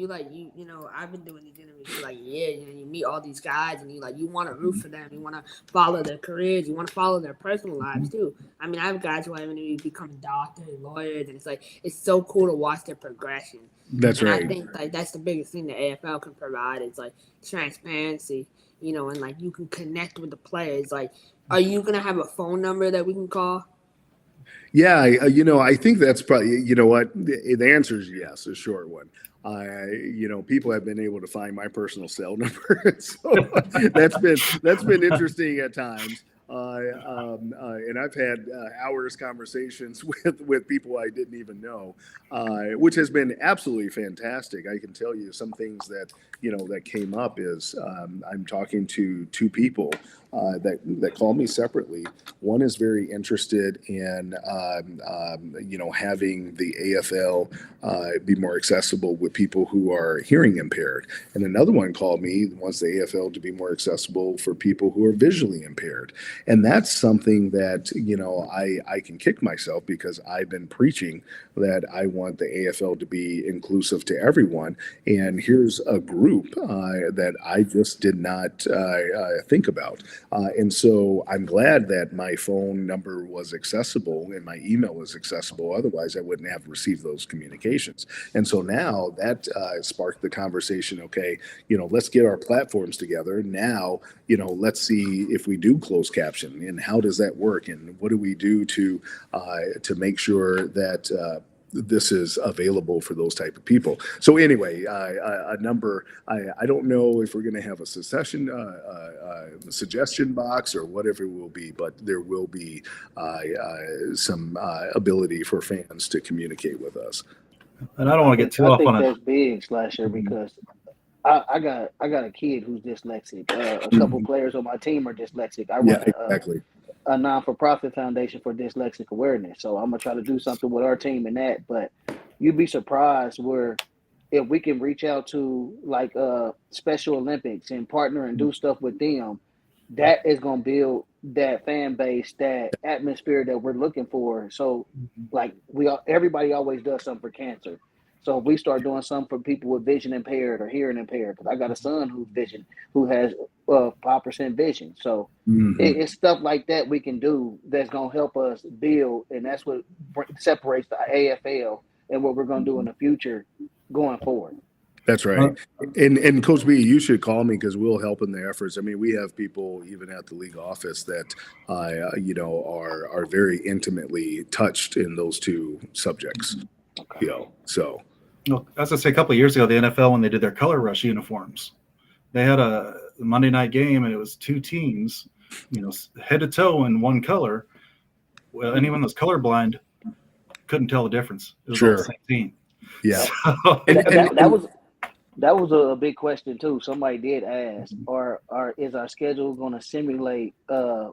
I've been doing these interviews for like years, and you meet all these guys, and you want to root for them. You want to follow their careers. You want to follow their personal lives too. I mean, I have guys who have become doctors, lawyers, and it's so cool to watch their progression. That's right. I think that's the biggest thing the AFL can provide is like transparency, and you can connect with the players. Like, are you gonna have a phone number that we can call? Yeah, I think that's probably, what the answer is yes, a short one. People have been able to find my personal cell number, so that's been interesting at times. And I've had hours conversations with people I didn't even know, which has been absolutely fantastic. I can tell you some things that came up is I'm talking to two people that call me separately. One is very interested in having the AFL be more accessible with people who are hearing impaired, and another one called me wants the AFL to be more accessible for people who are visually impaired. And that's something that, I can kick myself because I've been preaching that I want the AFL to be inclusive to everyone. And here's a group that I just did not think about. And so I'm glad that my phone number was accessible and my email was accessible. Otherwise, I wouldn't have received those communications. And so now that sparked the conversation. Okay, let's get our platforms together. Now, let's see if we do close captioning. caption, and how does that work, and what do we do to make sure that this is available for those type of people. So anyway, a number, I don't know if we're going to have a suggestion box or whatever it will be, but there will be some ability for fans to communicate with us. And I don't want to get too I off think on it. that's big, Slasher, because I got a kid who's dyslexic. A couple players on my team are dyslexic. I Yeah, run exactly. a non-for-profit foundation for dyslexic awareness. So I'm gonna try to do something with our team in that. But you'd be surprised where if we can reach out to like Special Olympics and partner and do stuff with them, that is gonna build that fan base, that atmosphere that we're looking for. So like everybody always does something for cancer. So if we start doing something for people with vision impaired or hearing impaired, because I got a son who has 5% vision. So it's stuff like that we can do that's gonna help us build, and that's what separates the AFL and what we're gonna do in the future going forward. That's right. And Coach B, you should call me because we'll help in the efforts. I mean, we have people even at the league office that, are very intimately touched in those two subjects. Okay. So. Well, as I say, a couple of years ago, the NFL, when they did their color rush uniforms, they had a Monday night game and it was two teams, head to toe in one color. Well, anyone that's colorblind couldn't tell the difference. It was all the same team. Yeah. So, That was a big question too. Somebody did ask, is our schedule going to simulate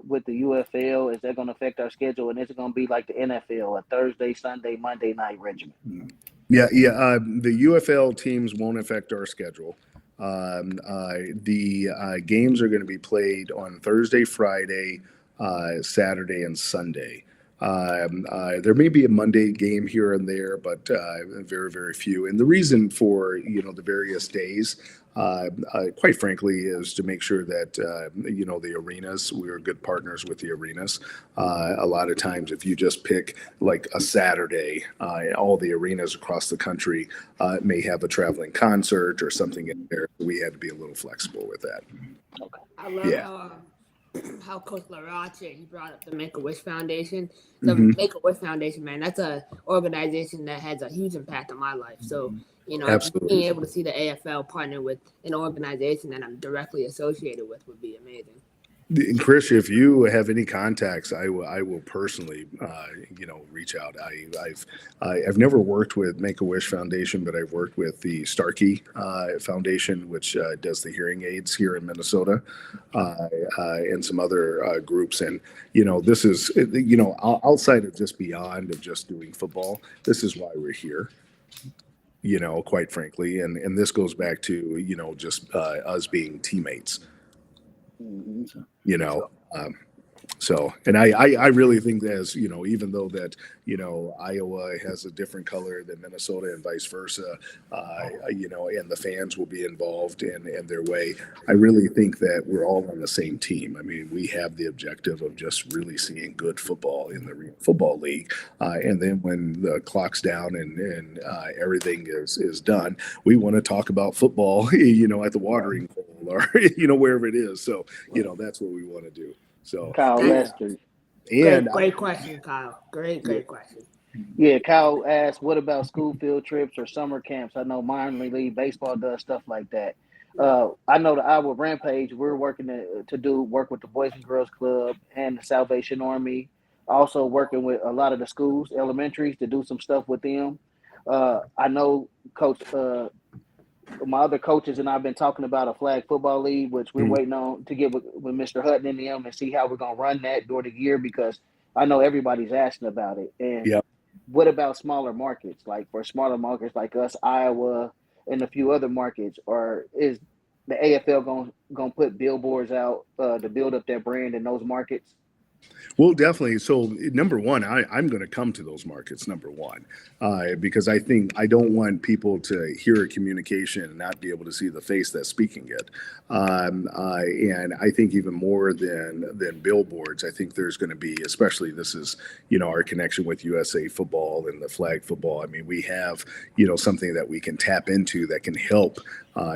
with the UFL? Is that going to affect our schedule? And is it going to be like the NFL, a Thursday, Sunday, Monday night regimen? Yeah. The UFL teams won't affect our schedule. The games are going to be played on Thursday, Friday, Saturday, and Sunday. There may be a Monday game here and there, but very, very few. And the reason for the various days, quite frankly, is to make sure that the arenas. We are good partners with the arenas. A lot of times, if you just pick like a Saturday, all the arenas across the country may have a traveling concert or something in there. We had to be a little flexible with that. Okay. I love how Coach Larache, he brought up the Make-A-Wish Foundation. The Make-A-Wish Foundation, man, that's an organization that has a huge impact on my life. So, Absolutely. being able to see the AFL partner with an organization that I'm directly associated with would be amazing. And Chris, if you have any contacts, I will personally, reach out. I've never worked with Make-A-Wish Foundation, but I've worked with the Starkey Foundation, which does the hearing aids here in Minnesota, and some other groups. And this is outside of just beyond of just doing football. This is why we're here. Quite frankly, and this goes back to just us being teammates. So, and I really think that as even though that Iowa has a different color than Minnesota and vice versa, and the fans will be involved in their way. I really think that we're all on the same team. I mean, we have the objective of just really seeing good football in the football league, and then when the clock's down and everything is done, we want to talk about football, at the watering hole or wherever it is. So that's what we want to do. So Kyle Lester. And great question, Kyle. Great question. Yeah, Kyle asked, what about school field trips or summer camps? I know minor league baseball does stuff like that. I know the Iowa Rampage, we're working to work with the Boys and Girls Club and the Salvation Army. Also working with a lot of the schools, elementaries, to do some stuff with them. I know Coach my other coaches and I've been talking about a flag football league, which we're waiting on to get with Mr. Hutton and them and see how we're going to run that during the year, because I know everybody's asking about it. And what about smaller markets? Like for smaller markets like us, Iowa, and a few other markets, or is the AFL going to put billboards out to build up their brand in those markets? Well, definitely. So, number one, I'm going to come to those markets, number one, because I think I don't want people to hear a communication and not be able to see the face that's speaking it. And I think even more than billboards, I think there's going to be, especially this is, our connection with USA football and the flag football. I mean, we have, something that we can tap into that can help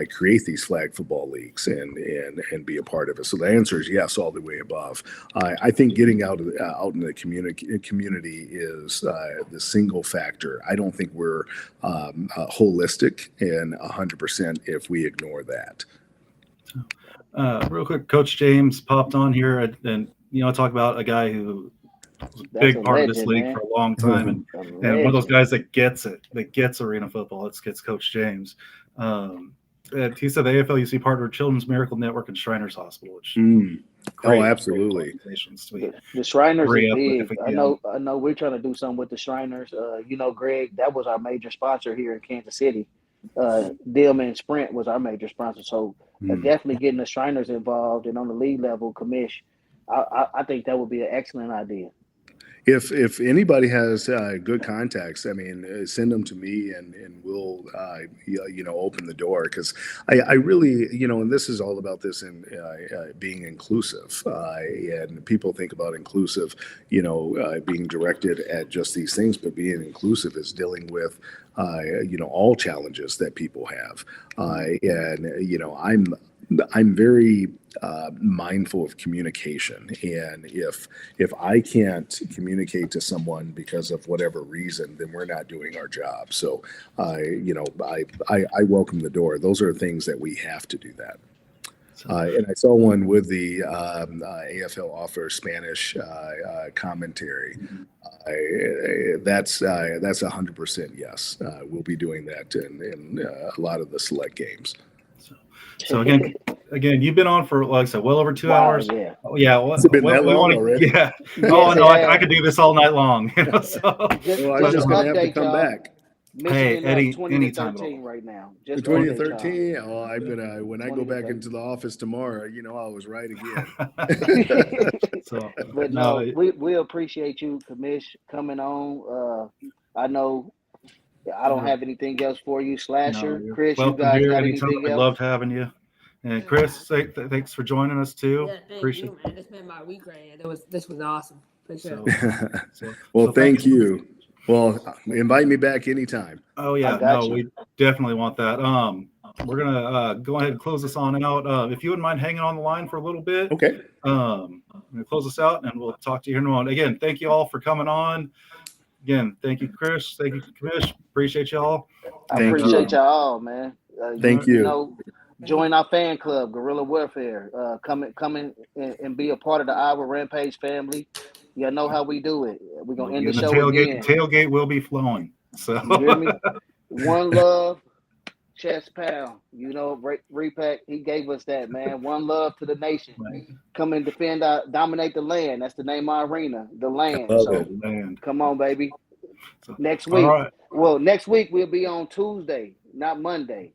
create these flag football leagues and be a part of it. So the answer is yes, all the way above. I think getting out in the community is the single factor. I don't think we're holistic and 100% if we ignore that. Real quick, Coach James popped on here and talk about a guy who was a big part of this league for a long time, and one of those guys that gets arena football. It's Coach James. And he said the AFL-UC partner with Children's Miracle Network and Shriners Hospital. Which Absolutely. The Shriners are big. I know we're trying to do something with the Shriners. Greg, that was our major sponsor here in Kansas City. Dillman Sprint was our major sponsor. So definitely getting the Shriners involved and on the league level, commish. I think that would be an excellent idea. If anybody has good contacts, I mean, send them to me and we'll, open the door, because I really, and this is all about this and being inclusive. And people think about inclusive, being directed at just these things, but being inclusive is dealing with, all challenges that people have. I'm very mindful of communication, and if I can't communicate to someone because of whatever reason, then we're not doing our job. So, I welcome the door. Those are things that we have to do that. And I saw one with the AFL offer Spanish commentary. That's 100% yes. We'll be doing that in a lot of the select games. So again, you've been on for, like I said, well over 2 hours. Yeah. Oh, yeah. Well, it's been that long already. Yeah. Yes, Oh no, I could do this all night long. So. I'm just going to have to come back. Hey, Eddie, 20 anytime. 13 right now. 20 to 13. Oh, I've been. When I go back into the office tomorrow, I was right again. But we appreciate you, Commish, coming on. I know I don't have anything else for you, Slasher. Chris, you guys got anything else? I loved having you. And Chris, thanks for joining us too. Yeah, appreciate you, man. This made my week right here. This was awesome. Thank you. Well, invite me back anytime. Oh yeah, we definitely want that. We're gonna go ahead and close this on out. If you wouldn't mind hanging on the line for a little bit. Okay. I'm gonna close this out and we'll talk to you here in a moment. Again, thank you all for coming on. Again, thank you, Chris. Thank you, Commish. Appreciate y'all. I appreciate y'all, man. Thank you. Join our fan club, Guerrilla Warfare. Come and be a part of the Iowa Rampage family. You know how we do it. We're gonna end the show again. Tailgate will be flowing. So you hear me? One love, chest pound. Repack, he gave us that, man. One love to the nation. Come and defend, dominate the land. That's the name of our arena, the land. Come on, baby. Next week. Right. Well, next week we'll be on Tuesday, not Monday.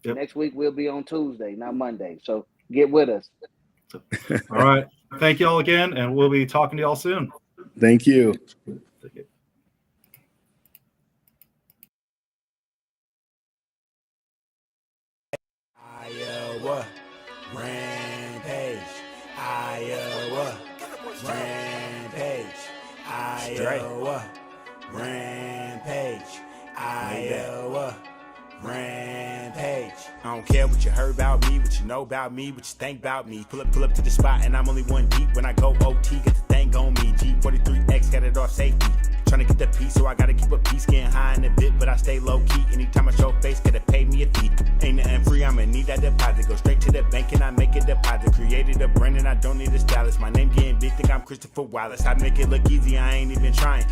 Yep. Next week we'll be on Tuesday, not Monday. So get with us. All right. Thank you all again, and we'll be talking to y'all soon. Thank you. Iowa Rampage. Iowa Rampage. Iowa Rampage. Iowa Rampage. I don't care what you heard about me, what you know about me, what you think about me. Pull up to the spot and I'm only one deep. When I go OT, get the thing on me. G43X got it off safety. Trying to get the piece, so I gotta keep a piece. Getting high in a bit, but I stay low key. Anytime I show face, gotta pay me a fee. Ain't nothing free, I'ma need that deposit. Go straight to the bank and I make a deposit. Created a brand and I don't need a stylist. My name getting big, think I'm Christopher Wallace. I make it look easy, I ain't even trying.